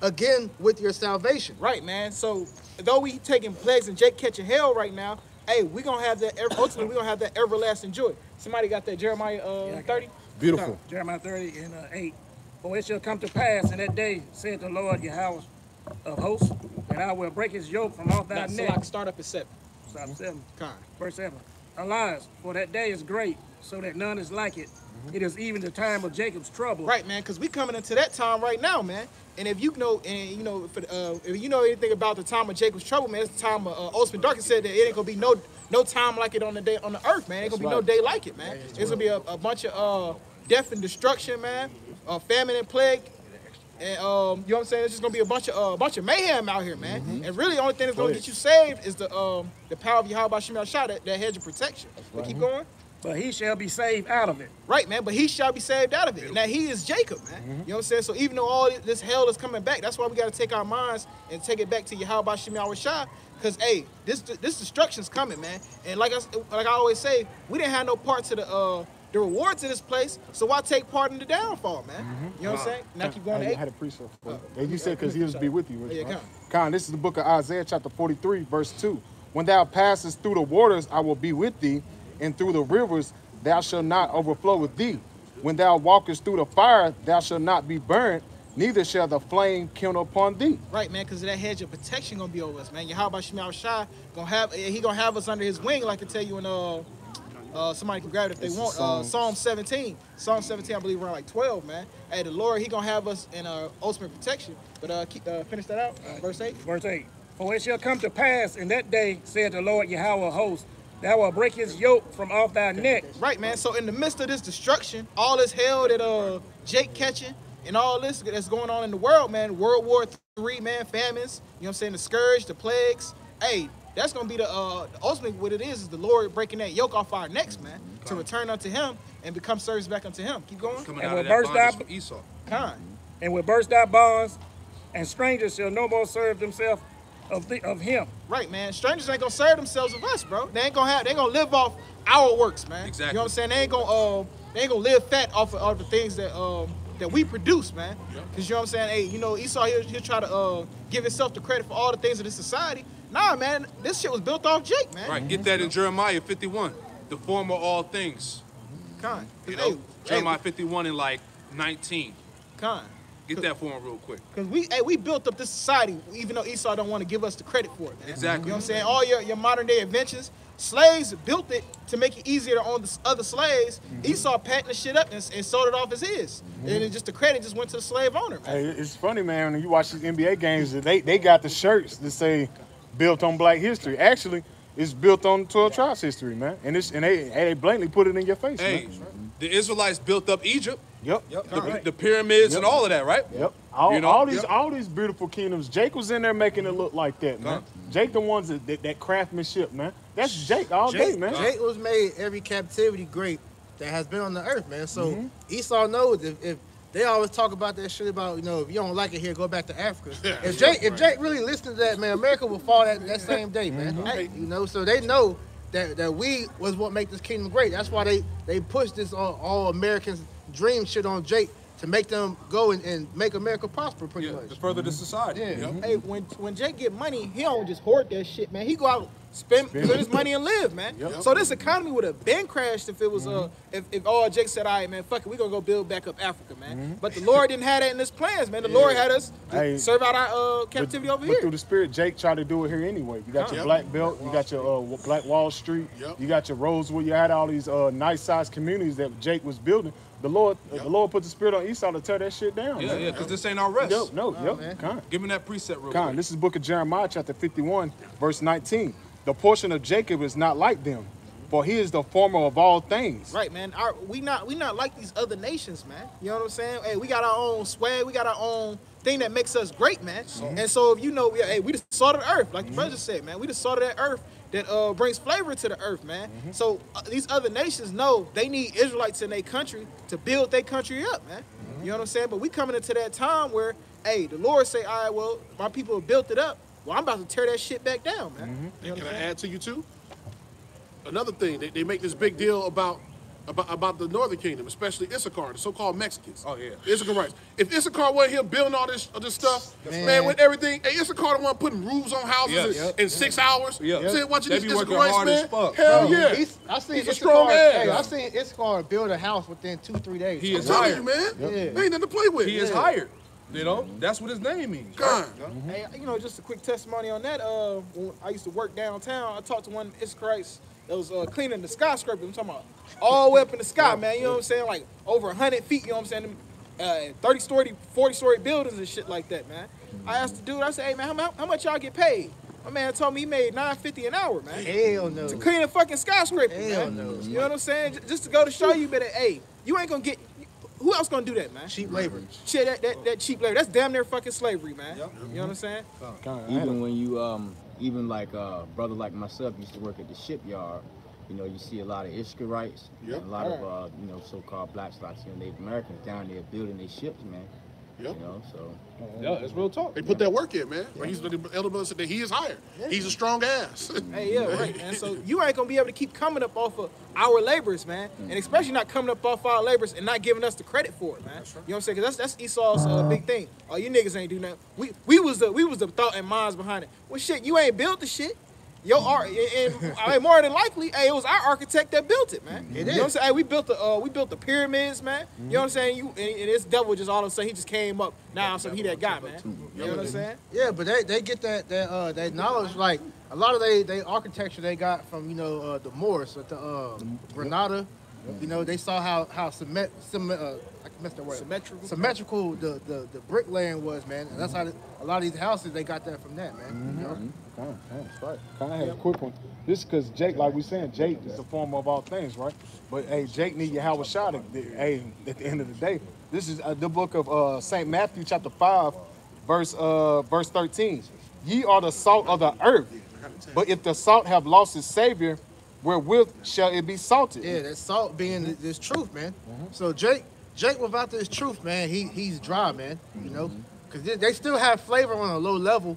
again with your salvation. Right, man. So though we taking plagues and Jake catching hell right now, hey, we gonna have that. Ultimately, we gonna have that everlasting joy. Somebody got that Jeremiah 30. Beautiful. No, Jeremiah 30 and 8. For it shall come to pass in that day, said the Lord Yahweh of hosts, that I will break his yoke from off thy neck. So I can start up at 7. Stop 7. Con. Verse 7. Alas, for that day is great, so that none is like it. It is even the time of Jacob's trouble. Right, man, because we coming into that time right now, man. And if you know, if you know anything about the time of Jacob's trouble, man, it's the time of Osman Darkin said that it ain't gonna be no time like it on the earth, man. Ain't gonna be no day like it, man. It's gonna be a bunch of death and destruction, man. Famine and plague. And you know what I'm saying? It's just gonna be a bunch of mayhem out here, man. And really, the only thing that's gonna get you saved is the power of Yahweh Shem Yahushua, that hedge of protection. But keep going. But he shall be saved out of it. Right, man. But he shall be saved out of it. Now he is Jacob, man. You know what I'm saying? So even though all this hell is coming back, that's why we got to take our minds and take it back to Yahweh Shem Yahushua. Because hey, this destruction's coming, man. And like I always say, we didn't have no part to the rewards of this place, so why take part in the downfall, man? You know what I'm saying? Now keep going to 8. I had a precept for you. You said because he'll be with you. Yeah, right? Con, this is the book of Isaiah, chapter 43, verse 2. When thou passest through the waters, I will be with thee, and through the rivers, thou shalt not overflow with thee. When thou walkest through the fire, thou shalt not be burned, neither shall the flame kindle upon thee. Right, man, because that hedge of protection gonna be over us, man. Yahweh Shem Yahushua gonna have us under his wing, like I tell you in somebody can grab it if they want. Psalm 17. Psalm 17, I believe around like 12, man. Hey, the Lord, he gonna have us in ultimate protection. But finish that out. Verse 8. Verse 8. For it shall come to pass in that day, said the Lord Yahweh of hosts, thou will break his yoke from off thy neck. Right, man. So in the midst of this destruction, all this hell that Jake catching and all this that's going on in the world, man, World War III, man, famines, you know what I'm saying, the scourge, the plagues, hey, that's going to be the ultimately what it is the Lord breaking that yoke off our necks, man, to return unto him and become servants back unto him. Keep going. Coming out of that bondage from Esau. And will burst thy bonds, and strangers shall no more serve themselves of him. Right, man. Strangers ain't gonna serve themselves of us, bro. They gonna live off our works, man. Exactly. You know what I'm saying? They ain't gonna live fat off of the things that we produce, man. Cause you know what I'm saying? Hey, you know, Esau he'll try to give himself the credit for all the things of this society. Nah, man, this shit was built off Jake, man. Right. Get that in Jeremiah 51. The former all things. You know, Jeremiah 51 and like 19. Get that for him real quick. Because we built up this society, even though Esau don't want to give us the credit for it, man. Exactly. You know what I'm saying? All your modern day inventions, slaves built it to make it easier to own the other slaves. Esau packed the shit up and sold it off as his. And then just the credit just went to the slave owner, man. Hey, it's funny, man, when you watch these NBA games, they got the shirts that say built on Black history. Actually, it's built on 12 tribes history, man. And they blatantly put it in your face, man. The Israelites built up Egypt. Yep. The pyramids and all of that, right? Yep. All these beautiful kingdoms. Jake was in there making it look like that, man. Jake the ones that craftsmanship, man. That's Jake all day, man. Jake was made every captivity great that has been on the earth, man. So Esau knows if they always talk about that shit about, you know, if you don't like it here, go back to Africa. If Jake really listened to that, man, America will fall that same day, man. You know, so they know that we was what make this kingdom great. That's why they push this all Americans dream shit on Jake to make them go and make America prosper pretty much. To further the society. Hey, when Jake get money, he don't just hoard that shit, man. He go out spend his money and live, man. Yep. So this economy would have been crashed if it was if all Jake said, all right, man, fuck it, we gonna go build back up Africa, man. But the Lord didn't have that in his plans, man. The Lord had us serve out our captivity over here. But through the Spirit, Jake tried to do it here anyway. You got your Black Belt, you got your Black Wall Street, you got your Rosewood. You had all these nice sized communities that Jake was building. The Lord put the Spirit on Esau to tear that shit down. Yeah, because this ain't our rest. Give me that precept real quick. This is book of Jeremiah, chapter 51, verse 19. The portion of Jacob is not like them, for he is the former of all things. Right, man. We not like these other nations, man. You know what I'm saying? Hey, we got our own swag. We got our own thing that makes us great, man. And so if you know, hey, we the salt of the earth, like the brother said, man. We the salt of that earth that brings flavor to the earth, man. So these other nations know they need Israelites in their country to build their country up, man. You know what I'm saying? But we coming into that time where, hey, the Lord say, all right, well, my people have built it up. Well, I'm about to tear that shit back down, man. You know Can I add to you too? Another thing, they make this big deal about the Northern Kingdom, especially Issachar, the so-called Mexicans. Oh yeah, Issacharites. If Issachar wasn't here building all this stuff, man, with everything, hey, Issachar the one putting roofs on houses in 6 hours. Yeah, saying, watching they these be working Issacharites, hard man. as fuck. Hell yeah, I seen he's a strong ass. I seen Issachar build a house within 2-3 days. He is telling hired, you, man. Ain't nothing to play with. He is hired. You know, that's what his name means. God. Hey, you know, just a quick testimony on that. When I used to work downtown, I talked to one of the Issacharites that was cleaning the skyscraper. I'm talking about all the way up in the sky, man. You know what I'm saying? Like over 100 feet, you know what I'm saying? 30-story, 40-story buildings and shit like that, man. I asked the dude, I said, hey, man, how much y'all get paid? My man told me he made $9.50 an hour, man. Hell no. To clean a fucking skyscraper, Hell man. no. You know what I'm saying? Just to go to show you, but hey, you ain't gonna get. Who else gonna do that, man? Cheap labor. Shit, that cheap labor. That's damn near fucking slavery, man. You know what I'm saying? Even when you, even like brother like myself used to work at the shipyard. You know, you see a lot of Ishkarites, and a lot of you know, so-called black slots, you know, Native Americans down there building their ships, man. You know, so it's real talk. They put that work in, man. Right. He's the elder brother said that he is hired. He's a strong ass. Hey, yeah, right, man. So you ain't gonna be able to keep coming up off of our labors, man, and especially not coming up off our labors and not giving us the credit for it, man. You know what I'm saying? Because that's Esau's big thing. Oh, you niggas ain't do nothing. We was the thought and minds behind it. Well, shit, you ain't built the shit. Your art, and I mean, more than likely, hey, it was our architect that built it, man. You know what I'm saying? Hey, we built the pyramids, man. You know what I'm saying? And this devil just all of a sudden he just came up. Now, so he that guy, man. You know what I'm saying? Yeah, but they get that knowledge. Like a lot of they architecture they got from the Moors at the Granada. You know, they saw how symmetrical the bricklaying was, man. And that's how a lot of these houses they got that from that, man. You know? That's right. Kind of have a quick one. This is because Jake, like we saying, Jake is the former of all things, right? But hey, Jake need Yahweh shot at the end of the day. This is the book of St. Matthew, chapter 5, verse 13. Ye are the salt of the earth, but if the salt have lost its savior, wherewith shall it be salted? Yeah, that salt being this truth, man. So Jake without this truth, man, he's dry, man. You know, because they still have flavor on a low level,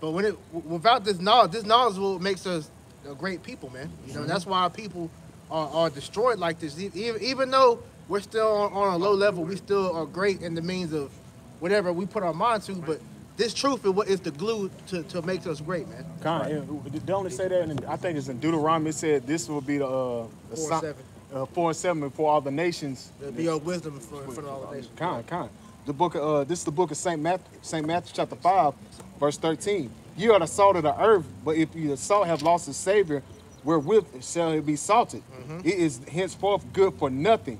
but without this knowledge is what makes us a great people, man. You know, that's why our people are destroyed like this. Even though we're still on a low level, we still are great in the means of whatever we put our mind to, but this truth is the glue to make us great, man. They only say that, and I think it's in Deuteronomy. It said this will be the 4:7 before all the nations. It'll be your wisdom for all the nations. The book this is the book of St. Matthew chapter 5, verse 13. Ye are the salt of the earth, but if the salt have lost its savior, wherewith shall it be salted? It is henceforth good for nothing,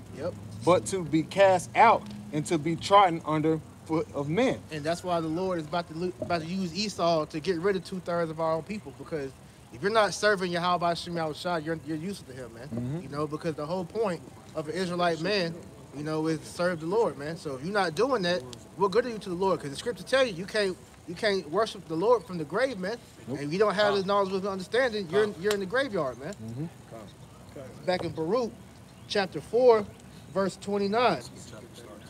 but to be cast out and to be trodden under foot of men. And that's why the Lord is about to use Esau to get rid of 2/3 of our own people, because if you're not serving Yahweh Hashem Yahushua, you're useless to him, man. You know, because the whole point of an Israelite man, you know, is to serve the Lord, man. So if you're not doing that, what good are you to the Lord? Because the scripture tell you you can't worship the Lord from the grave, man. And if you don't have this knowledge with understanding, you're in the graveyard, man. Back in Baruch, chapter 4, verse 29.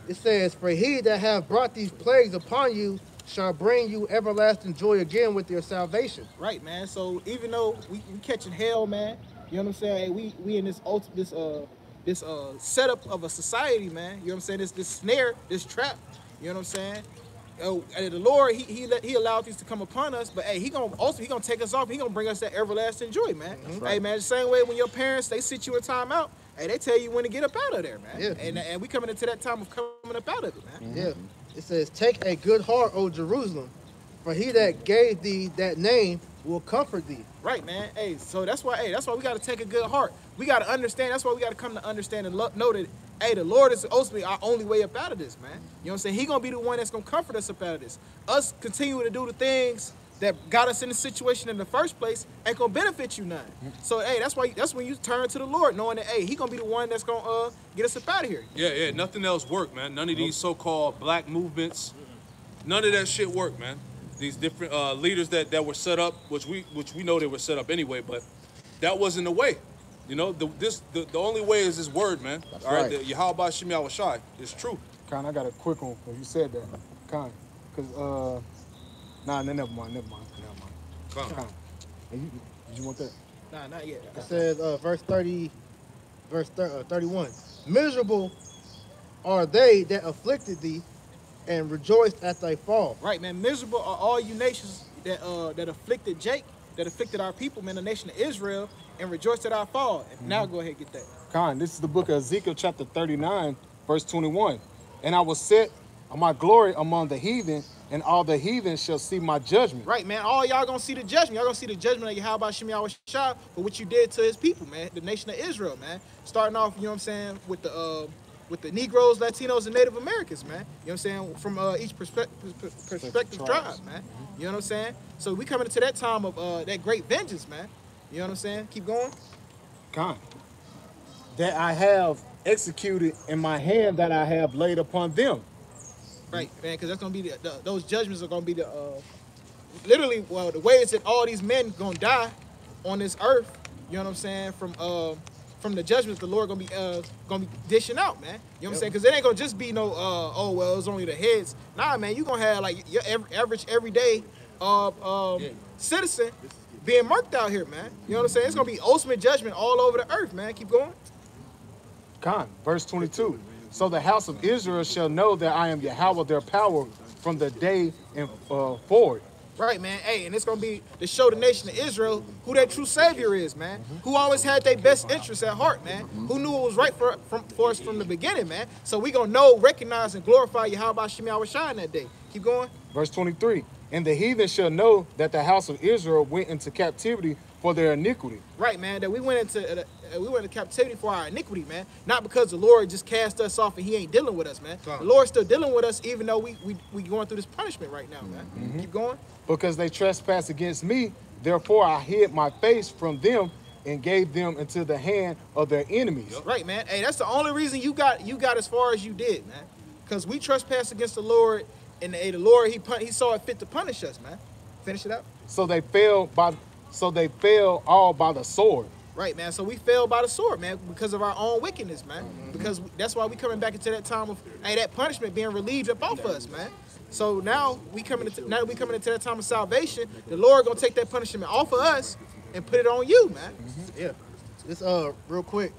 It says, for he that hath brought these plagues upon you shall bring you everlasting joy again with their salvation. Right, man. So even though we catching hell, man, you know what I'm saying? Hey, we in this setup of a society, man. You know what I'm saying? This snare, this trap. You know what I'm saying? the Lord, he allowed these to come upon us, but hey, he gonna take us off. He gonna bring us that everlasting joy, man. Hey, man, the same way when your parents, they sit you in time out, hey, they tell you when to get up out of there, man. Yeah. And we coming into that time of coming up out of it, man. Yeah. It says, take a good heart, O Jerusalem, for he that gave thee that name will comfort thee. Right, man. Hey, so that's why we got to take a good heart. We got to understand. That's why we got to come to understand and know that, hey, the Lord is ultimately our only way up out of this, man. You know what I'm saying? He going to be the one that's going to comfort us up out of this. Us continuing to do the things that got us in the situation in the first place ain't going to benefit you none. So, hey, that's when you turn to the Lord, knowing that, hey, he going to be the one that's going to get us up out of here. Yeah, nothing else work, man. None of these so-called black movements, none of that shit work, man. These different leaders that were set up, which we know they were set up anyway, but that wasn't the way. You know, the only way is this word, man. That's all right. right. Yahweh Shem Yahweh Shai. It's true. Con, I got a quick one because you said that. Con, because never mind. Con. Did you want that? Nah, not yet. It says, verse 31. Miserable are they that afflicted thee, and rejoiced at thy fall. Right, man. Miserable are all you nations that afflicted Jake, that afflicted our people, man, the nation of Israel, and rejoiced at our fall. And now go ahead and get that. Con, this is the book of Ezekiel, chapter 39, verse 21. And I will set my glory among the heathen, and all the heathen shall see my judgment. Right, man. All y'all gonna see the judgment. Y'all gonna see the judgment of Yahweh Shem Yahweh Shai for what you did to his people, man, the nation of Israel, man. Starting off, you know what I'm saying, with the Negroes, Latinos, and Native Americans, man. You know what I'm saying? From each perspective tribe, man. You know what I'm saying? So we coming into that time of that great vengeance, man. You know what I'm saying? Keep going. Con. That I have executed in my hand that I have laid upon them. Right, man, because that's going to be those judgments are going to be literally, well, the way is that all these men going to die on this earth, you know what I'm saying, from the judgments the Lord gonna be dishing out, man. You know what I'm saying? Because it ain't gonna just be no oh well, it's only the heads. Nah, man, you gonna have like your average everyday citizen being marked out here, man. You know what I'm saying? It's gonna be ultimate judgment all over the earth, man. Keep going. Con, verse 22. So the house of Israel shall know that I am Yahweh their power from the day and forward. Right, man. Hey, and it's going to be to show the nation of Israel who their true savior is, man. Who always had their best interests at heart, man. Who knew it was right for us from the beginning, man. So we going to know, recognize, and glorify Yahweh Shem Yahweh Shai that day. Keep going. Verse 23. And the heathen shall know that the house of Israel went into captivity for their iniquity. Right, man. That we went into captivity for our iniquity, man. Not because the Lord just cast us off and he ain't dealing with us, man. The Lord's still dealing with us even though we going through this punishment right now, man. Keep going. Because they trespassed against me, therefore I hid my face from them and gave them into the hand of their enemies. Right, man. Hey, that's the only reason you got as far as you did, man. Because we trespassed against the Lord, and the Lord he saw it fit to punish us, man. Finish it up. So they fell all by the sword. Right, man. So we fell by the sword, man, because of our own wickedness, man. Because that's why we coming back into that time of that punishment being relieved up off us, man. So now we coming into that time of salvation. The Lord gonna take that punishment off of us and put it on you, man. Yeah. This real quick,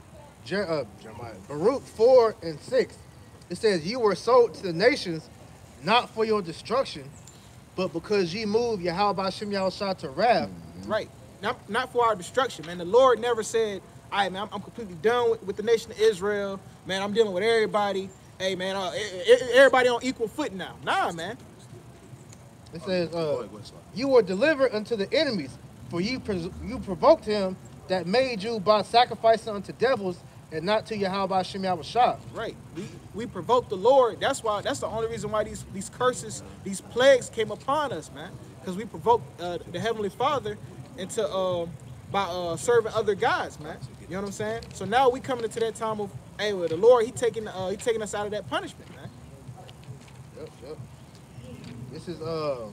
Jeremiah, Baruch 4 and 6. It says, "You were sold to the nations, not for your destruction, but because ye moved Yahweh Shem Yahweh Shai to wrath." Right. Not for our destruction, man. The Lord never said, "All right, man, I'm completely done with the nation of Israel. Man, I'm dealing with everybody. Hey, man, everybody on equal foot now." Nah, man. It says, "You were delivered unto the enemies, for you provoked him that made you by sacrificing unto devils and not to Yahweh Shem Yahweh Shai." Right. We provoked the Lord. That's the only reason why these curses, these plagues came upon us, man. Because we provoked the Heavenly Father into by serving other gods, man. You know what I'm saying? So now we coming into that time of, hey, well, the Lord, he taking us out of that punishment, man. Yep. This is the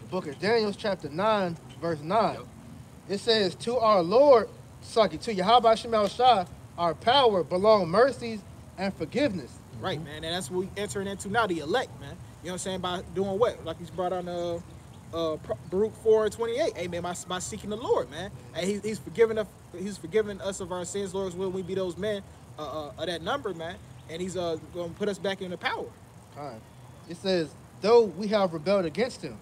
book of Daniel, chapter 9, verse 9. It says, "To our Lord, to Yahweh Shem Yahweh Shai, our power belong mercies and forgiveness." Right, man. And that's what we entering into now, the elect, man. You know what I'm saying? By doing what? Like he's brought on Baruch 4 and 28. Hey, man, by seeking the Lord, man. Hey, he's forgiven us of our sins. Lord, will we be those men of that number, man? And he's going to put us back in the power. Kind. It says, though we have rebelled against him.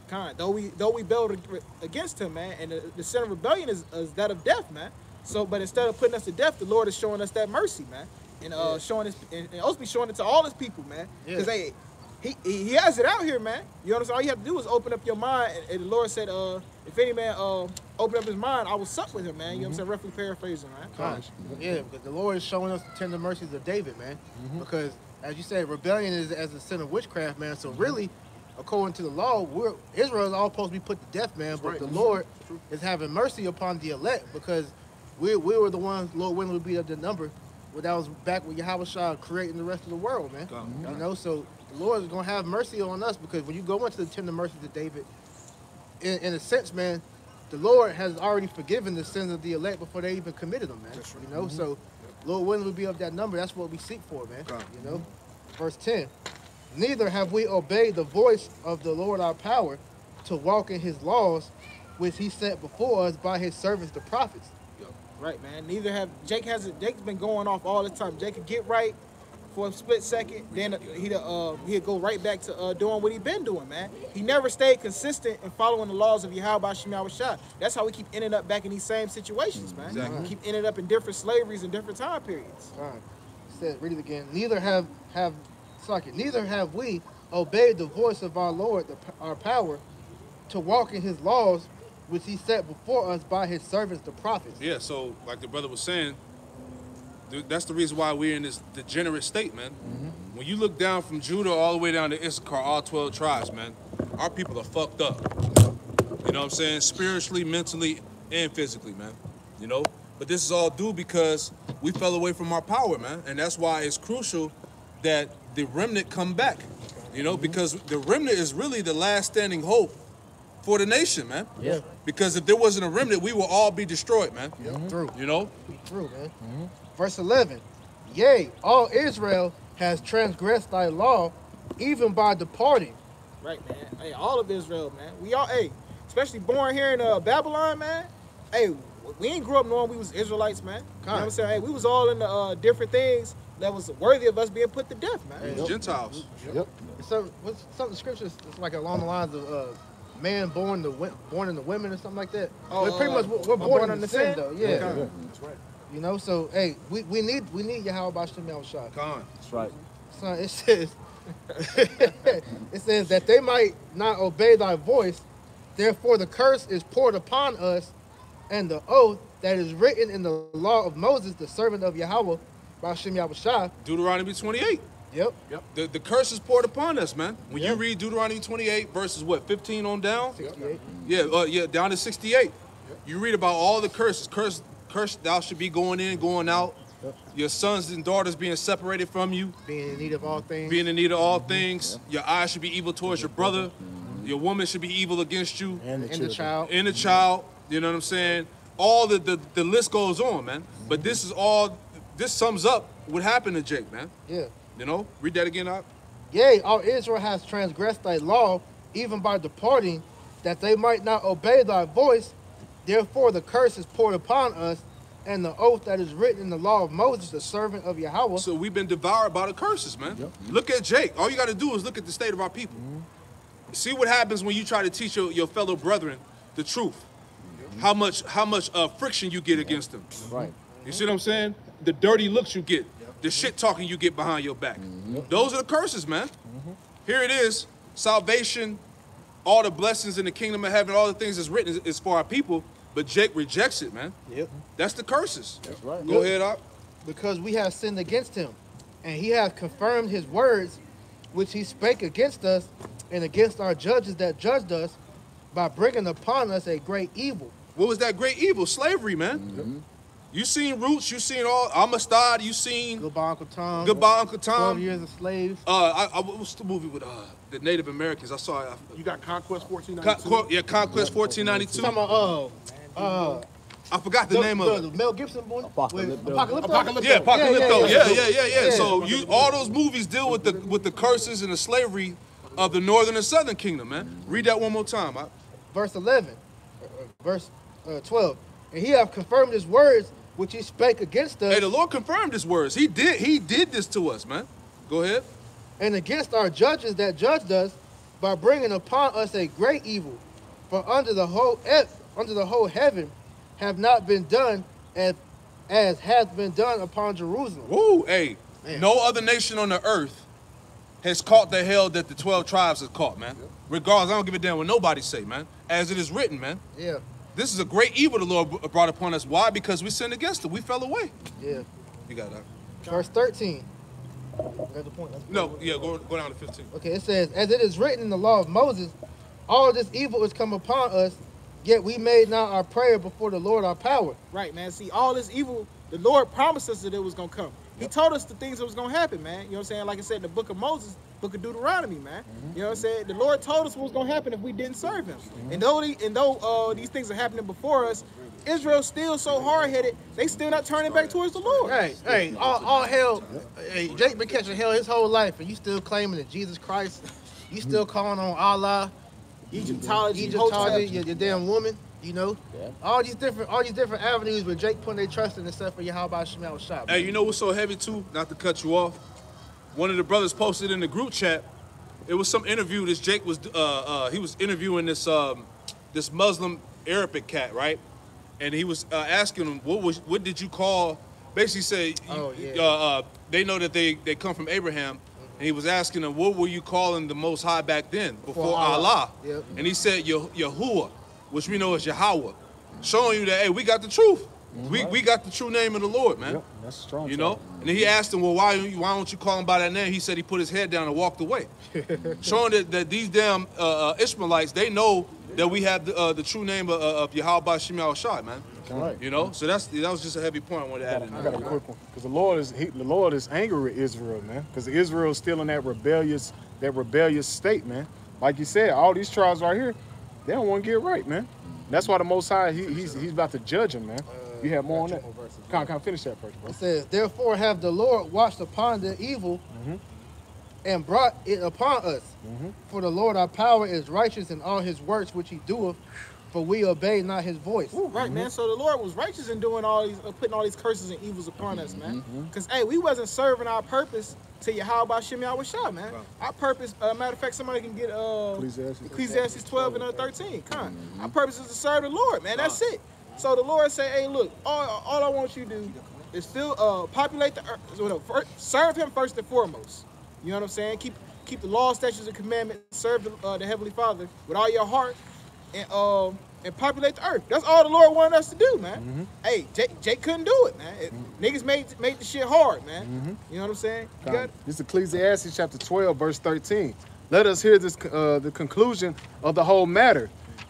Kind. Though we rebelled against him, man, and the sin of rebellion is that of death, man. So, but instead of putting us to death, the Lord is showing us that mercy, man, and showing us, and ultimately showing it to all His people, man. Because He has it out here, man. You understand? All you have to do is open up your mind, and the Lord said, if any man open up his mind, I will sup with him, man. You know what I'm saying? Roughly paraphrasing, man. Gosh. Yeah, because the Lord is showing us the tender mercies of David, man. Because, as you said, rebellion is as a sin of witchcraft, man. So really, according to the law, Israel is all supposed to be put to death, man. But the Lord is having mercy upon the elect because we were the ones, Lord willing, would be of the number. Well, that was back with Yahweh creating the rest of the world, man. You know, so the Lord is going to have mercy on us because when you go into the tender mercies of David, in a sense, man, the Lord has already forgiven the sins of the elect before they even committed them, man. You know, so Lord willing would be of that number. That's what we seek for, man. You know, verse 10. Neither have we obeyed the voice of the Lord our power to walk in His laws, which He set before us by His servants the prophets. Right, man. Neither have Jake's been going off all the time. Jake could get right for a split second, then he'd go right back to doing what he'd been doing, man. He never stayed consistent in following the laws of Yahweh Shem Yahushua. That's how we keep ending up back in these same situations, man. Exactly. Keep ending up in different slaveries and different time periods. Right. It says, read it again. Neither have we obeyed the voice of our Lord, our power, to walk in His laws, which He set before us by His servants, the prophets. Yeah, so like the brother was saying, that's the reason why we're in this degenerate state, man. When you look down from Judah all the way down to Issachar, all 12 tribes, man, our people are fucked up. You know what I'm saying? Spiritually, mentally, and physically, man. You know? But this is all due because we fell away from our power, man. And that's why it's crucial that the remnant come back. You know, because the remnant is really the last standing hope for the nation, man. Yeah. Because if there wasn't a remnant, we will all be destroyed, man. True. You know? True, man. Verse 11. Yea, all Israel has transgressed thy law, even by departing. Right, man. Hey, all of Israel, man. We all, especially born here in Babylon, man. Hey, we ain't grew up knowing we was Israelites, man. You know what I'm saying? Hey, we was all in the different things that was worthy of us being put to death, man. Hey, Gentiles. Yep. So, some of the scriptures, it's like along the lines of man born in the women or something like that. Oh, but pretty much we're born in the sin, though. Yeah. That's right. You know, so hey, we need Yahweh Shem Yahushua. That's right. So it says it says that they might not obey thy voice, therefore the curse is poured upon us, and the oath that is written in the law of Moses, the servant of Yahweh, by Shem Yahushua. Deuteronomy 28. Yep. The curse is poured upon us, man. When you read Deuteronomy 28, verses what, 15 on down? 68. Yeah, down to 68. You read about all the curses. Cursed thou should be going in, going out. Your sons and daughters being separated from you. Being in need of all things. Being in need of all things. Your eyes should be evil towards your brother. Your woman should be evil against you. And the child. And the child. You know what I'm saying? All the list goes on, man. But this sums up what happened to Jake, man. Yeah. You know? Read that again, Doc. Yea, all Israel has transgressed thy law, even by departing, that they might not obey thy voice. Therefore the curse is poured upon us, and the oath that is written in the law of Moses, the servant of Yahweh. So we've been devoured by the curses, man. Yep. Look at Jake. All you got to do is look at the state of our people. See what happens when you try to teach your fellow brethren the truth. How much friction you get against them. Right. You see what I'm saying? The dirty looks you get. The shit talking you get behind your back. Those are the curses, man. Here it is. Salvation, all the blessings in the kingdom of heaven, all the things that's written is for our people. But Jake rejects it, man. Yep. That's the curses. That's right. Go ahead, Op. Because we have sinned against him, and he hath confirmed his words, which he spake against us, and against our judges that judged us, by bringing upon us a great evil. What was that great evil? Slavery, man. You seen Roots, you seen all Amistad, you seen Goodbye Uncle Tom. Goodbye Uncle Tom. 12 Years a Slave. What's the movie with the Native Americans? I saw it. You got Conquest 1492. Conquest 1492. Talking about I forgot the name of it. The Mel Gibson one. Apocalypto. Yeah, Apocalypto. Yeah. So all those movies deal with the curses and the slavery of the northern and southern kingdom, man. Read that one more time. Verse 11, verse 12. And he hath confirmed his words which he spake against us. Hey, the Lord confirmed his words. He did this to us, man. Go ahead. and against our judges that judged us, by bringing upon us a great evil. For under the whole heaven have not been done as hath been done upon Jerusalem. Woo, hey, man. No other nation on the earth has caught the hell that the 12 tribes has caught, man. Yep. Regardless, I don't give a damn what nobody say, man. As it is written, man. Yeah. This is a great evil the Lord brought upon us. Why? Because we sinned against it. We fell away. Yeah. You got that. Verse 13. That's the point. No, yeah, go down to 15. Okay, it says, as it is written in the law of Moses, all this evil is come upon us, yet we made not our prayer before the Lord our power. Right, man. See, all this evil, the Lord promised us that it was going to come. He told us the things that was going to happen, man. You know what I'm saying? Like I said, in the book of Moses, book of Deuteronomy, man. You know what I'm saying? The Lord told us what was going to happen if we didn't serve him. And though these things are happening before us, Israel's still so hard-headed, they still not turning back towards the Lord. Hey, all hell, hey, Jake been catching hell his whole life, and you still claiming that Jesus Christ, you still calling on Allah, Egyptology, your damn woman, you know? Yeah. All these different avenues where Jake putting their trust in himself for Yahweh Shema shop. Hey, you know what's so heavy too? Not to cut you off. One of the brothers posted in the group chat. It was some interview. This Jake was he was interviewing this this Muslim Arabic cat, right? And he was asking him, what did you call? Basically, say they know that they come from Abraham, and he was asking him, what were you calling the Most High back then before Allah? Yep. And he said Yahuwah, which we know is Yahweh, showing you that hey, we got the truth. We got the true name of the Lord, man. Yep, that's strong. You know. And then he asked him, well, why don't you call him by that name? He said he put his head down and walked away, showing that these damn Ishmaelites, they know that we have the true name of Yahweh Shema Shai, man. Right. You know, so that was just a heavy point I wanted to add in. I got a quick one because the Lord is angry with Israel, man. Because Israel is still in that rebellious state, man. Like you said, all these tribes right here, they don't want to get right, man. That's why the Most High he's about to judge them, man. You have more on that. Kind of finish that first, bro. It says, therefore have the Lord watched upon the evil and brought it upon us. For the Lord our power is righteous in all his works which he doeth, for we obey not his voice. Ooh, right, man. So the Lord was righteous in doing all these, putting all these curses and evils upon us, man. Because hey, we wasn't serving our purpose to Yahweh Shem Yahweh, man. Wow. Our purpose, matter of fact, somebody can get Ecclesiastes 12 and 13. Our purpose is to serve the Lord, man. That's it. So the Lord say, hey, look, all I want you to do is still populate the earth, serve him first and foremost. You know what I'm saying? Keep the law, statutes, and commandments. Serve the Heavenly Father with all your heart, and populate the earth. That's all the Lord wanted us to do, man. Hey, Jake couldn't do it, man. Niggas made the shit hard, man. You know what I'm saying? This is Ecclesiastes chapter 12, verse 13. Let us hear this the conclusion of the whole matter.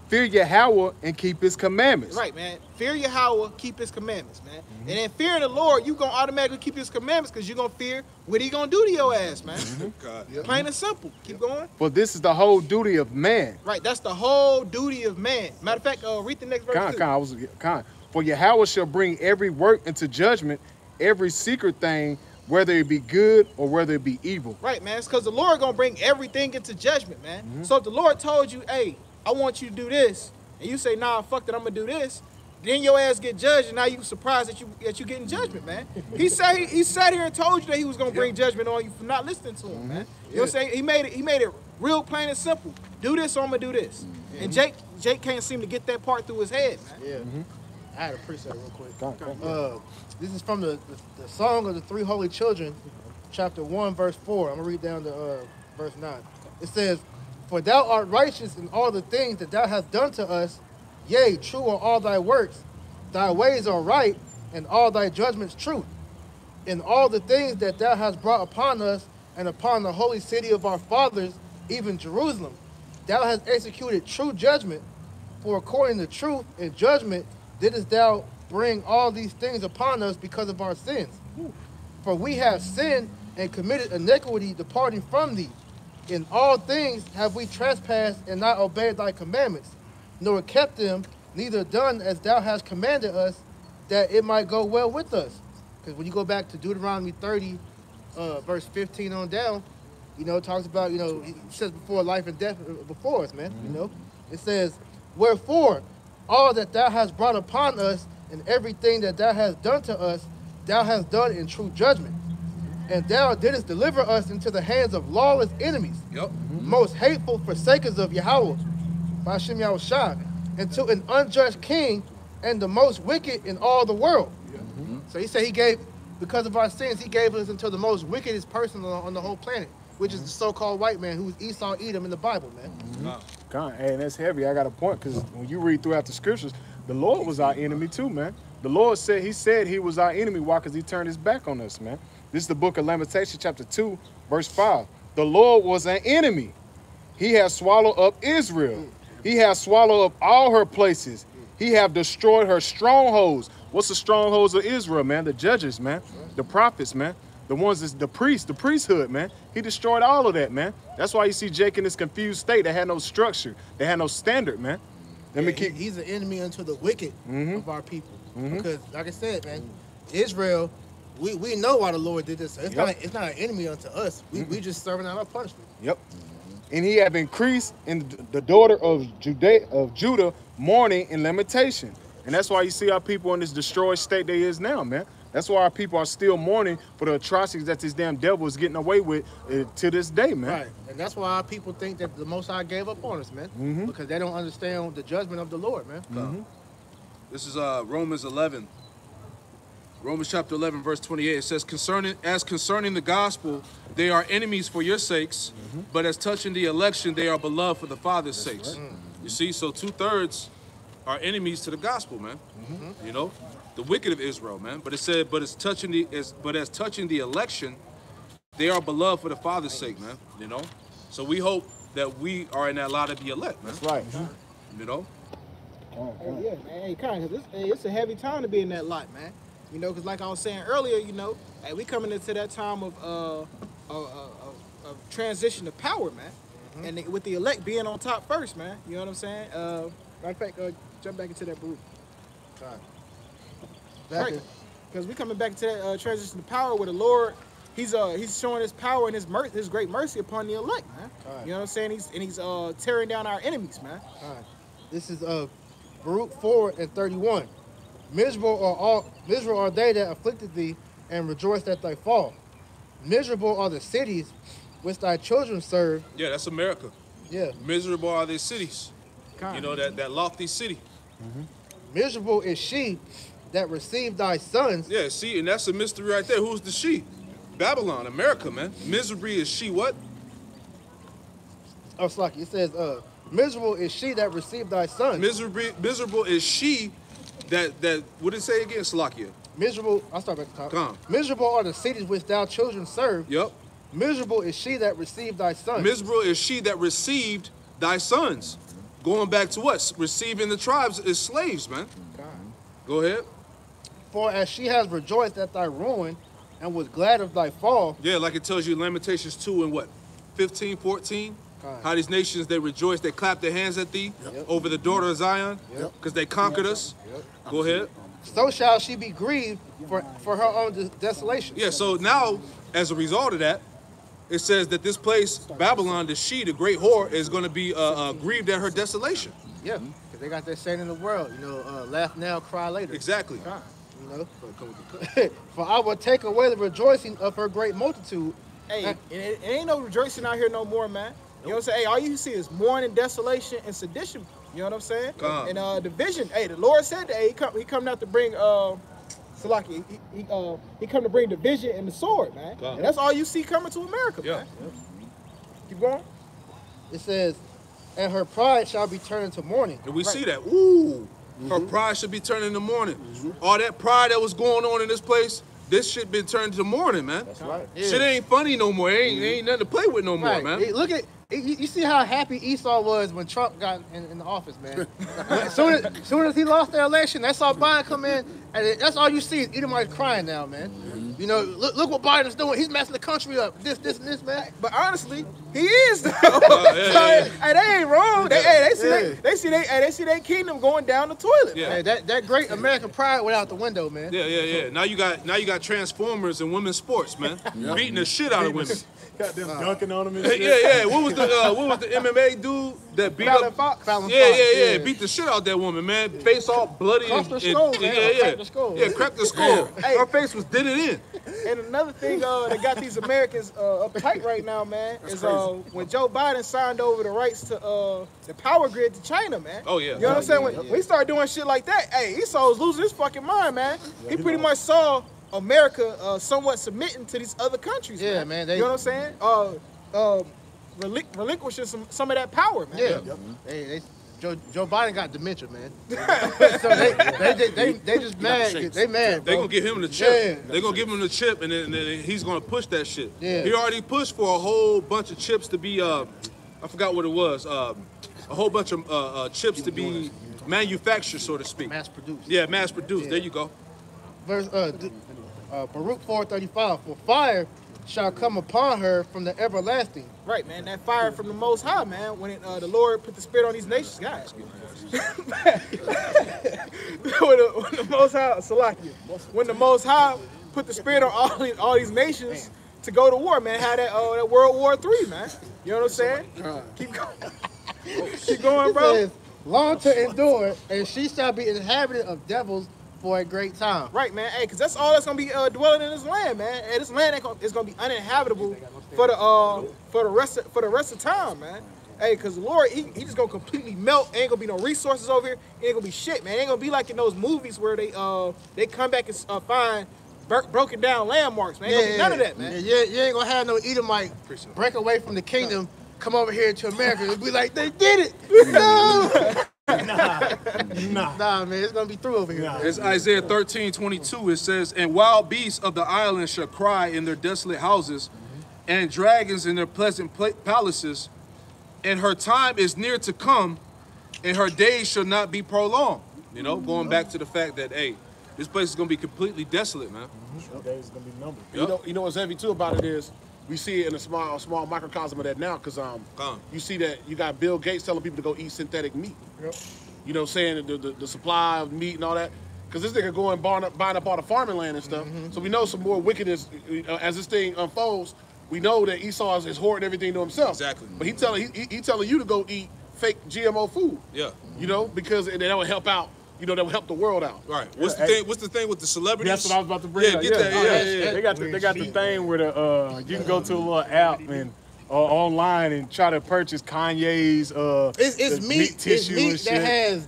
Fear Yahweh and keep his commandments. Right, man. Fear Yahweh, keep his commandments, man. And then fearing the Lord, you going to automatically keep his commandments because you're going to fear what he going to do to your ass, man. Plain and simple. Keep going. For this is the whole duty of man. Right, that's the whole duty of man. Matter of fact, read the next verse. For Yahweh shall bring every work into judgment, every secret thing, whether it be good or whether it be evil. Right, man. It's because the Lord going to bring everything into judgment, man. So if the Lord told you, hey, I want you to do this, and you say, nah, fuck that, I'm gonna do this, then your ass get judged, and now you surprised that you getting judgment, man. He sat here and told you that he was gonna bring judgment on you for not listening to him, man. You know what I'm saying? He made it real plain and simple. Do this or I'm gonna do this. And Jake can't seem to get that part through his head, man. I had to preset real quick. This is from the Song of the Three Holy Children, chapter 1, verse 4. I'm gonna read down to verse 9. It says, for thou art righteous in all the things that thou hast done to us. Yea, true are all thy works. Thy ways are right, and all thy judgments true. In all the things that thou hast brought upon us, and upon the holy city of our fathers, even Jerusalem, thou hast executed true judgment. For according to truth and judgment didst thou bring all these things upon us because of our sins. For we have sinned and committed iniquity departing from thee. In all things have we trespassed and not obeyed thy commandments, nor kept them, neither done as thou hast commanded us, that it might go well with us. Because when you go back to Deuteronomy 30, verse 15 on down, you know, it talks about, you know, it says before life and death before us, man, you know. It says, wherefore, all that thou hast brought upon us and everything that thou hast done to us, thou hast done in true judgment. And thou didst deliver us into the hands of lawless enemies, most hateful forsakers of Yahweh, by Hashem Yahushua, and to an unjust king and the most wicked in all the world. So he said he gave, because of our sins, he gave us into the most wickedest person on the whole planet, which is the so-called white man, who's Esau Edom in the Bible, man. God, hey, that's heavy. I got a point, because when you read throughout the scriptures, the Lord was our enemy too, man. The Lord said, he said he was our enemy. Why? Because he turned his back on us, man. This is the book of Lamentations, chapter 2, verse 5. The Lord was an enemy. He has swallowed up Israel. He has swallowed up all her places. He have destroyed her strongholds. What's the strongholds of Israel, man? The judges, man. The prophets, man. The ones that's the priests, the priesthood, man. He destroyed all of that, man. That's why you see Jake in this confused state. They had no structure. They had no standard, man. Let me keep. He's an enemy unto the wicked of our people. Because, like I said, man, Israel, we know why the Lord did this. So it's not an enemy unto us. We just serving out our punishment. And he have increased in the daughter of Judah mourning and lamentation. And that's why you see our people in this destroyed state they is now, man. That's why our people are still mourning for the atrocities that this damn devil is getting away with to this day, man. Right. And that's why our people think that the Most High gave up on us, man. Because they don't understand the judgment of the Lord, man. This is Romans 11. Romans chapter 11, verse 28. It says, concerning the gospel, they are enemies for your sakes, but as touching the election, they are beloved for the Father's sakes. You see, so 2/3 are enemies to the gospel, man. You know, the wicked of Israel, man. But it said, but as touching the election, they are beloved for the Father's sake, man. You know, so we hope that we are in that lot of the elect, man. That's right. You know. Yeah, man. Hey, kind of, it's a heavy time to be in that lot, man. You know, because like I was saying earlier, you know, hey, we coming into that time of transition of power, man. And with the elect being on top first, man. You know what I'm saying? Matter of fact, jump back into that group. Right. Because we coming back to that transition of power where the Lord, he's showing his power and his great mercy upon the elect, man. You know what I'm saying? He's tearing down our enemies, man. This is Baruch 4:31. Miserable are they that afflicted thee, and rejoiced at thy fall. Miserable are the cities which thy children serve. Yeah, that's America. Yeah. Miserable are their cities. You know, that lofty city. Miserable is she that received thy sons. Yeah, see, and that's a mystery right there. Who's the she? Babylon, America, man. Misery is she what? Oh, Slocky, it says, miserable is she that received thy sons. Miserable is she that what did it say again, Salakia? Miserable, I'll start at the top. Come on. Miserable are the cities which thou children serve. Yep. Miserable is she that received thy sons. Miserable is she that received thy sons. Going back to what? Receiving the tribes as slaves, man. Go ahead. For as she has rejoiced at thy ruin and was glad of thy fall. Yeah, like it tells you in Lamentations 2 and what? 15, 14? How these nations, they rejoice, they clap their hands at thee over the daughter of Zion because they conquered us. Go ahead. So shall she be grieved for her own desolation. Yeah, so now, as a result of that, it says that this place, Babylon, the great whore, is going to be grieved at her desolation. Yeah, because they got that saying in the world, you know, laugh now, cry later. Exactly. You know? For I will take away the rejoicing of her great multitude. Hey, it ain't no rejoicing out here no more, man. You know what I'm saying? Hey, all you see is mourning, desolation, and sedition. You know what I'm saying? And division. Hey, the Lord said that he come out to bring Salaki, he come to bring division and the sword, man. And that's all you see coming to America, man. Keep going. It says, and her pride shall be turned into mourning. And we see that. Ooh, her pride should be turned into mourning. All that pride that was going on in this place, this shit been turned to mourning, man. That's right. Shit ain't funny no more. It ain't nothing to play with no more, man. Hey, look at you see how happy Esau was when Trump got in the office, man. as soon as he lost the election, that's all Biden come in, and that's all you see is Edomites crying now, man. You know, look what Biden's doing. He's messing the country up. This, and this, man. But honestly, he is though. Hey, they ain't wrong. They see their kingdom going down the toilet. Yeah. Hey, that great American pride went out the window, man. Yeah. Now you got Transformers and women's sports, man. Beating the shit out of women. Got them dunking on them and shit. Yeah. What was the MMA dude that beat Fallon up Fox? Yeah. Beat the shit out that woman, man. Face all bloody. Cracked the skull, man. Cracked the skull. Hey, her face was did it in. And another thing that got these Americans uptight right now, man, is when Joe Biden signed over the rights to the power grid to China, man. Oh, yeah. You know what I'm saying? When he started doing shit like that, hey, Esau was losing his fucking mind, man. He pretty much saw America somewhat submitting to these other countries. Yeah, man. You know what I'm saying? Relinquishing some of that power, man. Yeah. Joe Biden got dementia, man. So they just mad. They mad. They gonna give him the chip. Yeah. They gonna give him the chip, and then he's gonna push that shit. Yeah. He already pushed for a whole bunch of chips to be. I forgot what it was. A whole bunch of chips to be manufactured, so to speak. Mass produced. Yeah, mass produced. Yeah. There you go. Verse Baruch 4:35. For fire shall come upon her from the everlasting. Right, man. That fire from the Most High, man. When the Lord put the Spirit on these nations, guys. when the Most High, Salakia, when the Most High put the Spirit on all these nations to go to war, man. Had that World War III, man. You know what I'm saying? Keep going. Keep going, bro. It says, long to endure, and she shall be inhabited of devils for a great time. Right, man. Hey, because that's all that's gonna be dwelling in this land, man. And this land is gonna be uninhabitable for the rest of time, man. Hey, because the Lord, he just gonna completely melt. Ain't gonna be no resources over here. Ain't gonna be shit, man. Ain't gonna be like in those movies where they come back and find broken down landmarks, man. Ain't gonna be none of that, man. Yeah, you ain't gonna have no Edomite break away from the kingdom, come over here to America and be like, they did it. No. Nah, man, it's gonna be through over here. It's Isaiah 13:22. It says, "And wild beasts of the island shall cry in their desolate houses, and dragons in their pleasant palaces. And her time is near to come, and her days shall not be prolonged." You know, going back to the fact that, hey, this place is gonna be completely desolate, man. Her days is gonna be numbered. You know what's heavy too about it is, we see it in a small microcosm of that now, because you see that you got Bill Gates telling people to go eat synthetic meat. Yep. You know, saying the supply of meat and all that, because this nigga going buying up all the farming land and stuff. So we know some more wickedness as this thing unfolds. We know that Esau is hoarding everything to himself. Exactly. But he telling you to go eat fake GMO food. Yeah. You know, because that will help out. You know, that will help the world out. Right. What's the thing? What's the thing with the celebrities? That's what I was about to bring up. Get that. Yeah. They got the thing where you can go to a little app and online and try to purchase Kanye's it's meat tissue and shit. That has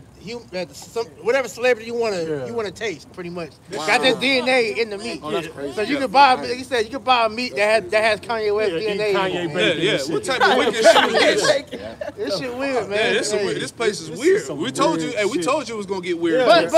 whatever celebrity you wanna taste, pretty much. Wow. Got that DNA in the meat. Oh, that's crazy. So you can buy, like you said, you can buy meat that has Kanye West DNA. Kanye bacon. Yeah. What type of wicked shit is this? This shit weird, man. Yeah, this place is weird. We told you it was gonna get weird. But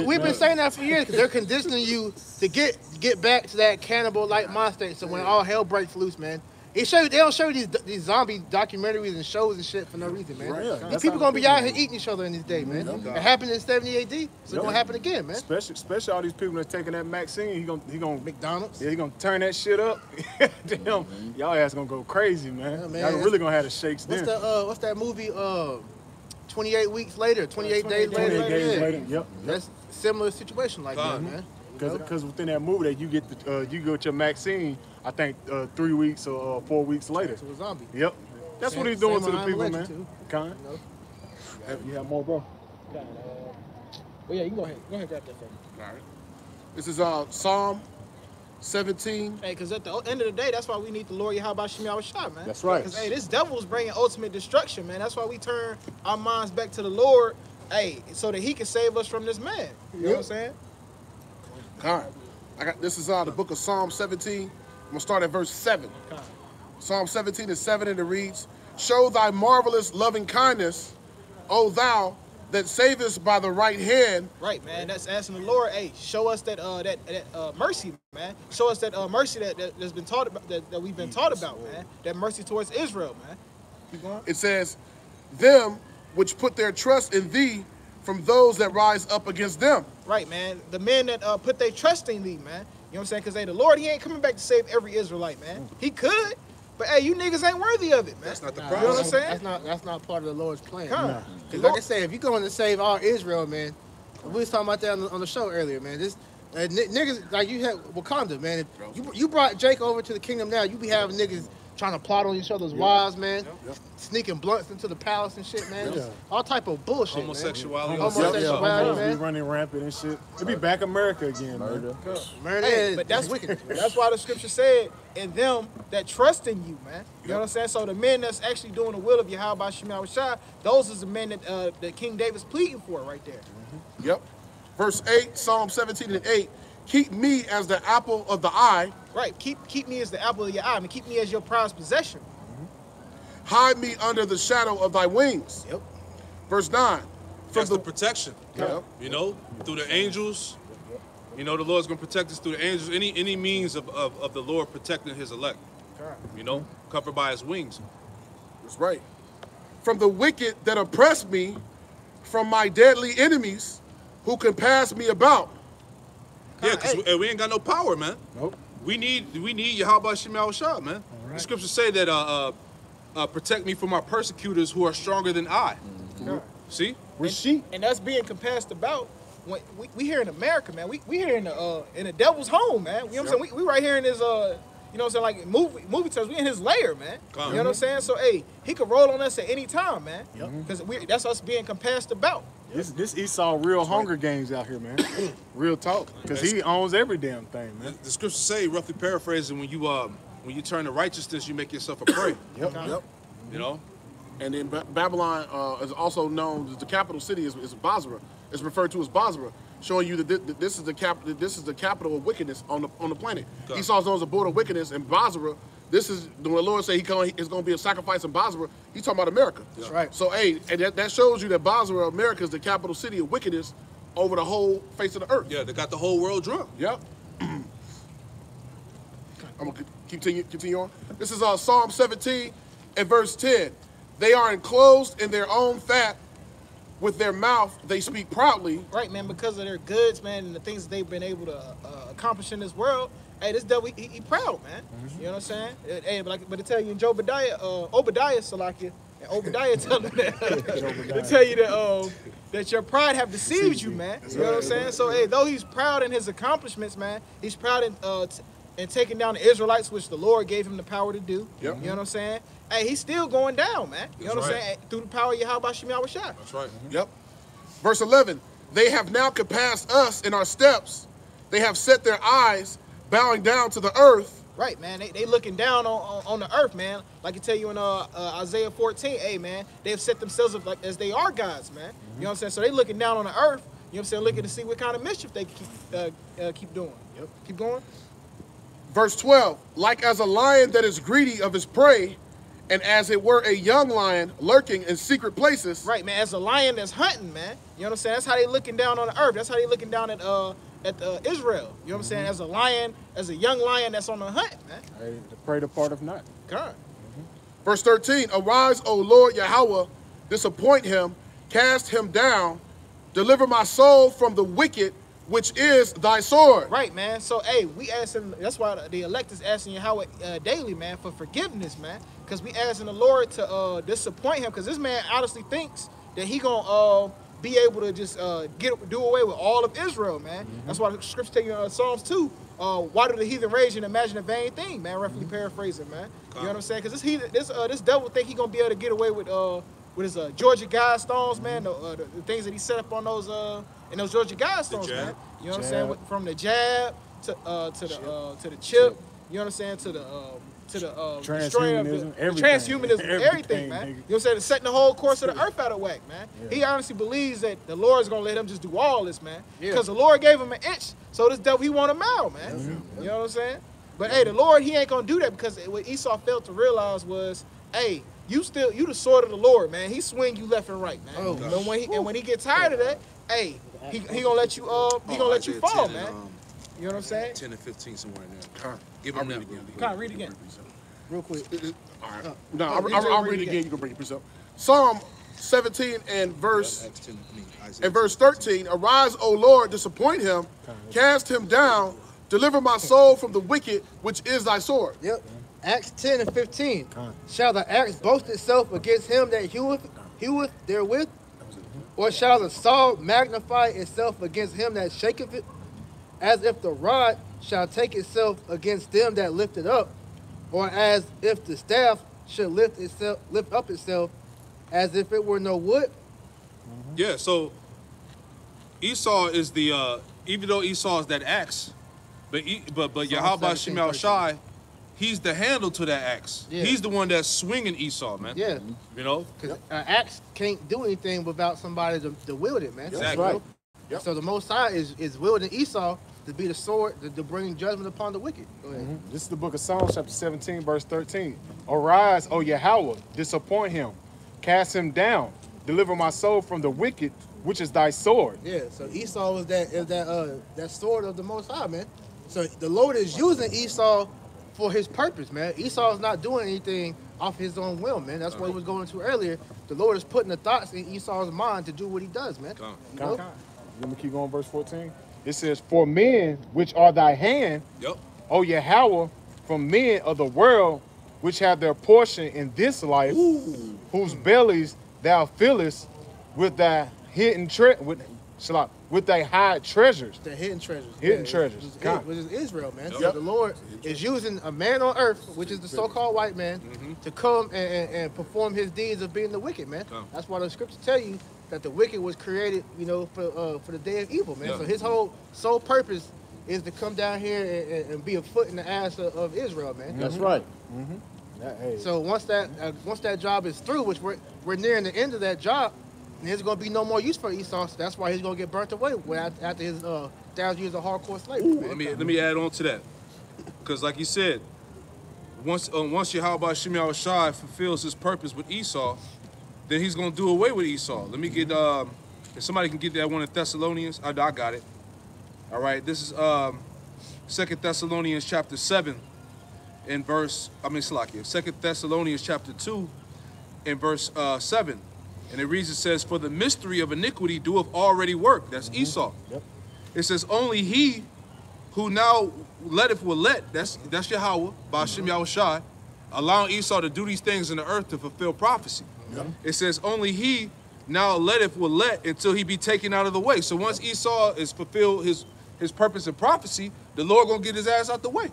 we've been saying that for years, because they're conditioning you to get back to that cannibal-like mind state. So when all hell breaks loose, man. They don't show you these zombie documentaries and shows and shit for no reason, man. Right. These people gonna be out here eating each other in this day, man. It happened in 70 AD, so it's gonna happen again, man. Especially all these people that's taking that vaccine. He gonna McDonald's. Yeah, he gonna turn that shit up. Damn, y'all ass gonna go crazy, man. Y'all really gonna have the shakes then. What's that movie? 28 weeks later, 28 days later. 28 days later. Yep. That's a similar situation like that, man. Because within that movie, that you get your vaccine, I think 3 weeks or 4 weeks later. To a zombie. Yep. That's what he's doing to the people, man. Kind. You have more, bro? Well, yeah, you can go ahead. Go ahead and grab that for me. All right. This is Psalm 17. Hey, because at the end of the day, that's why we need the Lord Yahweh Shem Yahushua, man. That's right. Because, hey, this devil is bringing ultimate destruction, man. That's why we turn our minds back to the Lord, hey, so that he can save us from this man. You know what I'm saying? All right. This is the book of Psalm 17. I'm going to start at verse 7. Psalm 17 is 7, and it reads, "Show thy marvelous loving kindness, O thou that savest by the right hand." Right, man. That's asking the Lord, hey, show us that mercy, man. Show us that mercy that's been taught about, that we've been taught about, man. That mercy towards Israel, man. Keep going. It says, "Them which put their trust in thee from those that rise up against them." Right, man. The men that put their trust in thee, man. You know what I'm saying? Because, hey, the Lord, he ain't coming back to save every Israelite, man. He could, but, hey, you niggas ain't worthy of it, man. That's not the problem. You know what I'm saying? That's not part of the Lord's plan. Because, like I said, if you're going to save all Israel, man, we was talking about that on the show earlier, man. This niggas, like you had Wakanda, man. If you brought Jake over to the kingdom now, you be having niggas trying to plot on each other's wives, man. Sneaking blunts into the palace and shit, man. All type of bullshit, Homosexuality. man. Homosexuality, man. Be running rampant and shit. It'll be back America again, man. Hey, but that's wicked. That's why the scripture said, "In them that trust in you," man. You know what I'm saying? So the men that's actually doing the will of Yahweh Shema Shai, those is the men that King David's pleading for right there. Yep. Verse 8, Psalm 17 and 8. Keep me as the apple of the eye. Right. Keep me as the apple of your eye. I mean, keep me as your prized possession. Hide me under the shadow of thy wings. Yep. Verse 9. That's the protection. Yep. You know, through the angels. You know, the Lord's going to protect us through the angels. Any means of the Lord protecting his elect. You know, covered by his wings. That's right. From the wicked that oppress me, from my deadly enemies who can pass me about. Yeah, because we ain't got no power, man. Nope. We need Yahweh Shema Shah, man. Right. The scriptures say that protect me from my persecutors who are stronger than I. See? We're sheep. And that's being compassed about. When we here in America, man. We here in the devil's home, man. You know what I'm saying? We right here in his you know what I'm saying, like movie terms, we in his lair, man. You know what I'm saying? So hey, he could roll on us at any time, man. Because that's us being compassed about. This Esau real Hunger Games out here, man. Real talk. Because he owns every damn thing, man. The scriptures say, roughly paraphrasing, when you turn to righteousness, you make yourself a prey. Yep. You know? And then Babylon is also known as the capital city is Basra. It's referred to as Basra, showing you that this is the capital. This is the capital of wickedness on the planet. Esau's known as the border of wickedness, and Basra. This is when the Lord said it's going to be a sacrifice in Basra. He's talking about America. That's right. So hey, and that shows you that Basra, America, is the capital city of wickedness over the whole face of the earth. Yeah, they got the whole world drunk. Yep. I'm gonna continue on. This is Psalm 17 and verse 10. They are enclosed in their own fat. With their mouth, they speak proudly. Right, man, because of their goods, man, and the things that they've been able to accomplish in this world. Hey, this devil, he proud, man. You know what I'm saying? Hey, but to tell you in Obadiah, Salakia, and Obadiah tell them that, to tell you that your pride have deceived you, man. You know what I'm saying? So, hey, though he's proud in his accomplishments, man, he's proud in taking down the Israelites, which the Lord gave him the power to do. Yep. You know what I'm saying? Hey, he's still going down, man. You know what I'm saying? Through the power of Yahweh Shema Shai. That's right. Yep. Verse 11. They have now compassed us in our steps. They have set their eyes, bowing down to the earth. Right, man. They looking down on the earth, man. Like I tell you in Isaiah 14, hey, man, they've set themselves up like as they are gods, man. You know what I'm saying? So they looking down on the earth, you know what I'm saying, looking to see what kind of mischief they keep doing. Yep. Keep going. Verse 12. Like as a lion that is greedy of his prey, and as it were a young lion lurking in secret places. Right, man, as a lion that's hunting, man. You know what I'm saying? That's how they looking down on the earth. That's how they looking down at Israel. You know what I'm saying? As a lion, as a young lion that's on the hunt, man. Hey, the prey depart not. God. Verse 13, arise, O Lord Yahweh, disappoint him, cast him down, deliver my soul from the wicked, which is thy sword. Right, man. So, hey, we asking, that's why the elect is asking Yahweh daily, man, for forgiveness, man. Because we asking the Lord to disappoint him, because this man honestly thinks that he gonna be able to just do away with all of Israel, man. That's why the scripture tell you Psalms 2, why do the heathen rage and imagine a vain thing, man? Roughly paraphrasing, man. You know what I'm saying? Because this devil think he gonna be able to get away with his Georgia Guidestones, man. The things that he set up on those in those Georgia Guidestones, man. You know what I'm saying? From the jab to the chip. You know what I'm saying? To the transhumanism, everything, man. You know what I'm saying? Setting the whole course of the earth out of whack, man. Yeah. He honestly believes that the Lord's gonna let him just do all this, man. Because the Lord gave him an inch, so this devil, he want a mile, man. You know what I'm saying? But hey, the Lord, he ain't gonna do that, because what Esau failed to realize was, hey, you the sword of the Lord, man. He swing you left and right, man. Oh, when he gets tired of that, hey, he gonna let you fall, man. You know what I'm saying? 10 and 15 somewhere in there. Give him that again. Come on, read again. Real quick. All right. No, I'll read it again. You can bring it yourself. Psalm 17 and verse 13. Arise, O Lord, disappoint him, cast him down, deliver my soul from the wicked, which is thy sword. Yep. Acts 10 and 15. Shall the axe boast itself against him that heweth therewith? Or shall the saw magnify itself against him that shaketh it? As if the rod shall take itself against them that lift it up. or as if the staff should lift up itself, as if it were no wood. Yeah. So Esau is the even though Esau is that axe, but Yahweh Shemel Shai, he's the handle to that axe. Yeah. He's the one that's swinging Esau, man. Yeah. You know, because an axe can't do anything without somebody to wield it, man. Exactly. That's right. Yep. So the Most High is wielding Esau to be the sword to bring judgment upon the wicked. Go ahead. This is the book of Psalms, chapter 17, verse 13. Arise, O Yahweh, disappoint him, cast him down, deliver my soul from the wicked, which is thy sword. Yeah. So Esau is that sword of the Most High, man. So the Lord is using Esau for his purpose, man. Esau is not doing anything off his own will, man. That's what we was going into earlier. The Lord is putting the thoughts in Esau's mind to do what he does, man. Let me keep going, verse 14. It says, for men which are thy hand, O Yahweh, from men of the world, which have their portion in this life, whose bellies thou fillest with thy hidden with thy hide treasures. The hidden treasures. Hidden treasures. Which is Israel, man. So the Lord is using a man on earth, which is the so-called white man, to come and perform his deeds of being the wicked, man. That's why the scriptures tell you that the wicked was created, you know, for the day of evil, man. So his whole sole purpose is to come down here and be a foot in the ass of Israel, man. That's right. So once that job is through, which we're nearing the end of that job, there's going to be no more use for Esau. So that's why he's going to get burnt away after his 1,000 years of hardcore slavery. Man. Let me add on to that, because like you said, once Yahweh Shemel Shai fulfills his purpose with Esau, then he's going to do away with Esau. Let me get, if somebody can get that one in Thessalonians, I got it. All right, this is 2 Thessalonians chapter 7 in verse, 2 Thessalonians chapter 2 in verse 7. And it reads, it says, for the mystery of iniquity doeth already work. That's Esau. It says, only he who now letteth will let, that's Yahweh, by Hashem Yahweh Shai, allowing Esau to do these things in the earth to fulfill prophecy. It says, only he now letteth will let until he be taken out of the way. So once Esau is fulfilled his purpose and prophecy, the Lord gonna get his ass out the way.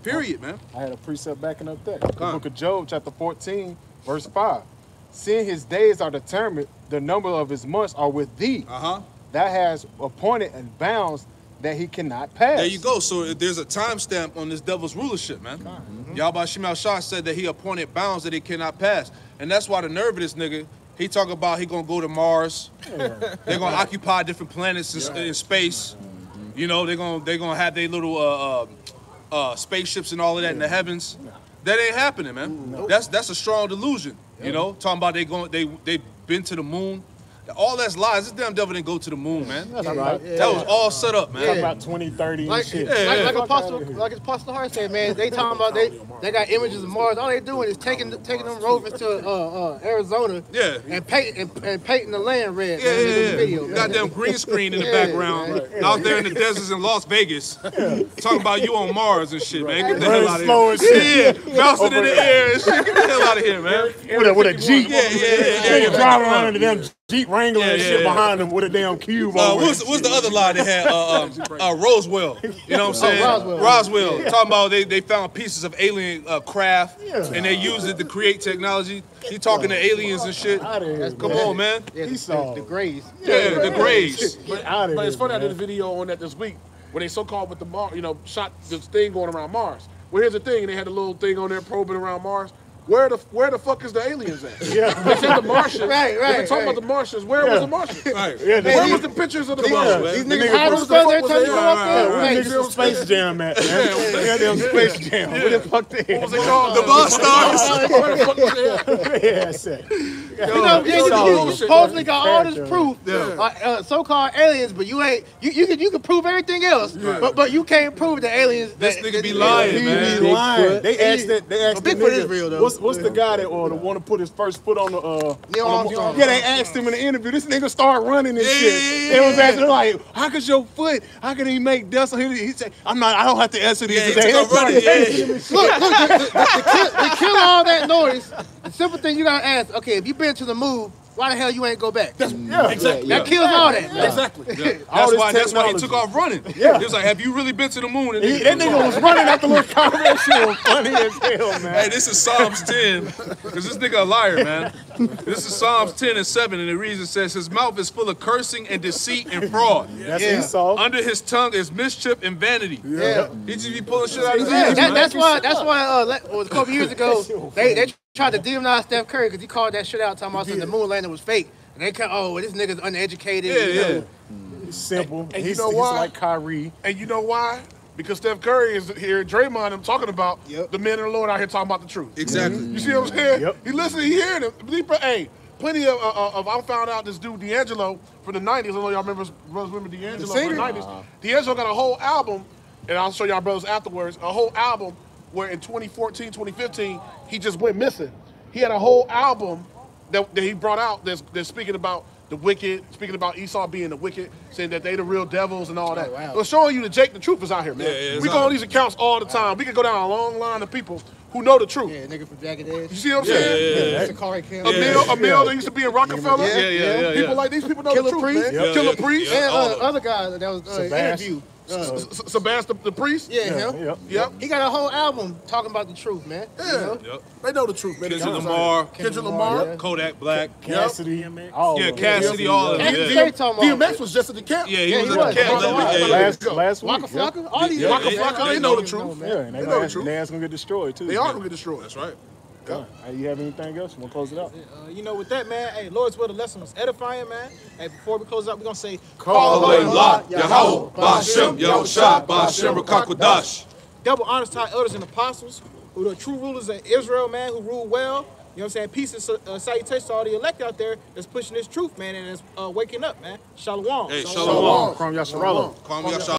Period, man. I had a precept backing up that. The book of Job, chapter 14, verse 5. Seeing his days are determined, the number of his months are with thee. That has appointed and bounds that he cannot pass. There you go. So there's a timestamp on this devil's rulership, man. Yahweh Shemel Shai said that he appointed bounds that he cannot pass. And that's why the nerve of this nigga, he talking about he gonna go to Mars. They're gonna occupy different planets in space. You know, they're gonna have their little spaceships and all of that in the heavens. That ain't happening, man. That's a strong delusion. You know, talking about they've been to the moon. All that's lies. This damn devil didn't go to the moon, man. That's right. That was all set up, man. Talking about 2030 and shit. Like Apostle Hart said, man, they talking about they got images of Mars. All they doing is taking them rovers to Arizona and painting the land red. Video, goddamn green screen in the background. Out there in the deserts in Las Vegas. Talking about you on Mars and shit, man. Get the hell out of here. Bouncing in the air and shit. Get the hell out of here, man. With a Jeep. Yeah. Driving around in the damn Jeep Wrangler and shit behind him with a damn cube over what's the other lie they had? Roswell. You know what I'm saying? Roswell. Talking about they found pieces of alien craft and they used it to create technology. He talking to aliens and shit. Come on, man. The Grays. Yeah, the Grays. But it's funny, I did a video on that this week where they so-called with the Mars, shot this thing going around Mars. Well, here's the thing, they had a little thing on there probing around Mars. Where the fuck is the aliens at? They said the Martians. Right. They talking about the Martians. Where was the Martians? Where was the pictures of the Martians? These niggas hiding stuff there telling you up there. Where the niggas from Space Jam at, man? Yeah, they on Space Jam. Where the fuck they? What was it called? The Bus Stars. Where the fuck was they at? Yeah, sick. You supposedly got all this proof, so-called aliens, but you can prove everything else, but you can't prove the aliens. This nigga be lying, man. He be lying. They asked that Bigfoot is real though. What's the guy that the one to put his first foot on the Neil Armstrong. Yeah, they asked him in the interview. This nigga started running and shit. They was asking like, how could your foot? How can he make dust? He said, I don't have to answer these today. Look, to kill all that noise, the simple thing you gotta ask, okay, if you've been to the moon, why the hell you ain't go back? Exactly. That kills all that. Yeah. Exactly. Yeah. That's why he took off running. Yeah. He was like, have you really been to the moon? And That nigga was running after little Conrad shit was funny as hell, man. Hey, this is Psalms 10, because this nigga a liar, man. This is Psalms 10 and 7, and the reason says, his mouth is full of cursing and deceit and fraud. That's Esau. Under his tongue is mischief and vanity. Yeah. He just be pulling shit out of his ass, man. That's why a couple years ago, they tried to demonize Steph Curry because he called that shit out, talking about the moon landing was fake. And they this nigga's uneducated. Yeah. He's simple. And he's, you know why? He's like Kyrie. And you know why? Because Steph Curry is here, Draymond, I'm talking about the men of the Lord out here talking about the truth. Exactly. You see what I'm saying? Yep. He listening, he hearing it. Hey, plenty of I found out this dude D'Angelo from the 90s. I know y'all remember D'Angelo from the 90s. D'Angelo got a whole album, and I'll show y'all brothers afterwards, a whole album where in 2014, 2015, he just went missing. He had a whole album that he brought out that's speaking about the wicked, speaking about Esau being the wicked, saying that they the real devils and all that. Oh, wow. So showing you that Jake the truth is out here, man. Yeah, we go on these accounts all the time. We can go down a long line of people who know the truth. Yeah, nigga from Jagged Edge. You see what I'm saying? That's a Corey Kim. A mill that used to be in Rockefeller. Yeah. People like these people know Killer the truth, Priest. man. Killer Priest. And other guy that was interviewed. Sebastian the priest. Yeah, him. Yep. He got a whole album talking about the truth, man. Yeah. They know the truth, man. Kendrick Lamar. yeah. Kodak Black. Cassidy. All of them. Cassidy, all of them. DMX was just at the camp. Yeah, he was at the camp. Last week. Waka Flocka. All these Waka Flocka, they know the truth. Yeah, and They know the truth. their ass gonna get destroyed too. They are gonna get destroyed. That's right. Hey, you have anything else? You wanna close it out? You know, with that, man, hey, Lord's will, the lesson was edifying, man. Hey, before we close out, we're going to say, Allah, Yahweh, Ba'ashem, Yahushua, Ba'ashem, Rakakwadash. double honors to our elders and apostles, who are the true rulers of Israel, man, who rule well. You know what I'm saying? Peace and salutations to all the elect out there that's pushing this truth, man, and that's waking up, man. Shalom. Hey, shalom. Kwam Yasharala. Kwam Yasharala.